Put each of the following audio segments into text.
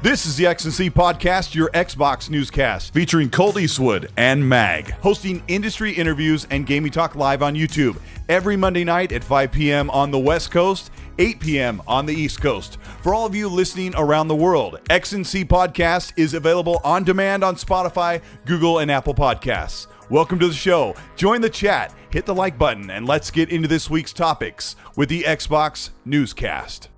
This is the XNC Podcast, your Xbox newscast, featuring Colteastwood and Mag, hosting industry interviews and gaming talk live on YouTube every Monday night at 5 p.m. on the West Coast, 8 p.m. on the East Coast. For all of you listening around the world, XNC Podcast is available on demand on Spotify, Google, and Apple Podcasts. Welcome to the show. Join the chat, hit the like button, and let's get into this week's topics with the Xbox newscast.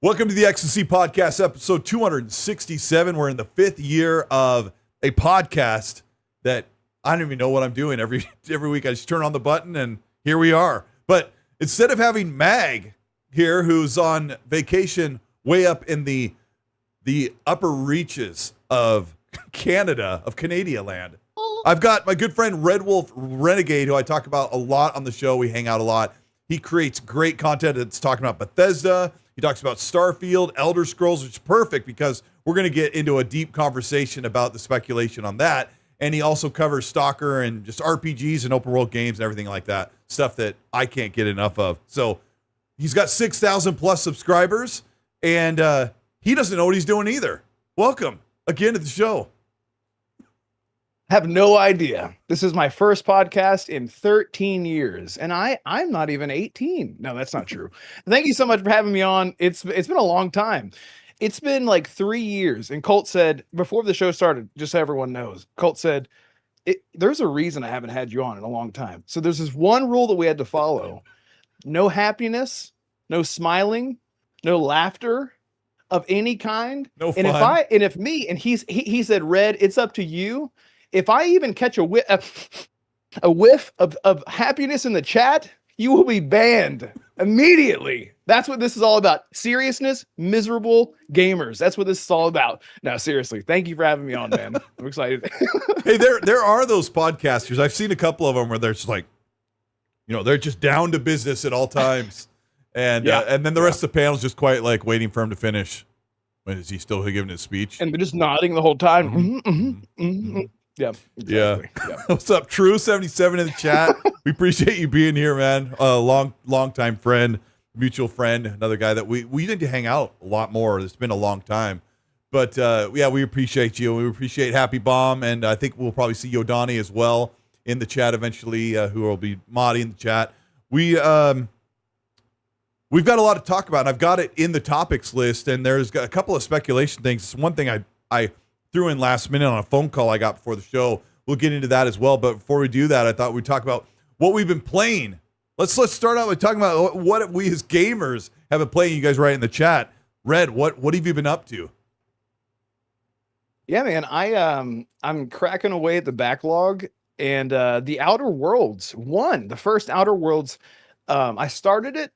Welcome to the XNC Podcast, episode 267. We're in the fifth year of a podcast that I don't even know what I'm doing. Every week I just turn on the button and here we are. But instead of having Mag here, who's on vacation way up in the upper reaches of Canada, of Canada land, I've got my good friend Red Wolf Renegade, who I talk about a lot on the show. We hang out a lot. He creates great content that's talking about Bethesda. He talks about Starfield, Elder Scrolls, which is perfect because we're going to get into a deep conversation about the speculation on that. And he also covers Stalker and just RPGs and open world games and everything like that. Stuff that I can't get enough of. So he's got 6,000 plus subscribers and he doesn't know what he's doing either. Welcome again to the show. Have no idea. This is my first podcast in 13 years, and I'm not even 18. No, that's not true. Thank you so much for having me on. It's been a long time. It's been like 3 years, and Colt said before the show started, just so everyone knows, Colt said, there's a reason I haven't had you on in a long time. So there's this one rule that we had to follow. No happiness, no smiling, no laughter of any kind. No fun. And he said, Red, it's up to you. If I even catch a whiff of happiness in the chat, you will be banned immediately. That's what this is all about. Seriousness, miserable gamers. That's what this is all about. No, seriously. Thank you for having me on, man. I'm excited. Hey, there are those podcasters. I've seen a couple of them where they're just like, they're just down to business at all times. And and then the rest of the panel's just quite like waiting for him to finish. When is he still giving his speech? And they're just nodding the whole time. Yeah. Exactly. Yeah. What's up, True77 in the chat? We appreciate you being here, man. A long time friend, mutual friend, another guy that we need to hang out a lot more. It's been a long time. But we appreciate you. We appreciate Happy Bomb, and I think we'll probably see Yodani as well in the chat eventually, who will be modding the chat. We've got a lot to talk about, and I've got it in the topics list, and there's a couple of speculation things. One thing I threw in last minute on a phone call I got before the show. We'll get into that as well. But before we do that, I thought we'd talk about what we've been playing. Let's start out with talking about what we as gamers have been playing. You guys write in the chat. Red, what have you been up to? Yeah, man, I'm cracking away at the backlog, and the Outer Worlds the first Outer Worlds. I started it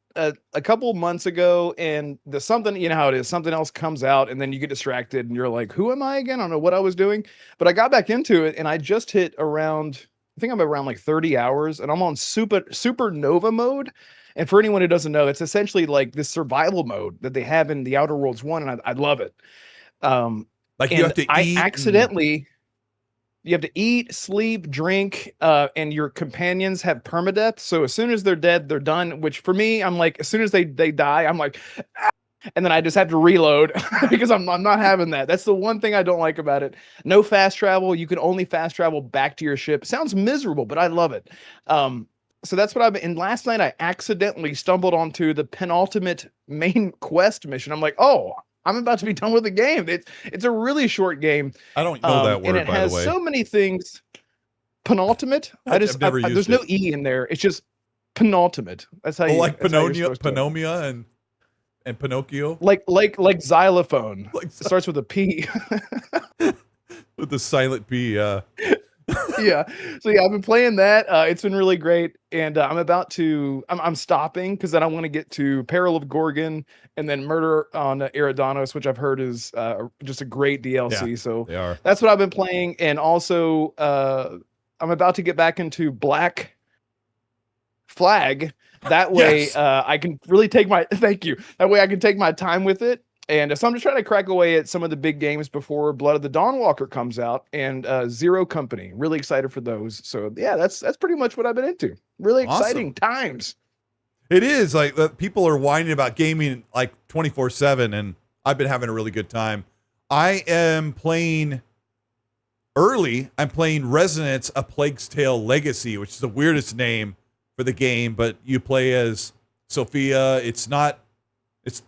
a couple months ago, and something, you know how it is, something else comes out and then you get distracted and you're like, who am I again? I don't know what I was doing, but I got back into it and I just hit around, I think I'm around like 30 hours and I'm on supernova mode. And for anyone who doesn't know, it's essentially like this survival mode that they have in the Outer Worlds 1. And I love it. Like you have to eat. You have to eat, sleep, drink, and your companions have permadeath. So as soon as they're dead, they're done. Which for me, I'm like, as soon as they die, I'm like, ah! And then I just have to reload because I'm not having that. That's the one thing I don't like about it. No fast travel. You can only fast travel back to your ship. Sounds miserable, but I love it. So that's what I've been. And last night I accidentally stumbled onto the penultimate main quest mission. I'm like, oh, I'm about to be done with the game. It's a really short game. I don't know that word, and it has so many things. Penultimate. There's no E in there. It's just penultimate. That's how you like Panomia and Pinocchio. Like xylophone. It starts with a P. With the silent P. Yeah. Yeah. So yeah, I've been playing that. It's been really great, and I'm stopping because then I want to get to Peril of Gorgon and then Murder on Eridanos, which I've heard is just a great DLC. Yeah, so that's what I've been playing, and also I'm about to get back into Black Flag. That way, yes. I can really take my That way, I can take my time with it. And so I'm just trying to crack away at some of the big games before Blood of the Dawnwalker comes out, and Zero Company. Really excited for those. So yeah, that's pretty much what I've been into. Really exciting times. It is like people are whining about gaming like 24/7, and I've been having a really good time. I am playing early. I'm playing Resonance: A Plague's Tale Legacy, which is the weirdest name for the game, but you play as Sophia. It's,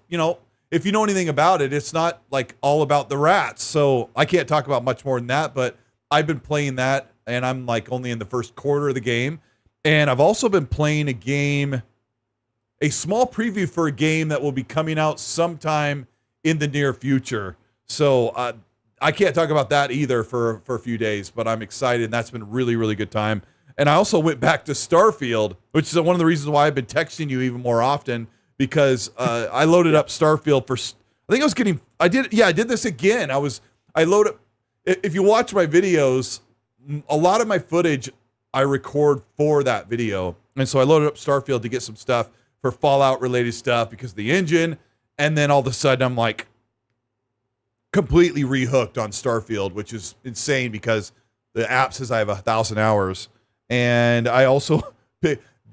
you know, if you know anything about it, it's not like all about the rats. So I can't talk about much more than that, but I've been playing that, and I'm like only in the first quarter of the game. And I've also been playing a small preview for a game that will be coming out sometime in the near future. So I can't talk about that either for a few days, but I'm excited, and that's been a really, really good time. And I also went back to Starfield, which is one of the reasons why I've been texting you even more often, because I loaded up Starfield for, I did this again. I loaded, if you watch my videos, a lot of my footage I record for that video. And so I loaded up Starfield to get some stuff for Fallout related stuff because of the engine. And then all of a sudden I'm like completely rehooked on Starfield, which is insane because the app says I have 1,000 hours. And I also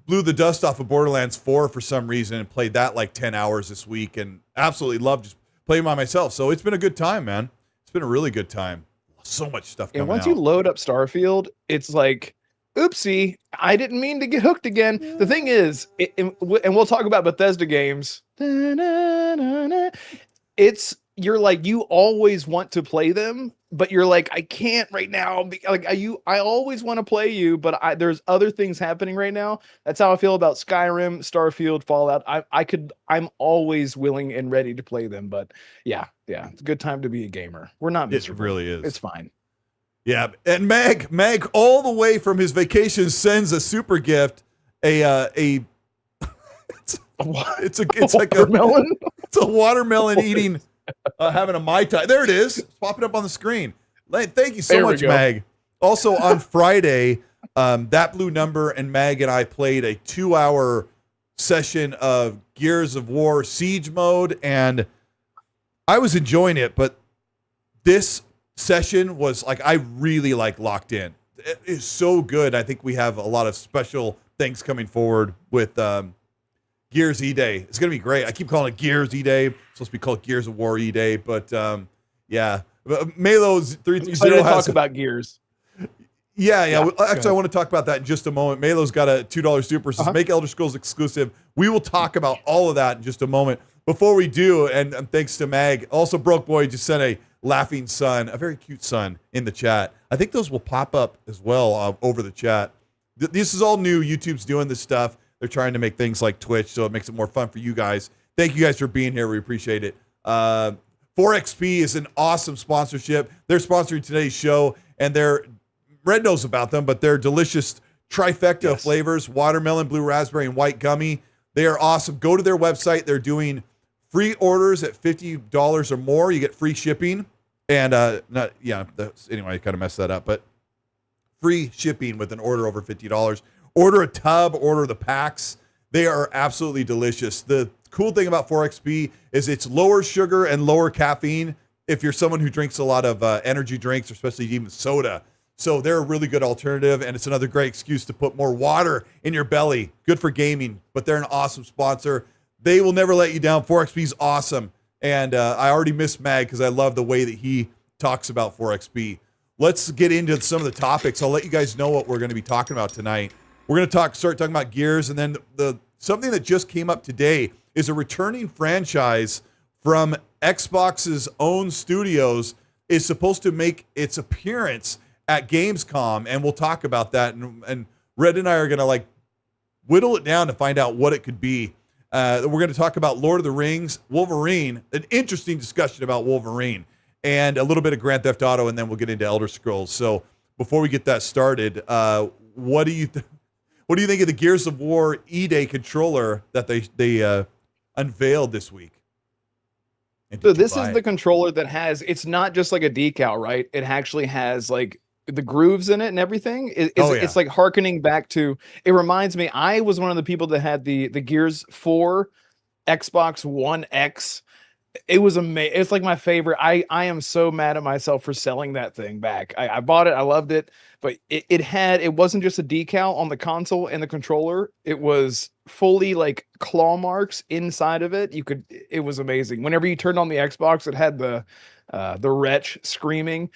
blew the dust off of Borderlands 4 for some reason and played that like 10 hours this week and absolutely loved just playing by myself. So it's been a good time, man. It's been a really good time. So much stuff coming out. And once you load up Starfield, it's like, oopsie, I didn't mean to get hooked again. Yeah. The thing is, and we'll talk about Bethesda games. You're like, you always want to play them, but you're like, I can't right now. Like I always want to play you, but there's other things happening right now. That's how I feel about Skyrim, Starfield, Fallout. I'm always willing and ready to play them, but yeah, it's a good time to be a gamer. We're not miserable. It really is. It's fine. Yeah, and Mag, all the way from his vacation sends a super gift. It's like watermelon. It's a watermelon eating, having a Mai Tai. There it is. It's popping up on the screen. Thank you so much, Mag. Also on Friday, That Blue Number and Mag and I played a 2-hour session of Gears of War Siege mode, and I was enjoying it, but this session was like, I really like locked in. It is so good. I think we have a lot of special things coming forward with Gears E-Day. It's going to be great. I keep calling it Gears E-Day. It's supposed to be called Gears of War E-Day, but yeah. Malo's 330 talk about Gears. Yeah. Actually, I want to talk about that in just a moment. Malo's got a $2 super. Says, make Elder Scrolls exclusive. We will talk about all of that in just a moment. Before we do, and thanks to Mag, also Broke Boy just sent a laughing son, a very cute son, in the chat. I think those will pop up as well over the chat. This is all new. YouTube's doing this stuff. They're trying to make things like Twitch, so it makes it more fun for you guys. Thank you guys for being here. We appreciate it. 4XP is an awesome sponsorship. They're sponsoring today's show, and Red knows about them, but they're delicious trifecta flavors, watermelon, blue raspberry, and white gummy. They are awesome. Go to their website. They're doing free orders at $50 or more. You get free shipping. And anyway, I kind of messed that up, but free shipping with an order over $50. Order a tub, order the packs. They are absolutely delicious. The cool thing about 4XP is it's lower sugar and lower caffeine if you're someone who drinks a lot of energy drinks, especially even soda. So they're a really good alternative, and it's another great excuse to put more water in your belly. Good for gaming, but they're an awesome sponsor. They will never let you down. 4XP is awesome. And I already miss Mag because I love the way that he talks about 4XP. Let's get into some of the topics. I'll let you guys know what we're going to be talking about tonight. We're going to start talking about Gears, and then something that just came up today is a returning franchise from Xbox's own studios is supposed to make its appearance at Gamescom, and we'll talk about that. And Red and I are going to whittle it down to find out what it could be. We're going to talk about Lord of the Rings, Wolverine, an interesting discussion about Wolverine, and a little bit of Grand Theft Auto, and then we'll get into Elder Scrolls. So before we get that started, what do you think of the Gears of War E-Day controller that they unveiled this week? So this is the controller that it's not just like a decal, right? It actually has like the grooves in it and everything. It's like hearkening back to, it reminds me, I was one of the people that had the Gears 4 Xbox One X It was amazing. It's like my favorite. I am so mad at myself for selling that thing back. I bought it. I loved it, but it wasn't just a decal on the console and the controller. It was fully like claw marks inside of it. It was amazing. Whenever you turned on the Xbox, it had the wretch screaming.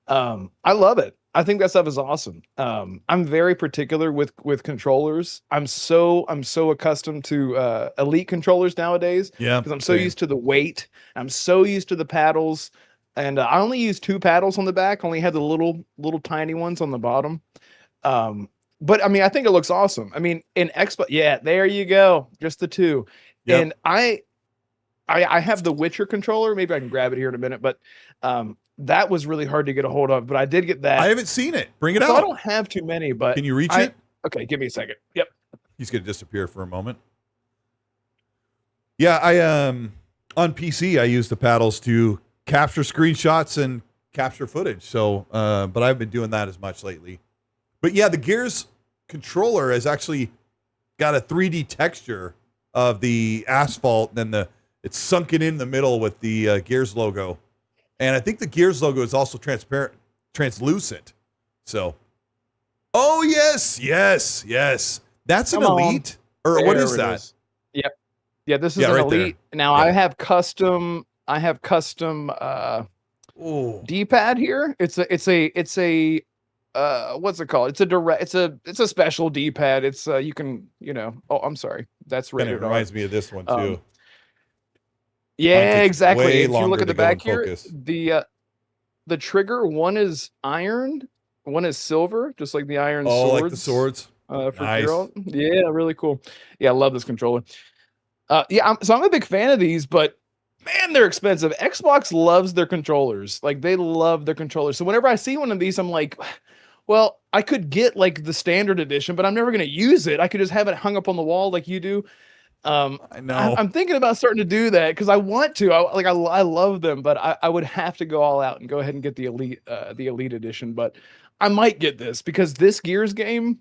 I love it. I think that stuff is awesome. I'm very particular with controllers. I'm so accustomed to elite controllers nowadays. Yeah, because I'm so used to the weight. I'm so used to the paddles, and I only use 2 paddles on the back. Only had the little tiny ones on the bottom. But I mean, I think it looks awesome. I mean, in Xbox, yeah, there you go, just the 2. Yep. And I have the Witcher controller. Maybe I can grab it here in a minute, but that was really hard to get a hold of, but I did get that. I haven't seen it. Bring it out. I don't have too many, but can you reach it? Okay, give me a second. Yep. He's going to disappear for a moment. Yeah, I on PC I use the paddles to capture screenshots and capture footage. So, but I've been doing that as much lately. But yeah, the Gears controller has actually got a 3D texture of the asphalt, and then it's sunken in the middle with the Gears logo. And I think the Gears logo is also translucent. So, oh yes. That's an Elite, or what is that? Yep. Yeah, this is an Elite. There. Now I have custom D-pad here. It's a what's it called? It's a special D-pad. It's you can, oh, I'm sorry. That's rated. Kind of reminds me of this one too. Yeah, exactly. If you look at the back here, the trigger, one is iron, one is silver, just like the iron swords. Like the swords. For nice. Yeah, really cool. Yeah, I love this controller. So I'm a big fan of these, but man, they're expensive. Xbox loves their controllers. Like, they love their controllers. So whenever I see one of these, I'm like, well, I could get like the standard edition, but I'm never going to use it. I could just have it hung up on the wall like you do. I know. I'm thinking about starting to do that because I want to. I love them, but I would have to go all out and go ahead and get the Elite edition. But I might get this because this Gears game,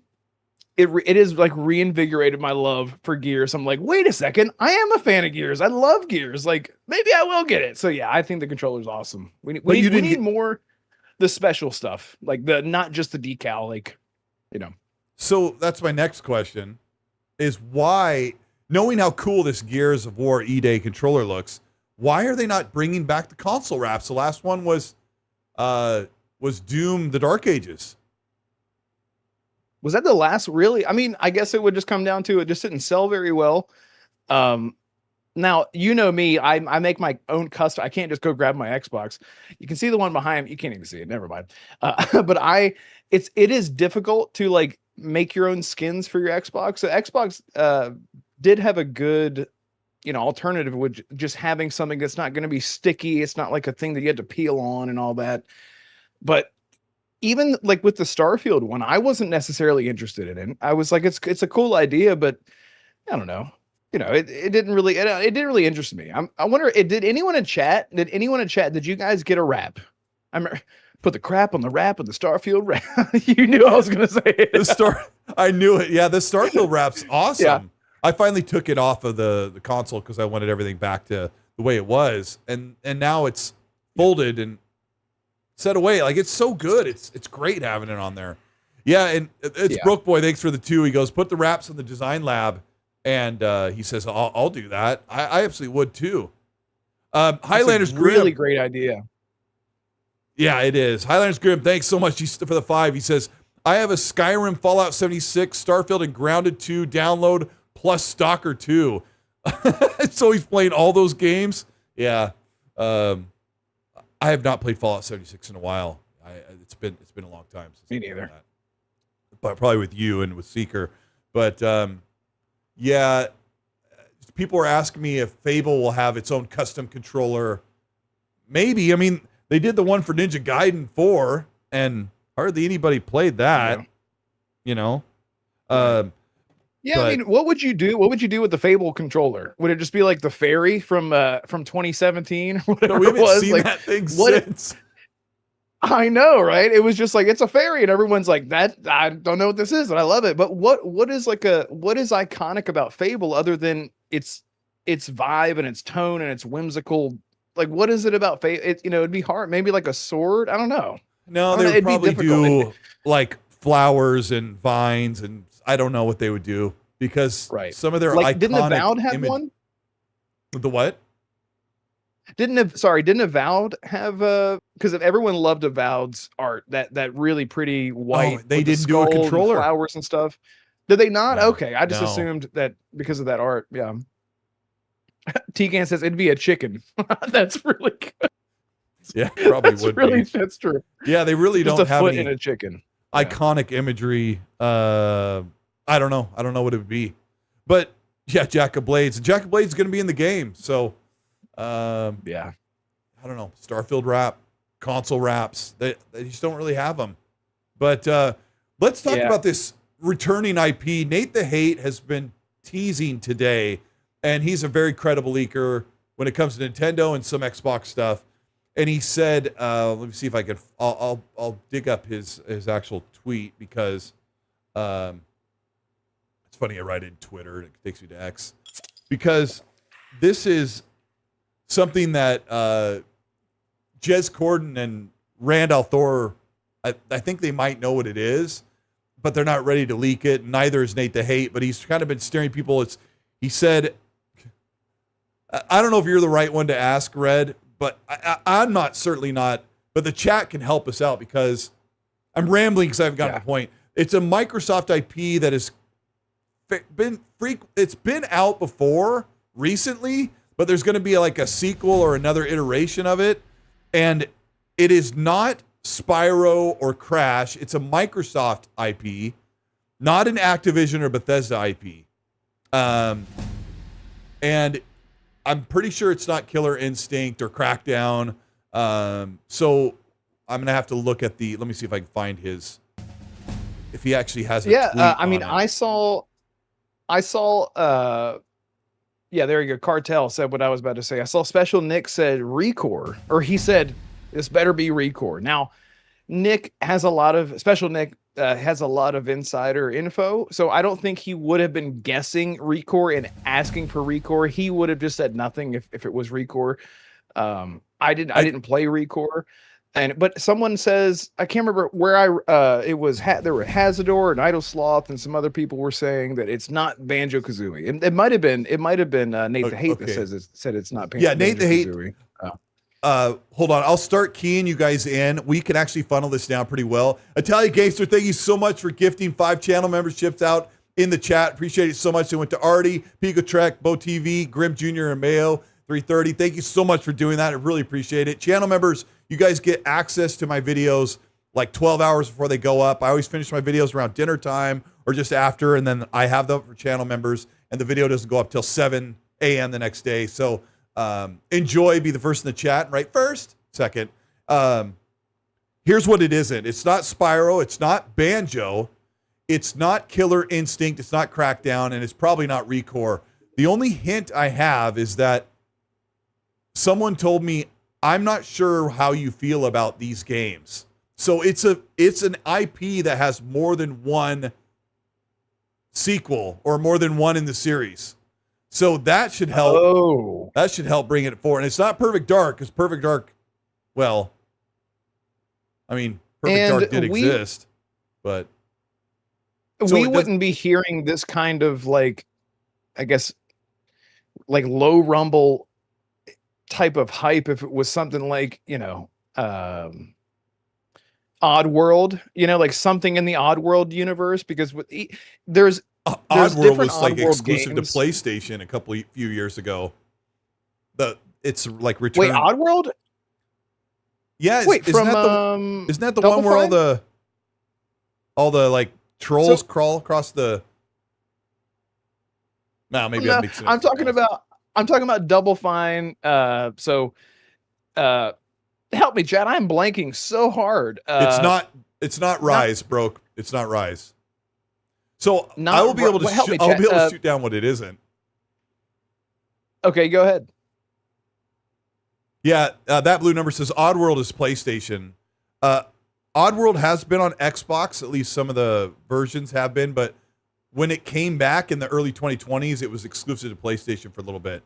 it is like reinvigorated my love for Gears. I'm like, wait a second, I am a fan of Gears. I love Gears. Like, maybe I will get it. So yeah, I think the controller's awesome. We need more the special stuff, like not just the decal, like, So that's my next question: is why, knowing how cool this Gears of War E-Day controller looks, why are they not bringing back the console wraps? The last one was Doom: The Dark Ages. Was that the last? Really? I mean, I guess it would just come down to it just didn't sell very well. Now, you know me, I make my own custom. I can't just go grab my Xbox. You can see the one behind me. You can't even see it. Never mind. But it is difficult to like make your own skins for your Xbox. So Xbox did have a good, alternative with just having something that's not going to be sticky. It's not like a thing that you had to peel on and all that. But even like with the Starfield one, I wasn't necessarily interested in it. I was like, it's a cool idea, but I don't know. It didn't really interest me. I wonder, did anyone in chat, did you guys get a wrap? Put the crap on the wrap of the Starfield wrap. You knew I was going to say it. I knew it. Yeah, the Starfield wrap's awesome. Yeah. I finally took it off of the console because I wanted everything back to the way it was. And now it's folded and set away. Like, it's so good. It's great having it on there. Yeah, and it's Broke Boy. Thanks for the 2. He goes, put the wraps in the design lab. And he says, I'll do that. I absolutely would too. Highlander's Grim. Really great idea. Yeah, it is. Highlander's Grim, thanks so much for the 5. He says, I have a Skyrim, Fallout 76, Starfield, and Grounded 2 download plus Stalker 2. So he's playing all those games. Yeah. I have not played Fallout 76 in a while. It's been a long time since me neither. But probably with you and with Seeker. But yeah, people are asking me if Fable will have its own custom controller. Maybe. I mean, they did the one for Ninja Gaiden 4, and hardly anybody played that. Yeah. I mean, what would you do? What would you do with the Fable controller? Would it just be like the fairy from 2017? Whatever we haven't it was. seen like, that thing since. I know, right? It was just like, it's a fairy, and everyone's like, that I don't know what this is, and I love it. But what is iconic about Fable other than it's its vibe and its tone and its whimsical. Like, what is it about Fable? It'd be hard. Maybe like a sword. I don't know. No, they would probably do like flowers and vines, and I don't know what they would do because some of their like iconic didn't Avowed have one? The what? Didn't Avowed have because everyone loved Avowed's art, that really pretty white. Oh, they didn't do a controller, flowers and stuff. Did they not? No, okay, I just assumed that because of that art. Yeah. Tegan says it'd be a chicken. That's really good. Yeah, probably would be. That's true. Yeah, they really just don't a have foot any in a chicken. iconic imagery. I don't know. I don't know what it would be. But yeah, Jack of Blades. Jack of Blades is going to be in the game. So yeah. I don't know. Starfield wrap, console wraps. They just don't really have them. But let's talk about this returning IP. Nate the Hate has been teasing today, and he's a very credible leaker when it comes to Nintendo and some Xbox stuff. And he said, let me see if I can, I'll dig up his actual tweet because it's funny. I write in Twitter and it takes me to X because this is something that Jez Corden and Randall Thor, I think they might know what it is, but they're not ready to leak it. Neither is Nate the Hate, but he's kind of been steering people. He said, I don't know if you're the right one to ask, Red, but I'm certainly not, but the chat can help us out because I'm rambling because I haven't gotten to the point. It's a Microsoft IP that has it's been out before recently, but there's going to be like a sequel or another iteration of it. And it is not Spyro or Crash. It's a Microsoft IP, not an Activision or Bethesda IP. And I'm pretty sure it's not Killer Instinct or Crackdown. So I'm going to have to look at let me see if I can find if he actually has a tweet I mean, it. I saw, there you go. Cartel said what I was about to say. I saw Special Nick said Recore, or he said, this better be Recore. Now, Special Nick has a lot of insider info, so I don't think he would have been guessing Recore and asking for Recore. He would have just said nothing if it was Recore. I didn't play Recore, but someone says, I can't remember where there were Hazador and Idle Sloth and some other people were saying that it's not Banjo-Kazooie. It might have been Nate the Hate that said it's not Banjo-Kazooie. Yeah, Nate the Hate. Hold on. I'll start keying you guys in. We can actually funnel this down pretty well. Italia Gangster, thank you so much for gifting 5 channel memberships out in the chat. Appreciate it so much. It went to Artie, Pico Trek, Bo TV, Grim Jr., and Mayo 330. Thank you so much for doing that. I really appreciate it. Channel members, you guys get access to my videos like 12 hours before they go up. I always finish my videos around dinner time or just after, and then I have them for channel members, and the video doesn't go up till 7 a.m. the next day. So enjoy, be the first in the chat, right? First, second. Here's what it isn't. It's not Spyro. It's not Banjo. It's not Killer Instinct. It's not Crackdown, and it's probably not Recore. The only hint I have is that someone told me, I'm not sure how you feel about these games. So it's an IP that has more than one sequel or more than one in the series. So that should help. Oh. That should help bring it forward. And it's not Perfect Dark, because Perfect Dark, well, I mean, Perfect Dark did exist, but so we wouldn't be hearing this kind of like, I guess, like low rumble type of hype if it was something like, Oddworld, like something in the Oddworld universe, because there's Oddworld was like Oddworld exclusive games to PlayStation a few years ago. It's like Return. Wait, Oddworld? Yeah. Wait, isn't that the one where all the like trolls crawl across the? No, maybe I'm mixing it. I'm talking about Double Fine. Help me, Chad. I'm blanking so hard. It's not Rise, bro. It's not Rise. So I will be able to shoot down what it isn't. Okay, go ahead. Yeah, that blue number says Oddworld is PlayStation. Oddworld has been on Xbox, at least some of the versions have been, but when it came back in the early 2020s, it was exclusive to PlayStation for a little bit.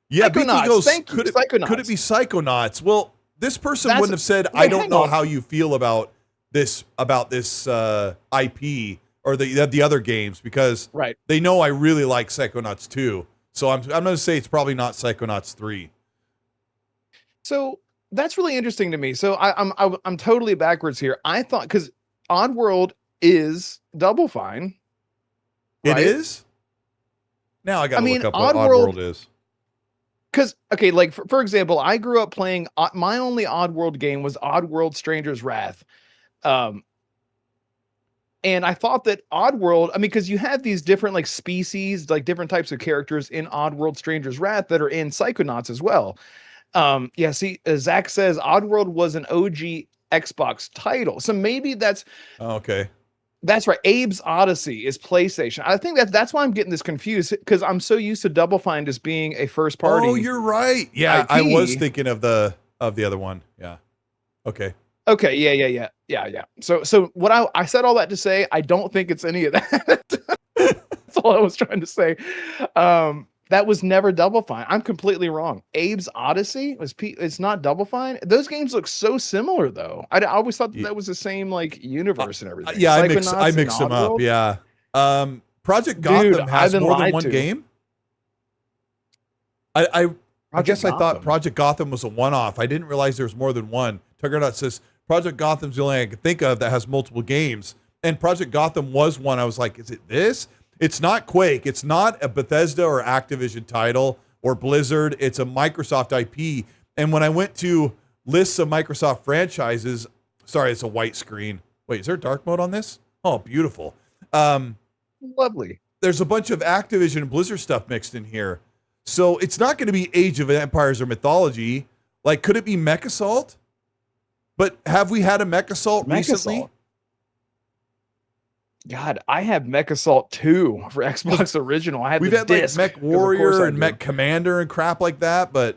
Yeah, BT Psychonauts, goes, thank you, could it Psychonauts. be Psychonauts? Well, this person That's- wouldn't have said, well, I don't hang know on. how you feel about this IP or the other games, because Right. they know I really like Psychonauts 2. So I'm going to say it's probably not Psychonauts 3. So that's really interesting to me. So I'm totally backwards here. I thought, because Oddworld is Double Fine. It is? Now I got to look up what Oddworld Oddworld is. Because, okay, like for example, I grew up playing, my only Oddworld game was Oddworld Stranger's Wrath. And I thought that Oddworld, I mean, because you have these different like species, like different types of characters in Oddworld Stranger's Wrath that are in Psychonauts as well. Yeah, see, Zach says Oddworld was an OG Xbox title. So maybe that's Okay. That's right. Abe's Odyssey is PlayStation. I think that's why I'm getting this confused, because I'm so used to Double Fine as being a first party. Oh, you're right. Yeah, IP. I was thinking of the other one. Yeah. Okay. Okay, yeah. So what I said all that to say, I don't think it's any of that. That's all I was trying to say. That was never Double Fine. I'm completely wrong. Abe's Odyssey it's not Double Fine. Those games look so similar though. I always thought that was the same like universe and everything. Yeah, I Psychonauts mixed and them up. Oddworld? Yeah. Project Gotham Dude, I've has been more than lied one to. game. I guess I thought Gotham. Project Gotham was a one-off. I didn't realize there was more than one. Tuggernut says Project Gotham's the only I can think of that has multiple games. And Project Gotham was one. I was like, is it this? It's not Quake. It's not a Bethesda or Activision title or Blizzard. It's a Microsoft IP. And when I went to lists of Microsoft franchises, sorry, it's a white screen. Wait, is there dark mode on this? Oh, beautiful. Lovely. There's a bunch of Activision and Blizzard stuff mixed in here. So it's not going to be Age of Empires or Mythology. Like, could it be MechAssault? But have we had a MechAssault recently? God, I have MechAssault 2 for Xbox Original. I had We've the had like disc, Mech 'cause of course Warrior I and did. Mech Commander and crap like that, but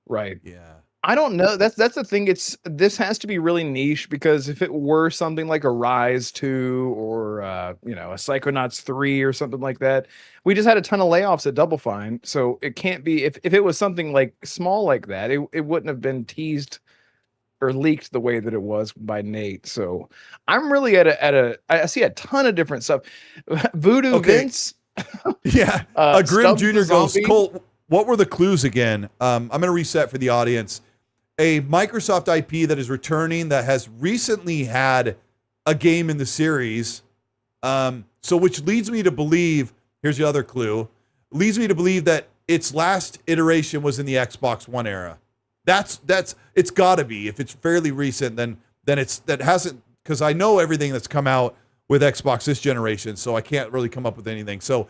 Right. yeah. I don't know. That's the thing. This has to be really niche, because if it were something like a Rise 2 or a Psychonauts 3 or something like that, we just had a ton of layoffs at Double Fine. So it can't be, if it was something like small like that, it wouldn't have been teased or leaked the way that it was by Nate. So I'm really I see a ton of different stuff. Voodoo Okay. Vince. Yeah. Grim Stubbs Jr. the goes, Zombie. Colt, what were the clues again? I'm going to reset for the audience. A Microsoft IP that is returning that has recently had a game in the series. So which leads me to believe, here's the other clue, leads me to believe that its last iteration was in the Xbox One era. That's it's got to be. If it's fairly recent, then that hasn't, because I know everything that's come out with Xbox this generation, so I can't really come up with anything. So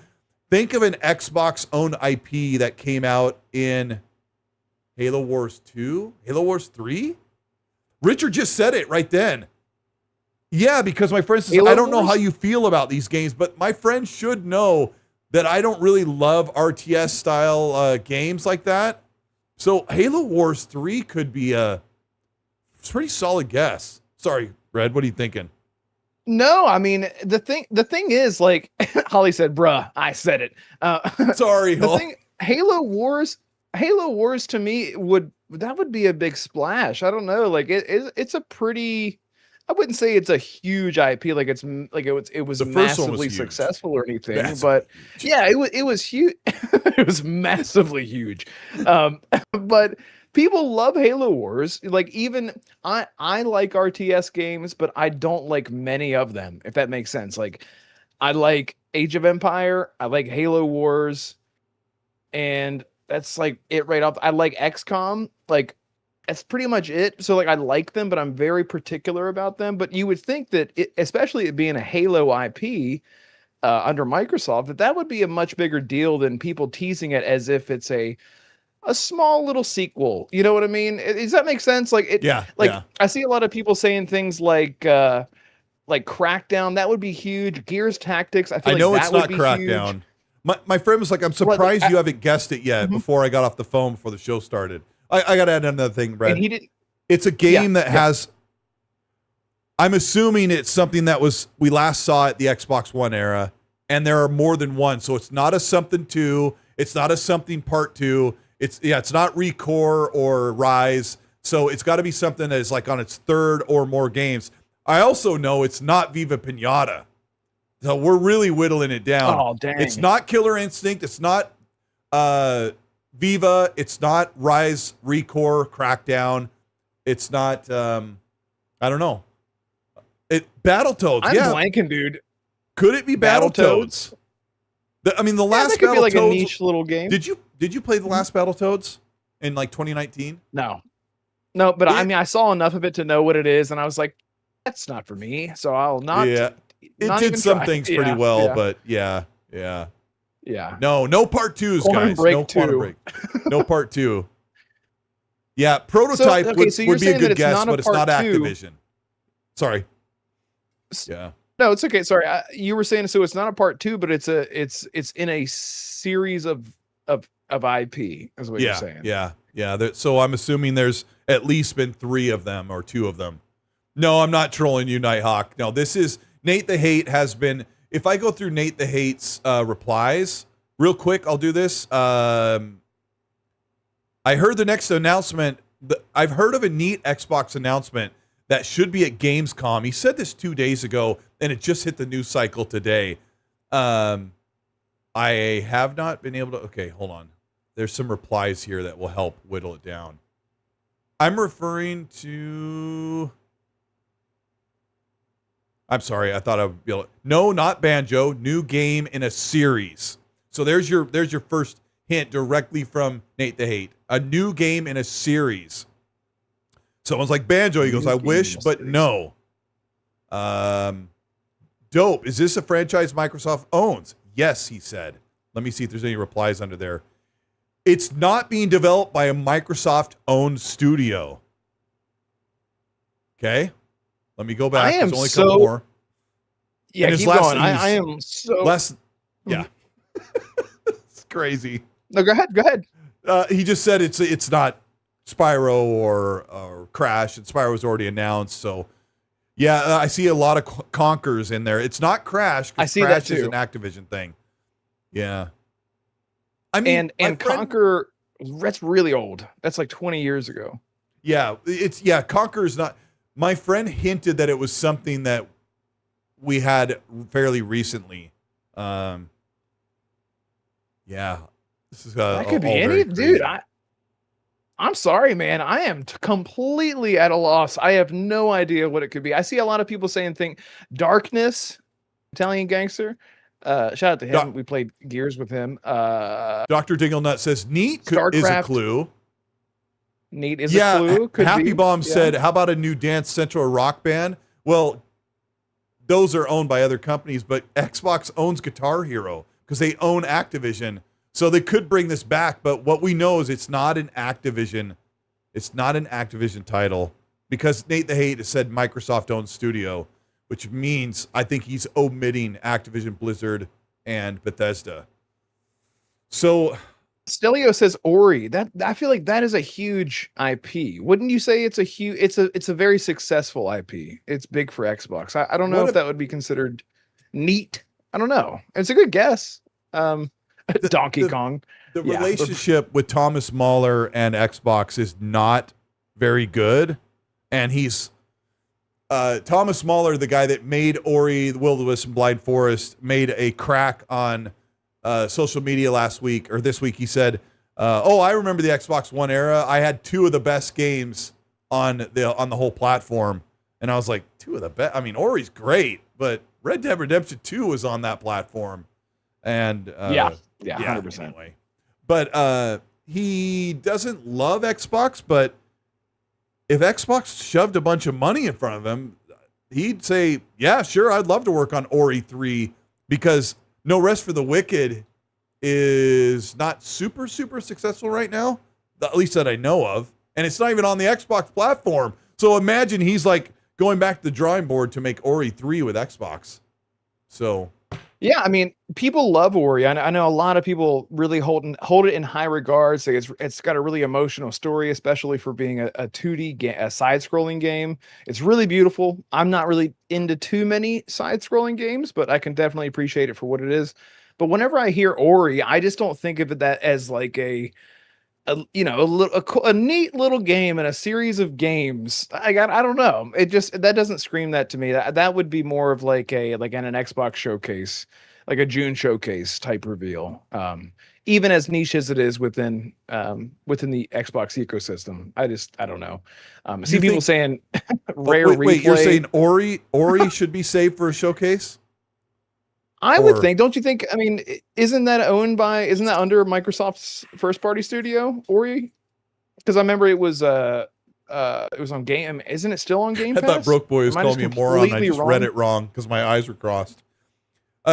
think of an Xbox owned IP that came out in Halo Wars 2, Halo Wars 3. Richard just said it right then. Yeah, because my friend says, Halo I don't know Wars? how you feel about these games, but my friend should know that I don't really love RTS style games like that. So Halo Wars 3 could be a pretty solid guess. Sorry, Red, what are you thinking? No, I mean, the thing is, like Holly said, bruh, I said it. Sorry, The Hol. thing, Halo Wars to me would be a big splash. I don't know, like it's a pretty, I wouldn't say it's a huge IP, like it was The first one was massively huge. successful or anything, Massively but huge. yeah, it was huge. It was massively huge. But people love Halo Wars. Like, even I like RTS games, but I don't like many of them, if that makes sense. Like, I like Age of Empire, I like Halo Wars, and that's like it right off. I like XCOM, like that's pretty much it. So like I like them, but I'm very particular about them. But you would think that especially it being a Halo IP under Microsoft, that would be a much bigger deal than people teasing it as if it's a small little sequel. You know what I mean? Does that make sense? Like it. Yeah. Like yeah. I see a lot of people saying things like Crackdown. That would be huge. Gears Tactics. I feel I know like it's that not would be Crackdown. huge. My friend was like, I'm surprised you haven't guessed it yet Mhm. before I got off the phone before the show started. I got to add another thing, Brad. And he did. It's a game that has, I'm assuming it's something that we last saw at the Xbox One era. and there are more than one. So it's not a something 2. It's not a something part 2. It's not Recore or Rise. So it's got to be something that is like on its 3rd or more games. I also know it's not Viva Pinata. So we're really whittling it down. Oh, dang. It's not Killer Instinct. It's not Viva. It's not Rise, Recore, Crackdown. It's not, I don't know. Battletoads. I'm yeah. blanking, dude. Could it be Battletoads? The last that could be like a Battletoads. niche little game. Did you play the last Battletoads in like 2019? No, but I saw enough of it to know what it is, and I was like, that's not for me. So I'll not. Yeah, it not did even some try. things pretty well, yeah. but yeah. No part 2s, Quantum guys. Break No Quantum 2. Break. No part 2. Yeah, Prototype so would you're be a saying good that it's guess, not a but it's not part 2. Activision. Sorry. Yeah. No, it's okay. Sorry, you were saying so. It's not a part 2, but it's in a series of IP. Is what you're saying. Yeah. So I'm assuming there's at least been 3 of them or 2 of them. No, I'm not trolling you, Nighthawk. No, this is Nate the Hate has been. If I go through Nate the Hate's replies real quick, I'll do this. I heard the next announcement. I've heard of a neat Xbox announcement that should be at Gamescom. He said this 2 days ago, and it just hit the news cycle today. I have not been able to. Okay, hold on. There's some replies here that will help whittle it down. I'm referring to. I'm sorry. I thought I would be able to. No, not Banjo. New game in a series. So there's your first hint directly from Nate the Hate. A new game in a series. Someone's like Banjo. He goes, I wish, but no. Dope. Is this a franchise Microsoft owns? Yes, he said. Let me see if there's any replies under there. It's not being developed by a Microsoft-owned studio. Okay. Let me go back. I am There's only a couple more. Yeah, keep going. I am so less. Yeah. It's crazy. No, go ahead. He just said it's not Spyro or Crash, and Spyro was already announced. So, yeah, I see a lot of Conkers in there. It's not Crash. I see Crash that too. is an Activision thing. Yeah. I mean, and Conker, that's really old. That's like 20 years ago. Yeah, Conker is not. My friend hinted that it was something that we had fairly recently. Yeah, this is that could be any dude. I'm sorry, man. I am completely at a loss. I have no idea what it could be. I see a lot of people saying Darkness, Italian Gangster. Shout out to him. We played Gears with him. Dr. Dinglenut says neat is a clue. Neat is a clue. Could Happy be. Bomb said, how about a new Dance Central rock band? Well, those are owned by other companies, but Xbox owns Guitar Hero because they own Activision. So they could bring this back, but what we know is it's not an Activision. It's not an Activision title because Nate the Hate has said Microsoft-owned studio, which means I think he's omitting Activision, Blizzard, and Bethesda. So Stelio says Ori. That I feel like that is a huge IP. Wouldn't you say it's a huge? It's a very successful IP. It's big for Xbox. I don't know if that would be considered neat. I don't know. It's a good guess. Donkey Kong. The relationship with Thomas Mahler and Xbox is not very good, and he's Thomas Mahler, the guy that made Ori, the Will of the Wisp, and Blind Forest, made a crack on social media last week or this week. He said, I remember the Xbox One era. I had 2 of the best games on the whole platform. And I was like, 2 of the best. I mean, Ori's great, but Red Dead Redemption 2 was on that platform. And 100%. Anyway. But he doesn't love Xbox, but if Xbox shoved a bunch of money in front of him, he'd say, yeah, sure, I'd love to work on Ori 3 because No Rest for the Wicked is not super, super successful right now, at least that I know of. And it's not even on the Xbox platform. So imagine he's like going back to the drawing board to make Ori 3 with Xbox. So Yeah, I mean, people love Ori. I know a lot of people really hold it in high regards. Say it's got a really emotional story, especially for being a 2D a side-scrolling game. It's really beautiful. I'm not really into too many side-scrolling games, but I can definitely appreciate it for what it is. But whenever I hear Ori, I just don't think of it that as like a neat little game and a series of games. I don't know. It just that doesn't scream that to me. That would be more of like an Xbox showcase, like a June showcase type reveal. Even as niche as it is within the Xbox ecosystem. I don't know. I see people saying rare replay. Wait, you're saying Ori should be saved for a showcase? I would think, don't you think? I mean, isn't that under Microsoft's first party studio, Ori? Because I remember it was on Game. Isn't it still on Game Pass? I thought Broke Boy was calling me a moron. I just read it wrong because my eyes were crossed.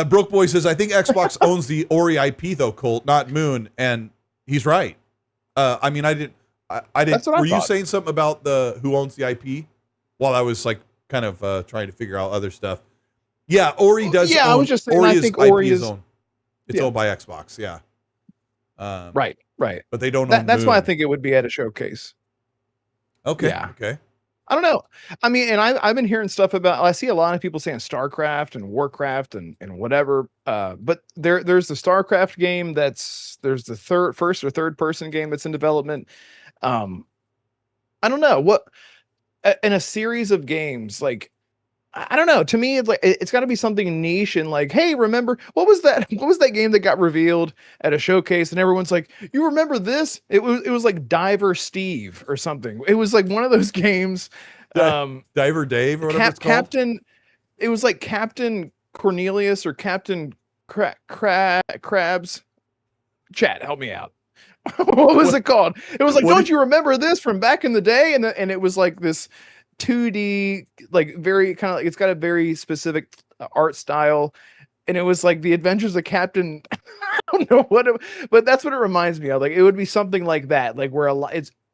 Broke Boy says, I think Xbox owns the Ori IP though, Colt, not Moon, and he's right. I mean, I didn't. Were you saying something about who owns the IP? While I was like kind of trying to figure out other stuff. Yeah, Ori does. Yeah, I was just saying. I think Ori is owned. It's owned by Xbox. Yeah. Right. But they don't. That's why I think it would be at a showcase. Okay. Yeah. Okay. I don't know. I mean, and I've been hearing stuff about. I see a lot of people saying StarCraft and Warcraft and whatever. But there's the StarCraft game there's the first or third person game that's in development. I don't know what in a series of games like. I don't know. To me, it's got to be something niche and like, hey, remember what was that? What was that game that got revealed at a showcase? And everyone's like, you remember this? It was like Diver Steve or something. It was like one of those games. Diver Dave or whatever it's called. Captain. It was like Captain Cornelius or Captain Krabs. Chat, help me out. What was it called? It was like, don't you remember this from back in the day? And it was like this 2D, like very kind of like it's got a very specific art style, and it was like the Adventures of Captain. I don't know but that's what it reminds me of. Like it would be something like that, like where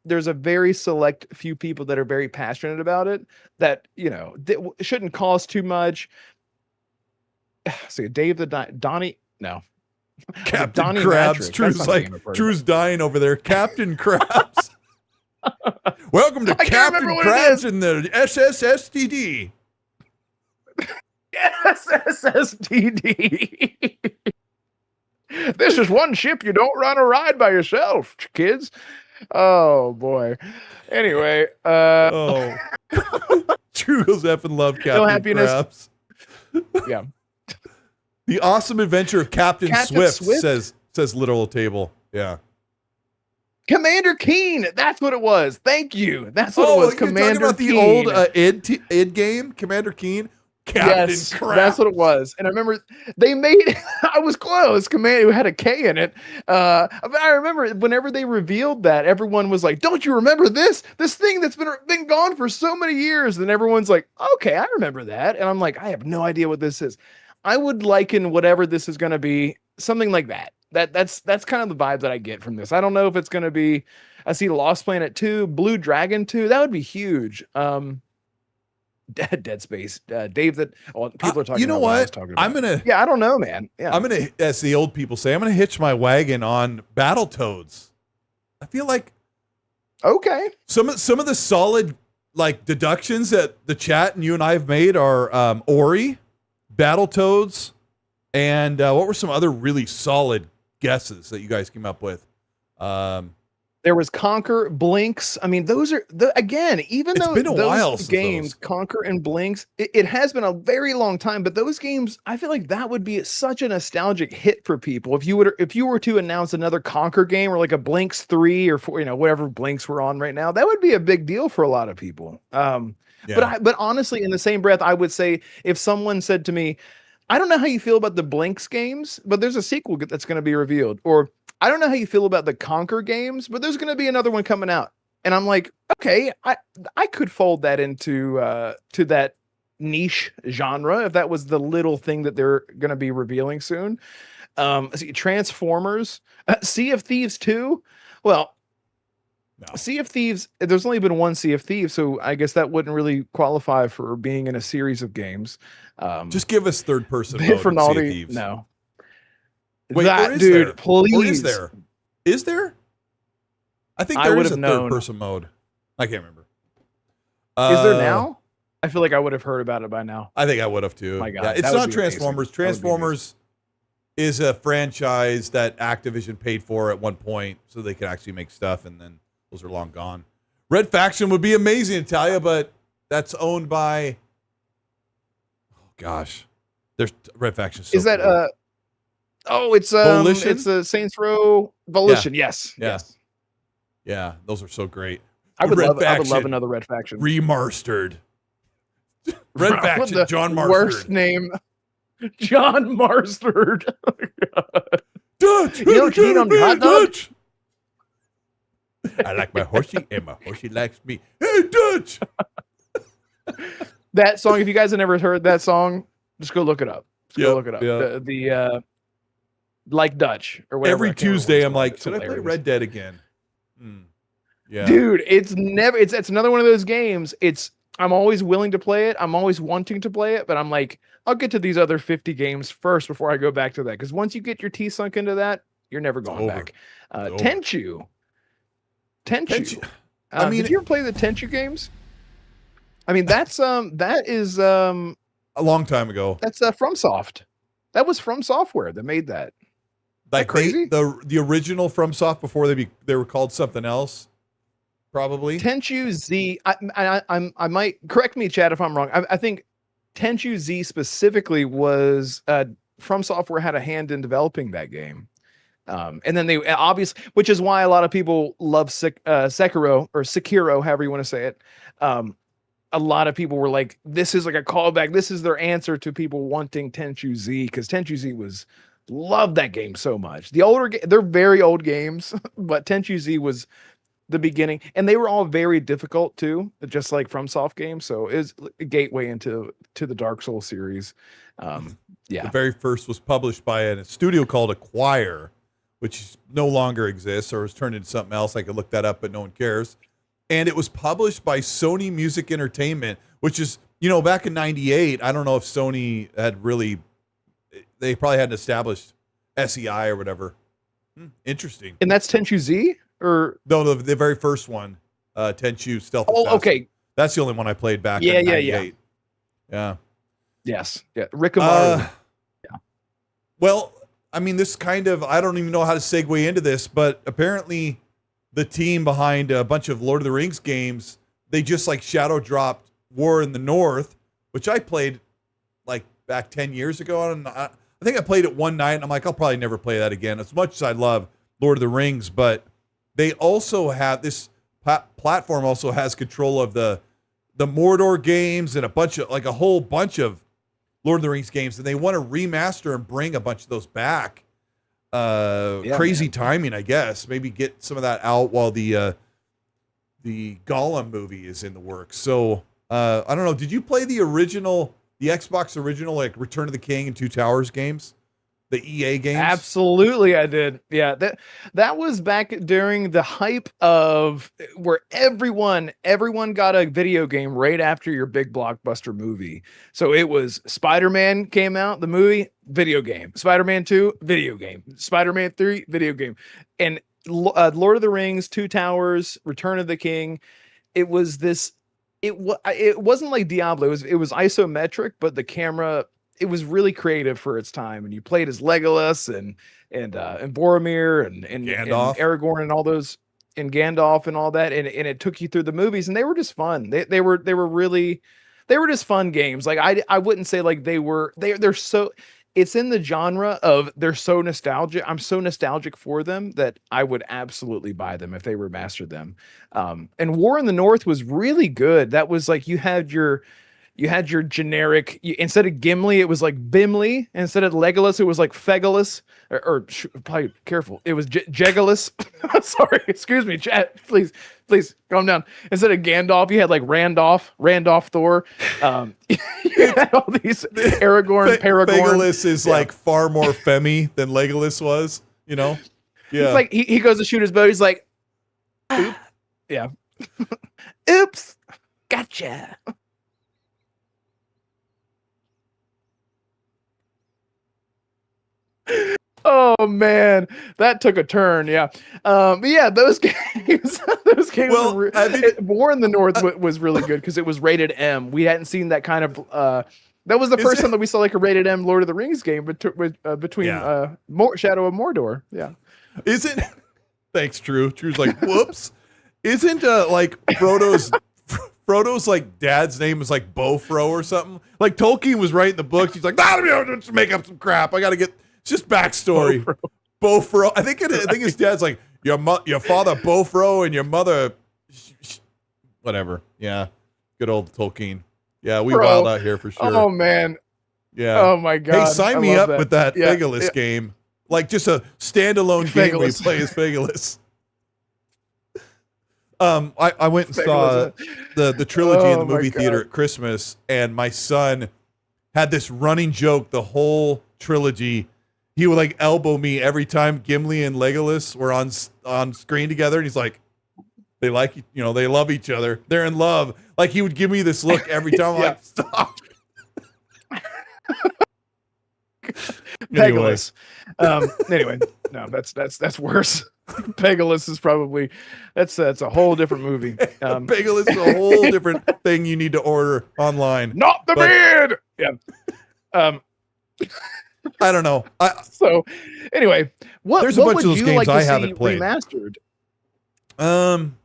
there's a very select few people that are very passionate about it. That shouldn't cost too much. See, Dave the Donnie, no. Captain Donnie Krabs. Drew's dying over there. Captain Krabs. Welcome to Captain Krabs in the SSSTD. SSSTD. This is one ship you don't run a ride by yourself, kids. Oh boy. Anyway, Drew goes effing love Captain Krabs. Yeah. The Awesome Adventure of Captain Swift says Literal Table. Yeah. Commander Keen, that's what it was. Thank you. That's what it was. Commander Keen. The old id game, Commander Keen. Captain Krabs. That's what it was. And I remember they made. I was close. Commander had a K in it. I remember whenever they revealed that, everyone was like, "Don't you remember this thing that's been gone for so many years?" And everyone's like, "Okay, I remember that." And I'm like, I have no idea what this is. I would liken whatever this is going to be something like that. That's kind of the vibe that I get from this. I don't know if it's going to be. I see Lost Planet 2, Blue Dragon 2. That would be huge. Dead Space. Dave, people are talking. You know about what? I don't know, man. Yeah, I'm gonna, as the old people say, I'm gonna hitch my wagon on Battletoads. I feel like okay. Some of the solid like deductions that the chat and you and I have made are Ori, Battletoads, and what were some other really solid guesses that you guys came up with? There was Conquer, Blinks. I mean, those are again, even though those games, Conquer and Blinks, it has been a very long time. But those games, I feel like that would be such a nostalgic hit for people. If you were to announce another Conquer game or like a Blinks 3 or 4, whatever Blinks we're on right now, that would be a big deal for a lot of people. But honestly, in the same breath, I would say if someone said to me, I don't know how you feel about the Blinks games, but there's a sequel that's going to be revealed, or I don't know how you feel about the Conquer games, but there's going to be another one coming out. And I'm like, okay, I could fold that into to that niche genre if that was the little thing that they're going to be revealing soon. Transformers, Sea of Thieves 2. Well, No. Sea of Thieves, there's only been one Sea of Thieves, so I guess that wouldn't really qualify for being in a series of games. Just give us third person Bit mode for in Sea of naughty. Thieves. No. Wait, that or is dude, there? please. Or is there? Is there? I think I there would is have a known. third person mode. I can't remember. Is there now? I feel like I would have heard about it by now. I think I would have too. My God, yeah, it's that would not be Transformers. amazing. That would be Transformers is a franchise that Activision paid for at one point so they could actually make stuff, and then those are long gone. Red Faction would be amazing, Italia, but that's owned by. Oh gosh, there's Red Faction. Is that cool. Oh, it's Volition? it's a Saints Row Volition. Yes, Yeah. yes. Yeah, those are so great. I would Red love Faction another Red Faction. remastered. Red What Faction, the John worst Marsterd. name, John Marsterd. Dutch, You know what you need on your hot dog? Dutch. I like my horsey, and my horsey likes me. Hey, Dutch. That song, if you guys have never heard that song, just go look it up. Just go Yep, look it up. yeah. The like Dutch or whatever. Every I can't remember what Tuesday, it's I'm called. like, It's should I play hilarious. Red Dead again? Yeah. Dude, it's another one of those games. I'm always willing to play it. I'm always wanting to play it, but I'm like, I'll get to these other 50 games first before I go back to that. Because once you get your teeth sunk into that, you're never going over. back. It's over. Tenchu. Tenchu. I mean, did you ever play the Tenchu games? I mean, that is a long time ago. that's FromSoft. That was From Software that made that. Like crazy? the original FromSoft before they were called something else. Probably. Tenchu Z. I might correct me, Chad, if I'm wrong. I think Tenchu Z specifically was From Software had a hand in developing that game, and then they obviously, which is why a lot of people love Sekiro or Sekiro, however you want to say it. A lot of people were like, "This is like a callback. This is their answer to people wanting Tenchu Z," because Tenchu Z loved that game so much. They're very old games, but Tenchu Z was the beginning, and they were all very difficult too, just like FromSoft games. So it's a gateway into the Dark Souls series. Yeah, The very first was published by a studio called Acquire, which no longer exists or was turned into something else. I could look that up, but no one cares. And it was published by Sony Music Entertainment, which is, back in '98. I don't know if Sony had really. They probably hadn't established SEI or whatever. Interesting. and that's Tenchu Z. Or No, the very first one, Tenchu Stealth Assassin. okay, That's the only one I played back Yeah, in yeah, '98. Yeah. yes, yeah, Rikamaru. Well, I mean, this kind of, I don't even know how to segue into this, but apparently the team behind a bunch of Lord of the Rings games, they just like shadow dropped War in the North, which I played like back 10 years ago. And I think I played it one night and I'm like, I'll probably never play that again. As much as I love Lord of the Rings, but they also have this platform also has control of the Mordor games and a whole bunch of Lord of the Rings games, and they want to remaster and bring a bunch of those back. Crazy timing, I guess. Maybe get some of that out while the Gollum movie is in the works. So I don't know. Did you play the Xbox original, like Return of the King and Two Towers games? The EA games? Absolutely, I did. Yeah, that was back during the hype of where everyone got a video game right after your big blockbuster movie. So it was Spider-Man came out, the movie, video game. Spider-Man 2, video game. Spider-Man 3, video game. And Lord of the Rings, Two Towers, Return of the King. It was this. It wasn't like Diablo. It was isometric, but the camera. It was really creative for its time, and you played as Legolas and Boromir and Gandalf. and Aragorn and all those, and Gandalf and all that, and it took you through the movies, and they were just fun. They were just fun games. Like I wouldn't say like they're so. It's in the genre of they're so nostalgic. I'm so nostalgic for them that I would absolutely buy them if they remastered them. And War in the North was really good. That was like you had your generic, instead of Gimli, it was like Bimli. Instead of Legolas, it was like Fegolas, or probably careful. It was Jegolas. Sorry, excuse me, chat. Please calm down. Instead of Gandalf, you had like Randolph Thor. You had all these Aragorn, Paragorn. Fegolas is like far more femmy than Legolas was, Yeah. It's like he goes to shoot his bow. He's like, boop, Yeah. Oops. Gotcha. Oh man, that took a turn. Yeah, but yeah, those games, those games. Well, I mean, War in the North was really good because it was rated M. We hadn't seen that kind of. That was the first time that we saw like a rated M Lord of the Rings game between Shadow of Mordor. Yeah, isn't? Thanks, Drew. Drew's like, whoops. Isn't like Frodo's like dad's name is like Bofro or something? Like Tolkien was writing the books. He's like, just make up some crap. I got to get. It's just backstory. Bofro. I think his dad's like your father Bofro and your mother, whatever. Yeah, good old Tolkien. Yeah, we wild out here for sure. Oh man. Yeah. Oh my god. Hey, sign me up with that Fegalus game. Like just a standalone game where you play as Fegalus. I went and saw the trilogy in the movie theater at Christmas, and my son had this running joke the whole trilogy. He would like elbow me every time Gimli and Legolas were on screen together, and he's like, they like, they love each other. They're in love. Like he would give me this look every time. I'm like, stop. Pegasus. Anyway, no, that's worse. Pegasus is probably that's a whole different movie. Pegasus is a whole different thing you need to order online. Not the beard. Yeah. I don't know. So anyway, there's a bunch of those games I haven't played. Remastered?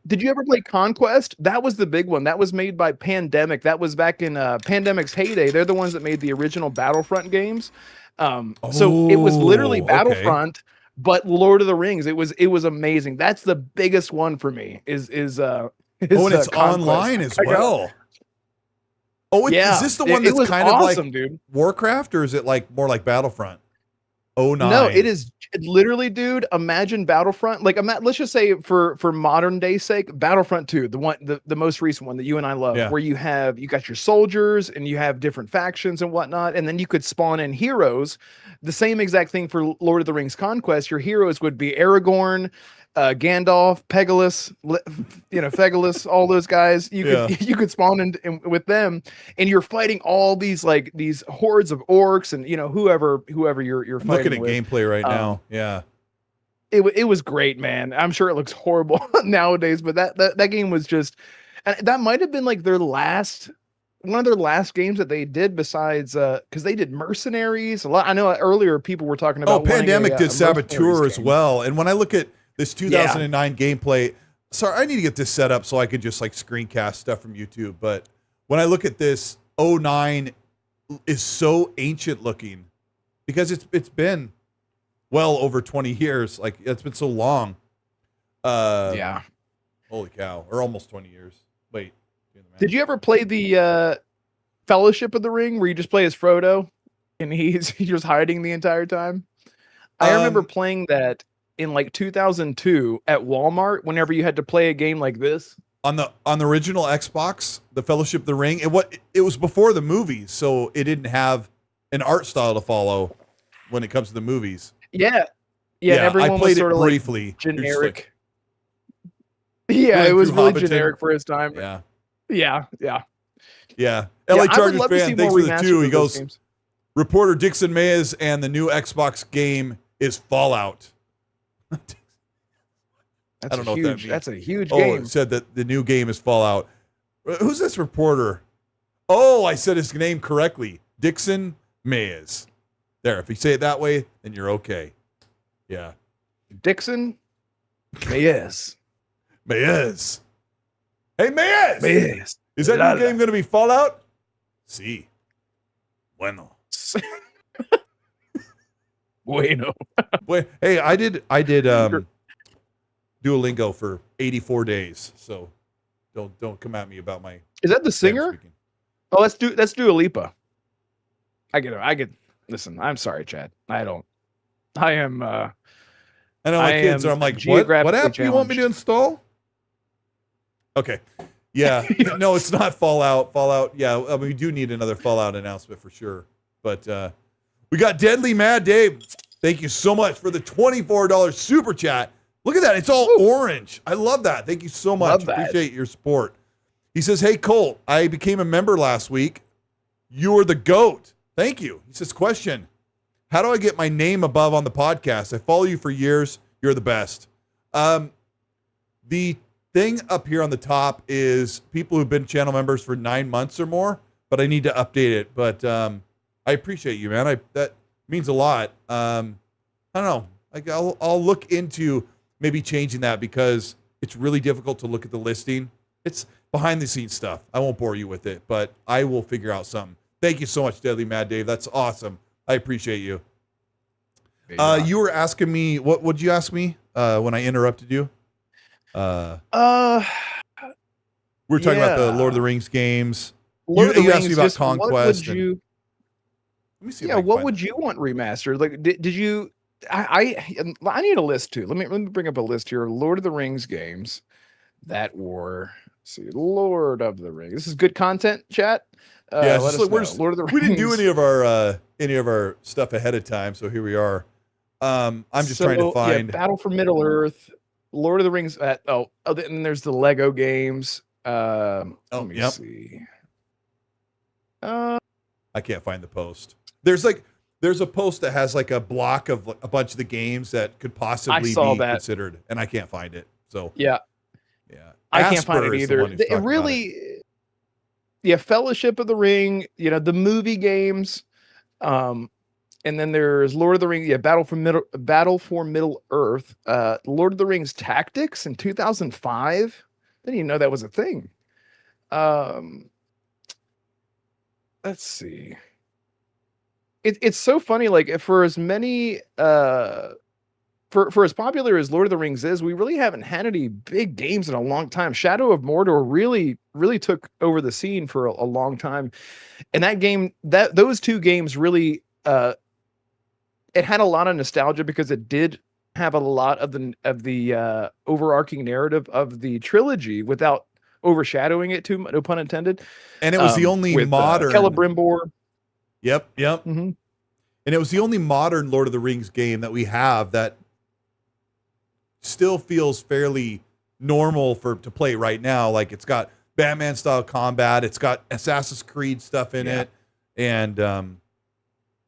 Did you ever play Conquest? That was the big one. That was made by Pandemic. That was back in Pandemic's heyday. They're the ones that made the original Battlefront games. So it was literally Battlefront, but Lord of the Rings. It was amazing. That's the biggest one for me. And it's online as well. Oh, yeah. Is this the one that's kind of like dude. Warcraft, or is it like more like Battlefront? Oh, no, it is literally, dude. Imagine Battlefront. Like, let's just say for modern day sake, Battlefront 2, the most recent one that you and I love, where you got your soldiers and you have different factions and whatnot, and then you could spawn in heroes. The same exact thing for Lord of the Rings Conquest. Your heroes would be Aragorn, Gandalf, Pegasus, Fegalus, all those guys. You could spawn in with them, and you're fighting all these hordes of orcs and whoever you're fighting. Looking at with. Gameplay right now, yeah. It was great, man. I'm sure it looks horrible nowadays, but that game was just, and that might have been like one of their last games that they did besides because they did Mercenaries a lot. I know earlier people were talking about. Oh, Pandemic did Saboteur as well, and when I look at this 2009 gameplay, sorry, I need to get this set up so I can just like screencast stuff from YouTube. But when I look at this, 09 is so ancient looking because it's been well over 20 years. Like it's been so long. Yeah. Holy cow. Or almost 20 years. Wait. Did you ever play the Fellowship of the Ring where you just play as Frodo and he's just hiding the entire time? I remember playing that in like 2002 at Walmart whenever you had to play a game like this on the original Xbox, the Fellowship of the Ring. It was before the movies, so it didn't have an art style to follow when it comes to the movies. Yeah, everyone I played was sort it of briefly. Like generic. It was really generic for his time. Yeah. LA Chargers fan, thanks for the 2. He goes, games. Reporter Dixon Mayes, and the new Xbox game is Fallout. I don't know what that means. That's a huge game. It said that the new game is Fallout. Who's this reporter? Oh, I said his name correctly. Dixon Mayes. There, if you say it that way, then you're okay. Yeah. Dixon Mayes. Mayes. Hey, Mayes. Mayes. Is that new game going to be Fallout? Sí. Bueno. Bueno. Wait, hey, I did Duolingo for 84 days, so don't come at me about my. Is that the singer? Oh, let's do a Lipa. I get. Listen, I'm sorry, Chad. I am. I know my kids are. I'm like, what app do you want me to install? Okay. Yeah. No, it's not Fallout. Fallout. Yeah. I mean, we do need another Fallout announcement for sure. But we got Deadly Mad Dave. Thank you so much for the $24 super chat. Look at that. It's all Ooh. orange. I love that. Thank you so much. Love that. Appreciate your support. He says, hey, Colt, I became a member last week. You're the GOAT. Thank you. He says, question, how do I get my name above on the podcast? I follow you for years. You're the best. The thing up here on the top is people who've been channel members for 9 months or more, but I need to update it. But I appreciate you, man. That means a lot. I don't know. Like I'll look into maybe changing that because it's really difficult to look at the listing. It's behind the scenes stuff. I won't bore you with it, but I will figure out something. Thank you so much, Deadly Mad Dave. That's awesome. I appreciate you. You were asking me, what would you ask me when I interrupted you? We were talking about the Lord of the Rings games. You asked me about Conquest. Let me see. Yeah, what would you want remastered? Like, did you? I need a list too. Let me bring up a list here. Lord of the Rings games that were. Let's see, Lord of the Rings. This is good content, chat. Yeah, let us know. Lord of the Rings. We didn't do any of our stuff ahead of time, so here we are. I'm just trying to find Battle for Middle Earth, Lord of the Rings. And there's the Lego games. Let me see. I can't find the post. There's a post that has like a block of a bunch of the games that could possibly be considered, and I can't find it. So yeah. I can't find it either. It really, Fellowship of the Ring, the movie games, and then there's Lord of the Rings, Battle for Middle Earth, Lord of the Rings Tactics in 2005. Didn't even know that was a thing. Let's see. It's so funny. Like for as many, for as popular as Lord of the Rings is, we really haven't had any big games in a long time. Shadow of Mordor really took over the scene for a long time. And those two games really, it had a lot of nostalgia because it did have a lot of the overarching narrative of the trilogy without overshadowing it too much, no pun intended. And it was the only modern Celebrimbor. Yep. Mm-hmm. And it was the only modern Lord of the Rings game that we have that still feels fairly normal to play right now. Like it's got Batman style combat, it's got Assassin's Creed stuff in it, and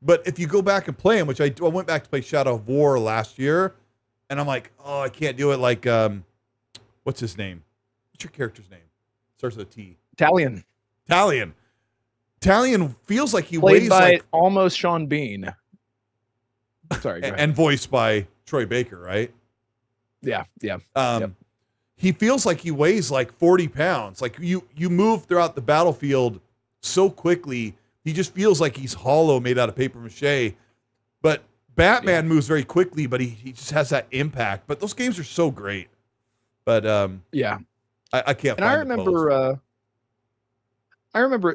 but if you go back and play them, which I went back to play Shadow of War last year, and I'm like, oh, I can't do it. Like, what's his name? What's your character's name? Starts with a T. Talion feels like he played weighs by like almost Sean Bean. Sorry, go ahead. And voiced by Troy Baker, right? Yeah. He feels like he weighs like 40 pounds. Like you move throughout the battlefield so quickly, he just feels like he's hollow, made out of paper mache. But Batman moves very quickly, but he just has that impact. But those games are so great. But I can't. And I remember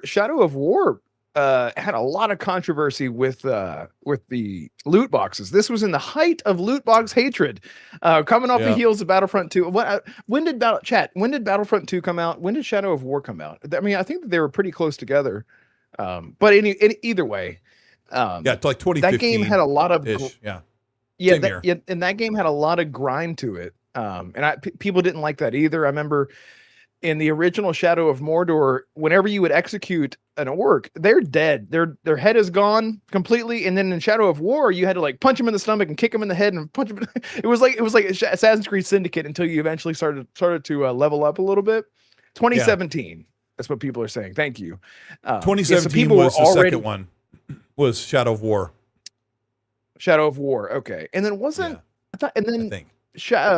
Shadow of War had a lot of controversy with the loot boxes. This was in the height of loot box hatred, coming off the heels of Battlefront 2. When did Battlefront 2 come out? When did Shadow of War come out? I mean, I think that they were pretty close together. But either way, to like 2015. That game had a lot of and that game had a lot of grind to it. And people didn't like that either. I remember in the original Shadow of Mordor, whenever you would execute an orc, they're dead. Their head is gone completely. And then in Shadow of War, you had to like punch him in the stomach and kick him in the head and punch him. It was like Assassin's Creed Syndicate until you eventually started to level up a little bit. 2017. That's what people are saying. Thank you. 2017 was the second one. Was Shadow of War. Shadow of War. Okay, and then I think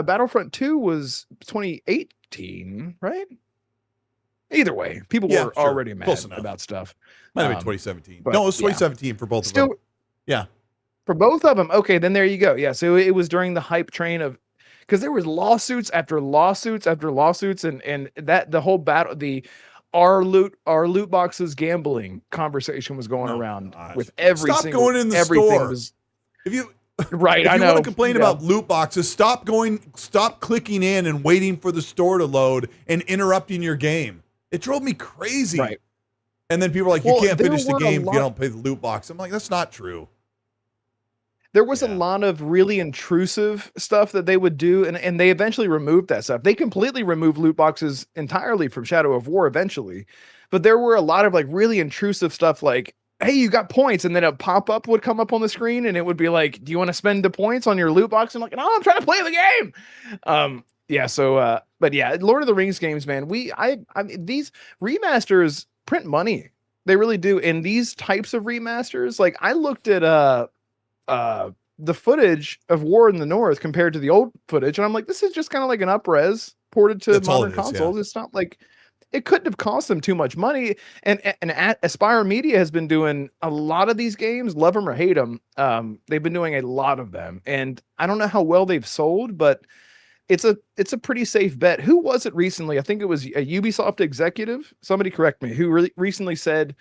Battlefront 2 was 2018, right? Either way, people were already mad about stuff. Might have been 2017. No, it was 2017 for both of them. Yeah, for both of them. Okay, then there you go. Yeah, so it was during the hype train of, because there was lawsuits after lawsuits after lawsuits, and that the whole battle, our loot boxes gambling conversation was going around with every Stop going in the store. If you right, if I you know. want to complain about loot boxes, stop clicking in and waiting for the store to load and interrupting your game. It drove me crazy. Right. And then people are like, you can't finish the game if you don't pay the loot box. I'm like, that's not true. There was a Yeah. lot of really intrusive stuff that they would do, and they eventually removed that stuff. They completely removed loot boxes entirely from Shadow of War eventually. But there were a lot of like really intrusive stuff like, hey, you got points, and then a pop-up would come up on the screen and it would be like, do you want to spend the points on your loot box? I'm like, no, I'm trying to play the game. Yeah, so but yeah, Lord of the Rings games, man. I mean, these remasters print money. They really do. And these types of remasters, like I looked at the footage of War in the North compared to the old footage, and I'm like, this is just kind of like an up-res ported to That's all modern it is, consoles. It's not like it couldn't have cost them too much money. And Aspire Media has been doing a lot of these games, love them or hate them. They've been doing a lot of them, and I don't know how well they've sold, but it's a pretty safe bet. Who was it recently? I think it was a Ubisoft executive. Somebody correct me. Who recently said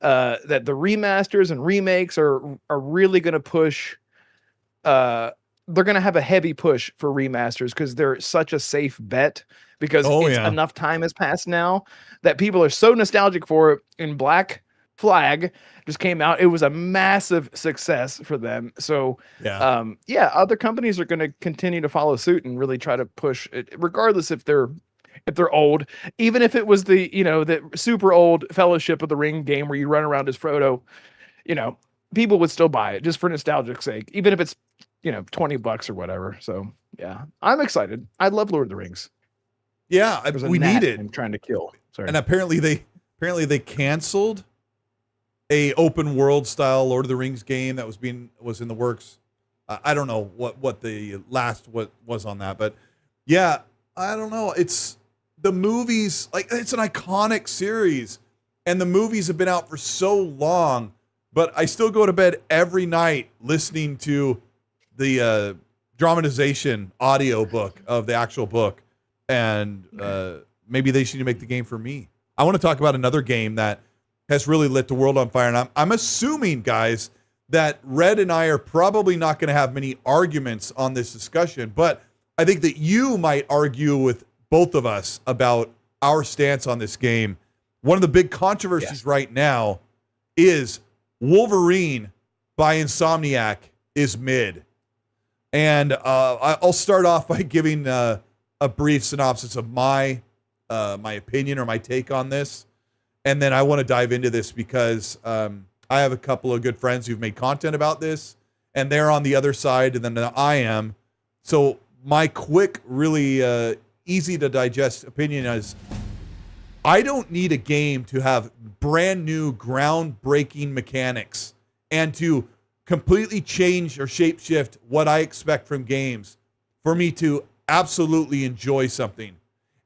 that the remasters and remakes are really going to push. They're going to have a heavy push for remasters because they're such a safe bet. Because enough time has passed now that people are so nostalgic for it. And Black Flag just came out. It was a massive success for them. So other companies are going to continue to follow suit and really try to push it, regardless if they're old. Even if it was the the super old Fellowship of the Ring game where you run around as Frodo, people would still buy it just for nostalgic sake, even if it's $20 or whatever. So yeah, I'm excited. I love Lord of the Rings. Yeah, we need it. I'm trying to kill. Sorry. And apparently they canceled a open world style Lord of the Rings game that was in the works. I don't know what the last was on that, but yeah, I don't know. It's the movies, like it's an iconic series, and the movies have been out for so long, but I still go to bed every night listening to the dramatization audio book of the actual book. And maybe they should make the game for me. I want to talk about another game that has really lit the world on fire. And I'm assuming, guys, that Red and I are probably not going to have many arguments on this discussion, but I think that you might argue with both of us about our stance on this game. One of the big controversies right now is Wolverine by Insomniac is mid. And I'll start off by giving a brief synopsis of my opinion or my take on this. And then I want to dive into this because I have a couple of good friends who've made content about this, and they're on the other side than I am. So my quick, really easy to digest opinion is I don't need a game to have brand new, groundbreaking mechanics and to completely change or shapeshift what I expect from games for me to absolutely enjoy something.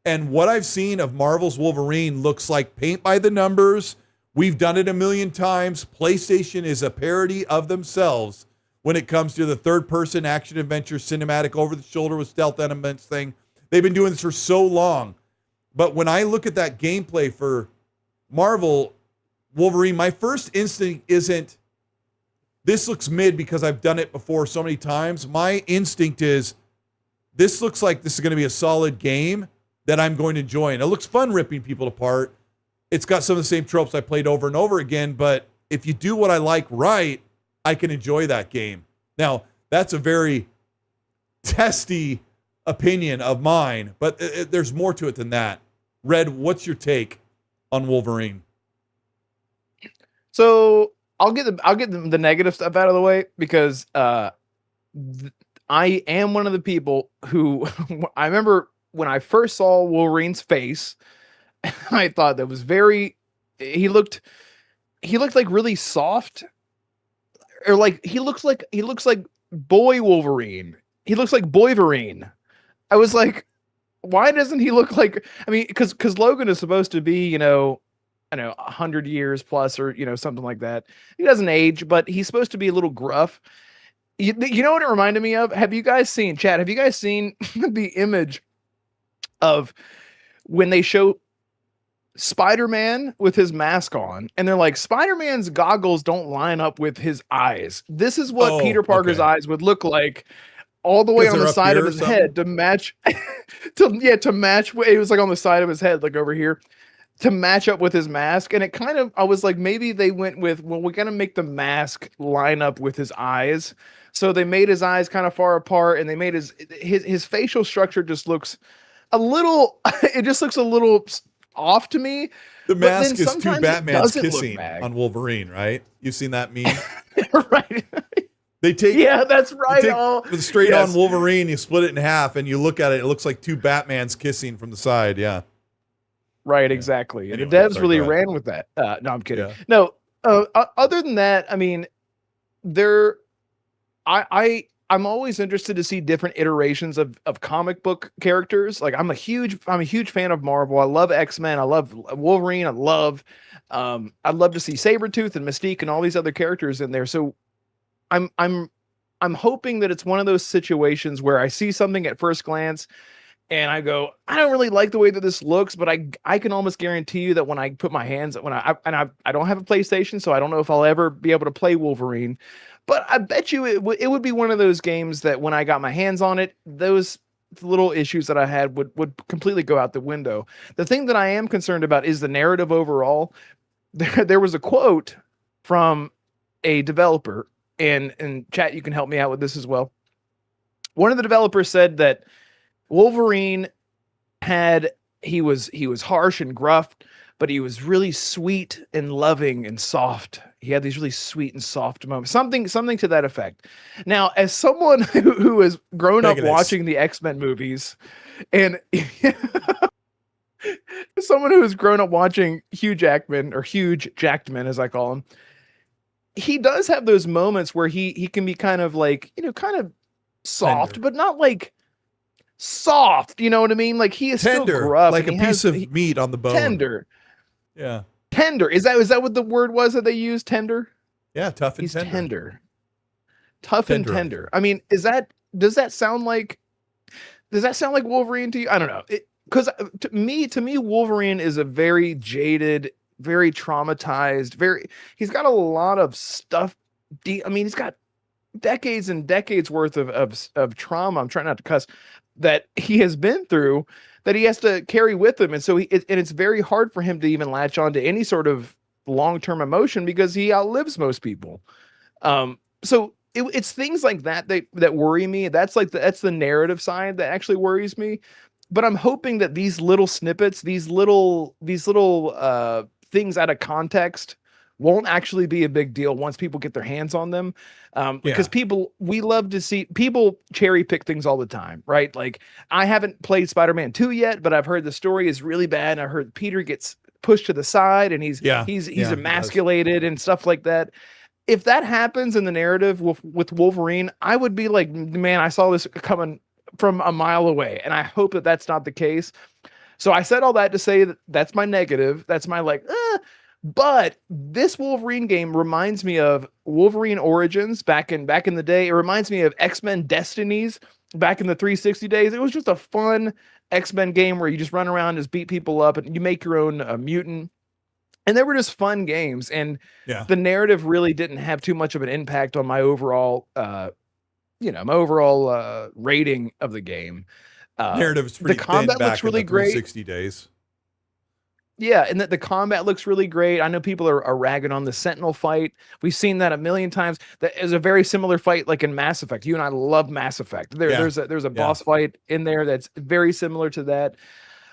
And what I've seen of Marvel's Wolverine looks like paint by the numbers. We've done it a million times. PlayStation is a parody of themselves when it comes to the third-person action adventure cinematic over-the-shoulder with stealth elements thing. They've been doing this for so long. But when I look at that gameplay for Marvel Wolverine, my first instinct isn't, this looks mid because I've done it before so many times. My instinct is, this looks like this is going to be a solid game that I'm going to enjoy. And it looks fun ripping people apart. It's got some of the same tropes I played over and over again, but if you do what I like right, I can enjoy that game. Now, that's a very testy opinion of mine, but there's more to it than that. Red, what's your take on Wolverine? So I'll get the negative stuff out of the way because I am one of the people who I remember when I first saw Wolverine's face, I thought that was he looked like really soft, or like he looks like boy Wolverine. He looks like Boyverine. I was like, why doesn't he look like, I mean, because Logan is supposed to be, I know 100 years plus or, something like that. He doesn't age, but he's supposed to be a little gruff. You know what it reminded me of? Have you guys seen the image of when they show Spider-Man with his mask on and they're like, Spider-Man's goggles don't line up with his eyes. This is what Peter Parker's eyes would look like all the way on the side of his head to match to match. It was like on the side of his head, like over here. to match up with his mask. And it kind of, I was like, maybe they went with, well, we're going to make the mask line up with his eyes. So they made his eyes kind of far apart, and they made his facial structure just looks a little, it just looks a little off to me. The mask is two Batmans kissing on Wolverine, right? You've seen that meme? Right. They take, yeah, that's right. The straight on Wolverine, you split it in half, and you look at it, it looks like two Batmans kissing from the side. Yeah. Right, exactly. Anyway, and the devs really ran with that. No, I'm kidding. Yeah. No, other than that, I mean, I'm always interested to see different iterations of comic book characters. Like I'm a huge fan of Marvel. I love X-Men. I love Wolverine. I'd love to see Sabretooth and Mystique and all these other characters in there. So I'm hoping that it's one of those situations where I see something at first glance and I go, I don't really like the way that this looks, but I can almost guarantee you that when I put my hands, I don't have a PlayStation, so I don't know if I'll ever be able to play Wolverine. But I bet you it would be one of those games that when I got my hands on it, those little issues that I had would completely go out the window. The thing that I am concerned about is the narrative overall. There was a quote from a developer, and chat, you can help me out with this as well. One of the developers said that Wolverine he was harsh and gruff, but he was really sweet and loving and soft. He had these really sweet and soft moments, something to that effect. Now, as someone who has grown up watching the X-Men movies, and someone who has grown up watching Hugh Jackman, or Huge Jackman as I call him, he does have those moments where he can be kind of like, kind of soft, tender, but not like soft. You know what I mean? Like he is tender, still gruff, like a piece of meat on the bone. Tender. Yeah. Tender. Is that what the word was that they used? Tender? Yeah, tough and He's tender. Tough and tender. I mean, does that sound like Wolverine to you? I don't know. Because to me, Wolverine is a very jaded, very traumatized, he's got a lot of stuff. He's got decades and decades worth of trauma. I'm trying not to cuss, that he has been through, that he has to carry with him. And so it's very hard for him to even latch on to any sort of long-term emotion because he outlives most people. So it's things like that worry me. That's the narrative side that actually worries me. But I'm hoping that these little snippets, these little things out of context won't actually be a big deal once people get their hands on them. Because we love to see people cherry pick things all the time, right? Like I haven't played Spider-Man 2 yet, but I've heard the story is really bad. And I heard Peter gets pushed to the side and he's emasculated and stuff like that. If that happens in the narrative with Wolverine, I would be like, man, I saw this coming from a mile away. And I hope that that's not the case. So I said all that to say that that's my negative. That's my but this Wolverine game reminds me of Wolverine Origins back in the day. It reminds me of X-Men Destinies back in the 360 days. It was just a fun X-Men game where you just run around and just beat people up and you make your own mutant. And they were just fun games. And the narrative really didn't have too much of an impact on my overall, rating of the game. Narrative's pretty the combat thin looks really great. 60 days. Yeah, and the combat looks really great. I know people are ragging on the Sentinel fight. We've seen that a million times. That is a very similar fight like in Mass Effect. You and I love Mass Effect. There's a boss fight in there that's very similar to that.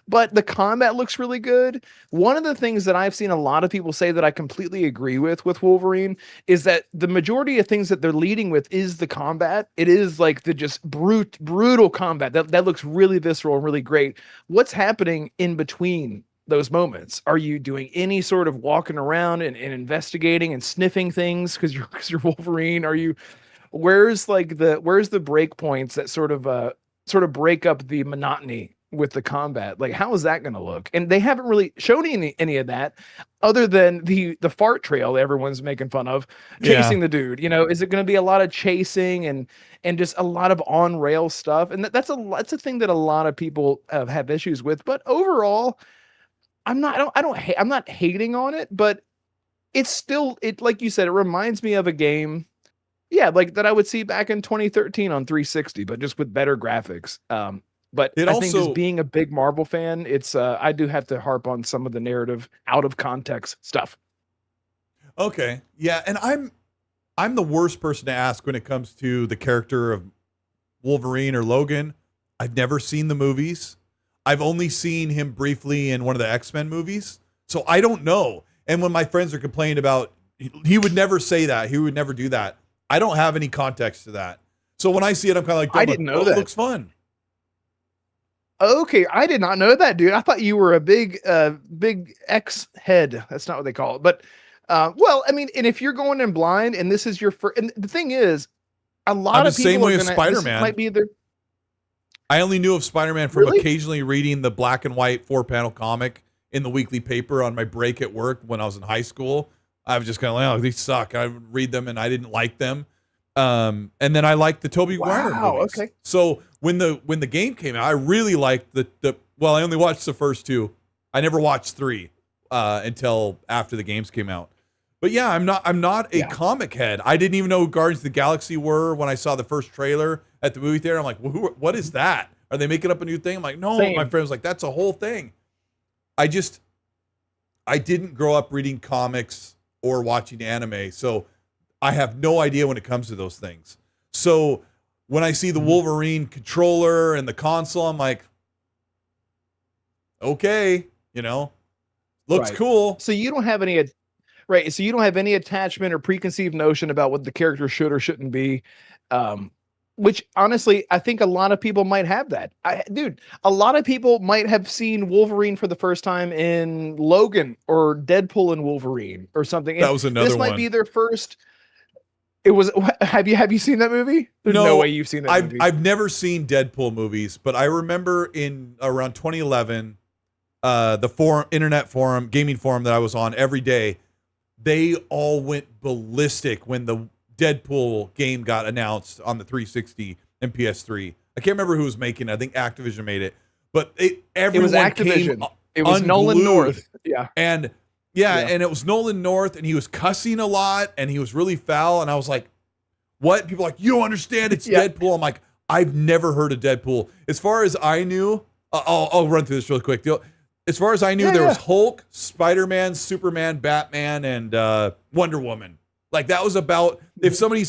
But the combat looks really good. One of the things that I've seen a lot of people say that I completely agree with Wolverine is that the majority of things that they're leading with is the combat. It is like the just brutal combat. That looks really visceral and really great. What's happening in between those moments? Are you doing any sort of walking around and investigating and sniffing things because you're Wolverine? Where's the break points that sort of break up the monotony with the combat? Like, how is that going to look? And they haven't really shown any of that other than the fart trail that everyone's making fun of chasing the dude. Is it going to be a lot of chasing and just a lot of on rail stuff? And that's a thing that a lot of people have issues with. But overall, I'm not hating on it, but it's still, like you said, it reminds me of a game, like that I would see back in 2013 on 360, but just with better graphics. But It I think also just being a big Marvel fan, it's I do have to harp on some of the narrative out of context stuff. okay, yeah, and I'm the worst person to ask when it comes to the character of Wolverine or Logan. I've never seen the movies. I've only seen him briefly in one of the X-Men movies, so I don't know. And when my friends are complaining about, he would never say that, he would never do that. I don't have any context to that. So when I see it, I'm kind of like, I didn't know that. It looks fun. Okay, I did not know that, dude. I thought you were a big X head. That's not what they call it. But well, I mean, and if you're going in blind, and this is your first, and the thing is, a lot I'm of the people same way are with gonna, Spider-Man. might be their. I only knew of Spider-Man from Really? occasionally reading the black and white 4-panel comic in the weekly paper on my break at work when I was in high school. I was just kind of like, oh, these suck. I would read them and I didn't like them. And then I liked the Tobey Maguire movies. Okay. So when the game came out, I really liked the well, I only watched the first two. I never watched 3 until after the games came out. But yeah, I'm not a comic head. I didn't even know who Guardians of the Galaxy were when I saw the first trailer at the movie theater. I'm like, well, what is that? Are they making up a new thing? I'm like, no. Same. My friend was like, that's a whole thing. I didn't grow up reading comics or watching anime, so I have no idea when it comes to those things. So when I see the Wolverine controller and the console, I'm like, okay, looks Right. cool. So you don't have any, right? So you don't have any attachment or preconceived notion about what the character should or shouldn't be. Which honestly, I think a lot of people might have that. Dude, a lot of people might have seen Wolverine for the first time in Logan or Deadpool and Wolverine or something. That was another This might one. be their first. It was. Have you seen that movie? There's no way you've seen that movie. I've never seen Deadpool movies, but I remember in around 2011, the internet forum, gaming forum that I was on every day, they all went ballistic when the Deadpool game got announced on the 360 and PS3. I can't remember who was making it. I think Activision made it, but everyone it was Activision. Came it was Nolan North. Yeah. And and it was Nolan North, and he was cussing a lot, and he was really foul, and I was like, what? People are like, you don't understand, it's Deadpool. I'm like, I've never heard of Deadpool. As far as I knew, I'll run through this real quick. As far as I knew, there was Hulk, Spider-Man, Superman, Batman, and Wonder Woman. Like, that was about, if somebody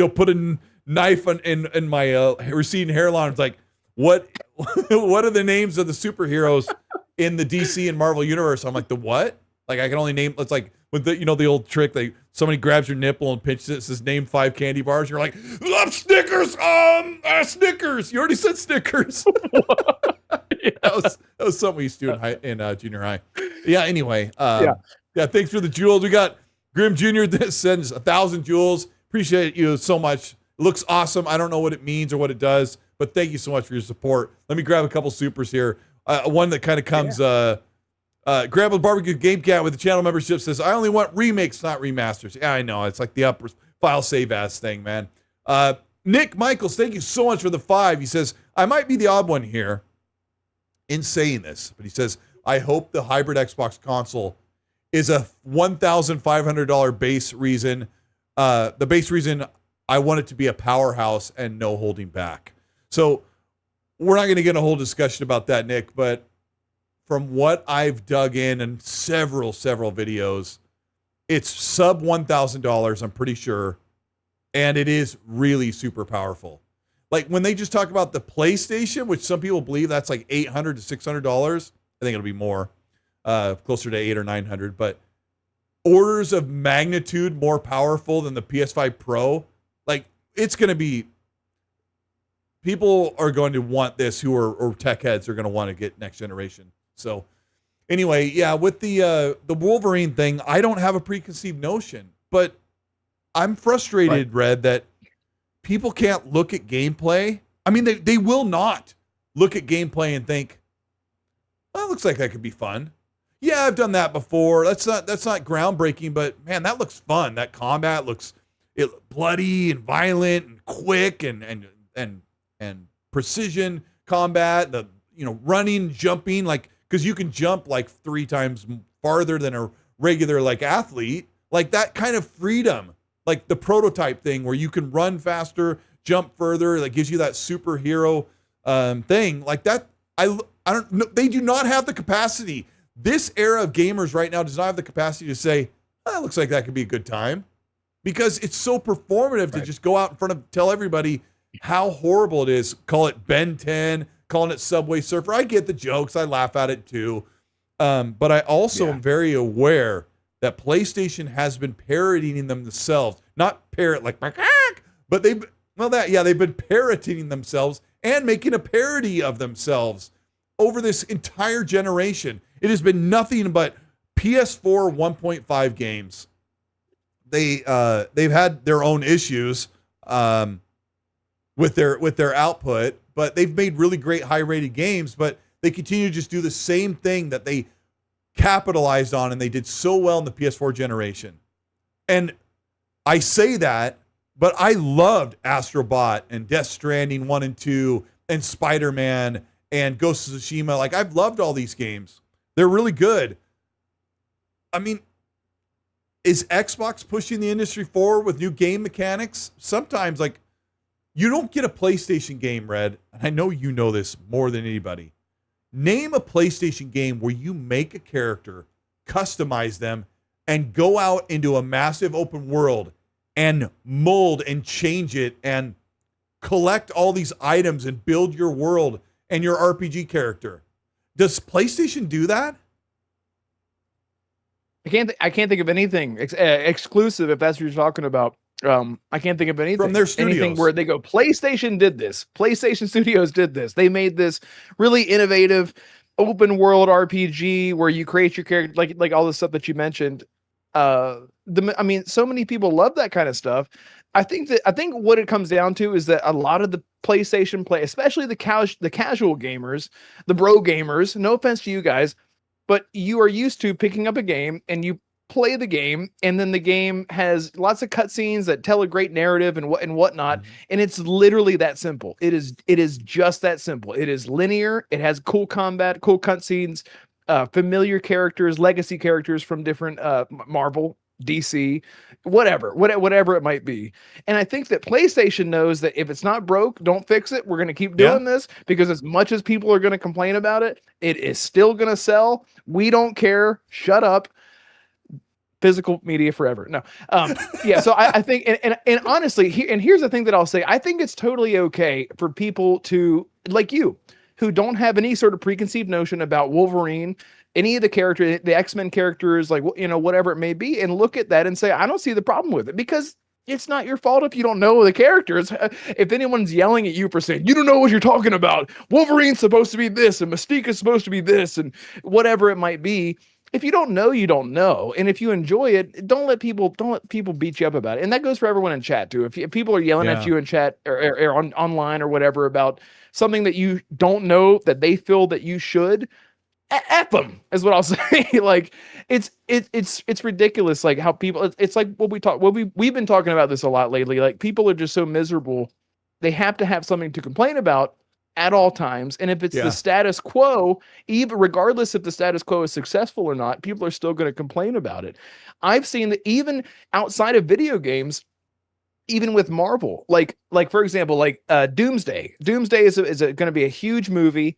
put a knife in my receding hairline, it's like, what are the names of the superheroes in the DC and Marvel universe? I'm like, the what? Like, I can only name, it's like, with the old trick, like, somebody grabs your nipple and pinches it, says, name 5 candy bars. You're like, Snickers, Snickers. You already said Snickers. That was something we used to do in junior high. Yeah, anyway. Thanks for the jewels. We got Grim Jr. that sends 1,000 jewels. Appreciate you so much. It looks awesome. I don't know what it means or what it does, but thank you so much for your support. Let me grab a couple supers here. One that kind of comes, Grandma's Barbecue Game Cat with the channel membership says, I only want remakes, not remasters. Yeah, I know. It's like the upper file save as thing, man. Nick Michaels, thank you so much for the 5. He says, I might be the odd one here in saying this, but he says, I hope the hybrid Xbox console is a $1,500 base reason. The base reason I want it to be a powerhouse and no holding back. So we're not going to get a whole discussion about that, Nick, but from what I've dug in several videos, it's sub $1,000, I'm pretty sure. And it is really super powerful. Like, when they just talk about the PlayStation, which some people believe that's like $800 to $600, I think it'll be more, closer to $800 or $900, but orders of magnitude more powerful than the PS5 Pro. Like, it's going to be, people are going to want this who are tech heads are going to want to get next generation. So anyway, with the Wolverine thing, I don't have a preconceived notion, but I'm frustrated, Red, that people can't look at gameplay. I mean, they will not look at gameplay and think, well, it looks like that could be fun. Yeah, I've done that before. That's not groundbreaking, but man, that looks fun. That combat looks bloody and violent and quick and precision combat. The running, jumping, like, because you can jump like 3 times farther than a regular like athlete. Like, that kind of freedom, like the prototype thing where you can run faster, jump further, that gives you that superhero thing like that. I don't know. They do not have the capacity. This era of gamers right now does not have the capacity to say, oh, looks like that could be a good time, because it's so performative to just go out in front of, tell everybody how horrible it is. Call it Ben 10, calling it Subway Surfer. I get the jokes. I laugh at it too. But I also am very aware that PlayStation has been parodying themselves, not parrot like, but they've been parodying themselves and making a parody of themselves over this entire generation. It has been nothing but PS4 1.5 games. They've had their own issues with their output, but they've made really great high-rated games, but they continue to just do the same thing that they capitalized on and they did so well in the PS4 generation. And I say that, but I loved Astrobot and Death Stranding 1 and 2 and Spider-Man and Ghost of Tsushima. Like, I've loved all these games. They're really good. I mean, is Xbox pushing the industry forward with new game mechanics? Sometimes, like, you don't get a PlayStation game, Red, and I know you know this more than anybody. Name a PlayStation game where you make a character, customize them, and go out into a massive open world and mold and change it and collect all these items and build your world and your RPG character. Does PlayStation do that? I can't think of anything exclusive, if that's what you're talking about. I can't think of anything from their studios. Anything where they go, PlayStation did this. PlayStation Studios did this. They made this really innovative open world RPG where you create your character, like all the stuff that you mentioned. I mean, so many people love that kind of stuff. I think what it comes down to is that a lot of the PlayStation play, especially the casual gamers, the bro gamers, no offense to you guys, but you are used to picking up a game and you play the game, and then the game has lots of cutscenes that tell a great narrative and whatnot. Mm-hmm. And it's literally that simple. It is just that simple. It is linear. It has cool combat, cool cutscenes, familiar characters, legacy characters from different Marvel, DC, whatever it might be. And I think that PlayStation knows that if it's not broke, don't fix it. We're going to keep doing this, because as much as people are going to complain about it, it is still going to sell. We don't care. Shut up. Physical media forever. No. So I think, and honestly, here's the thing that I'll say. I think it's totally okay for people to, like you, who don't have any sort of preconceived notion about Wolverine, any of the characters, the X-Men characters, like, you know, whatever it may be, and look at that and say, I don't see the problem with it, because it's not your fault if you don't know the characters. If anyone's yelling at you for saying, you don't know what you're talking about, Wolverine's supposed to be this, and Mystique is supposed to be this, and whatever it might be. If you don't know, you don't know. And if you enjoy it, don't let people beat you up about it. And that goes for everyone in chat too. If people are yelling at you in chat or online or whatever about something that you don't know that they feel that you should, F them is what I'll say. Like, it's ridiculous. Like how people, it's like we've been talking about this a lot lately. Like, people are just so miserable. They have to have something to complain about at all times. And if it's the status quo, even regardless if the status quo is successful or not, people are still going to complain about it. I've seen that even outside of video games, even with Marvel, like for example, like Doomsday. Doomsday is going to be a huge movie.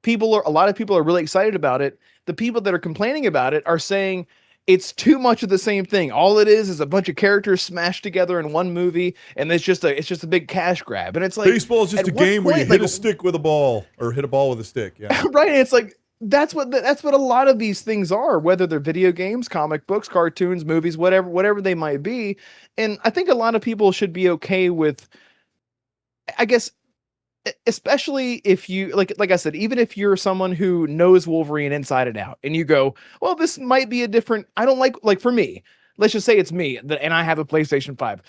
A lot of people are really excited about it. The people that are complaining about it are saying it's too much of the same thing. All it is a bunch of characters smashed together in one movie, and it's just a big cash grab. And it's like, baseball is just a game where you hit a stick with a ball, or hit a ball with a stick. Yeah, right. And it's like that's what a lot of these things are, whether they're video games, comic books, cartoons, movies, whatever they might be. And I think a lot of people should be okay with, I guess, especially if you like I said, even if you're someone who knows Wolverine inside and out, and you go, well, this might be a different, I don't like for me, let's just say it's me and I have a PlayStation 5.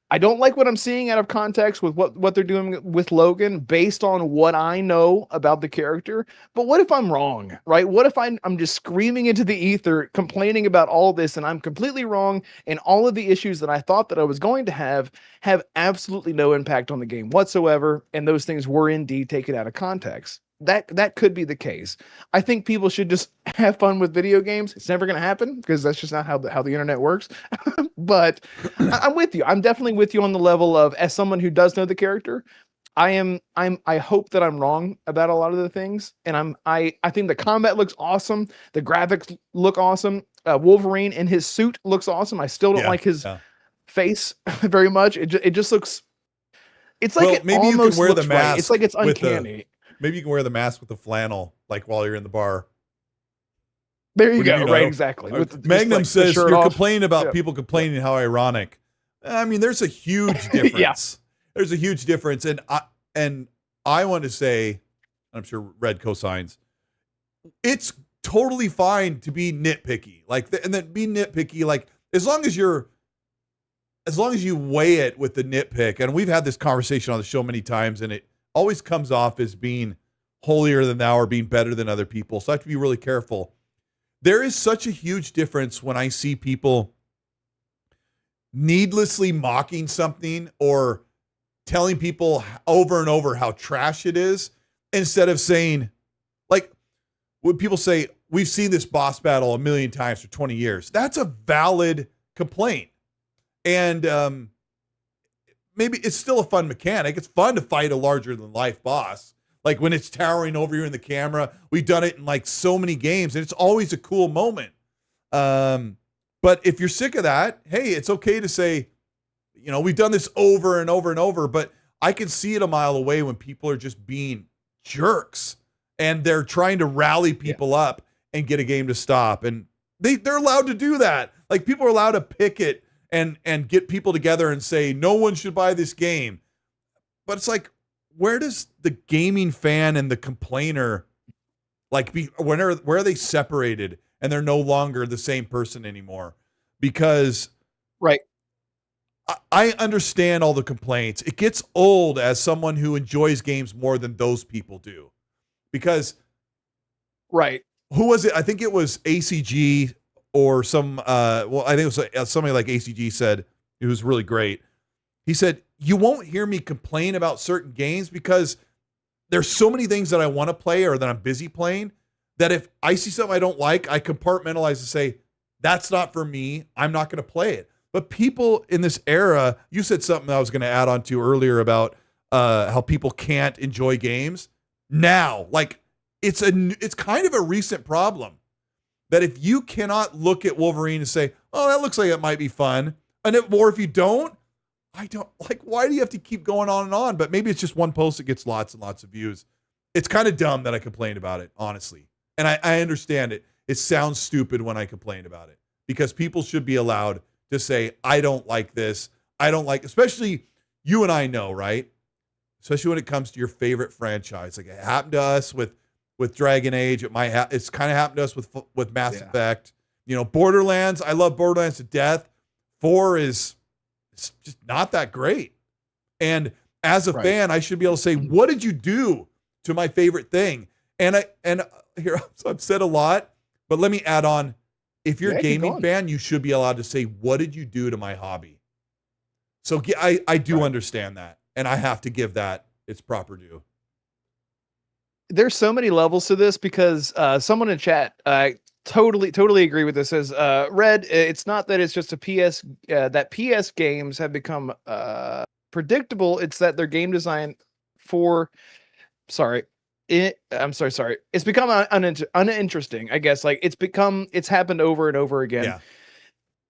I don't like what I'm seeing out of context with what they're doing with Logan based on what I know about the character. But what if I'm wrong, right? What if I'm just screaming into the ether, complaining about all this, and I'm completely wrong, and all of the issues that I thought that I was going to have absolutely no impact on the game whatsoever, and those things were indeed taken out of context? That could be the case. I think people should just have fun with video games. It's never going to happen, because that's just not how the internet works. But I'm with you. I'm definitely with you on the level of, as someone who does know the character, I hope that I'm wrong about a lot of the things, and I think the combat looks awesome. The graphics look awesome. Wolverine in his suit looks awesome. I still don't like his face very much. It just looks. It's like it maybe you can wear the mask. Right. It's like it's uncanny. Maybe you can wear the mask with the flannel, like while you're in the bar. There you go. Right, exactly. Magnum says you're complaining about people complaining how ironic. I mean, there's a huge difference. There's a huge difference, and I want to say, I'm sure Red cosigns, it's totally fine to be nitpicky, and then be nitpicky, like as long as you weigh it with the nitpick. And we've had this conversation on the show many times, and it always comes off as being holier than thou or being better than other people. So I have to be really careful. There is such a huge difference when I see people needlessly mocking something or telling people over and over how trash it is, instead of saying, like, when people say, we've seen this boss battle a million times for 20 years. That's a valid complaint. And maybe it's still a fun mechanic. It's fun to fight a larger than life boss. Like when it's towering over you in the camera. We've done it in like so many games, and it's always a cool moment. But if you're sick of that, hey, it's okay to say, we've done this over and over and over, but I can see it a mile away when people are just being jerks and they're trying to rally people up and get a game to stop. And they're allowed to do that. Like, people are allowed to picket and get people together and say, no one should buy this game. But it's like, where does the gaming fan and the complainer where are they separated and they're no longer the same person anymore? Because right. I understand all the complaints. It gets old as someone who enjoys games more than those people do. Because right. Who was it? I think it was ACG or I think it was somebody like ACG said, it was really great. He said, you won't hear me complain about certain games because there's so many things that I want to play or that I'm busy playing that if I see something I don't like, I compartmentalize and say, that's not for me. I'm not going to play it. But people in this era, you said something I was going to add on to earlier about how people can't enjoy games now. Like, it's kind of a recent problem that if you cannot look at Wolverine and say, oh, that looks like it might be fun. Or if you don't, why do you have to keep going on and on? But maybe it's just one post that gets lots and lots of views. It's kind of dumb that I complain about it, honestly. And I understand it. It sounds stupid when I complain about it because people should be allowed to say, I don't like this. I don't like, especially you and I know, right? Especially when it comes to your favorite franchise. Like, it happened to us with Dragon Age. It's kind of happened to us with Mass Effect. Borderlands. I love Borderlands to death. 4 is just not that great. And as a fan, I should be able to say, what did you do to my favorite thing? And here, I've said a lot, but let me add on. If you're a gaming fan, you should be allowed to say, what did you do to my hobby? So I do understand that. And I have to give that its proper due. There's so many levels to this because someone in chat, totally agree with this. Says Red, it's not that it's just a PS that PS games have become predictable. It's that their game design sorry. It's become uninteresting, I guess. Like, it's happened over and over again.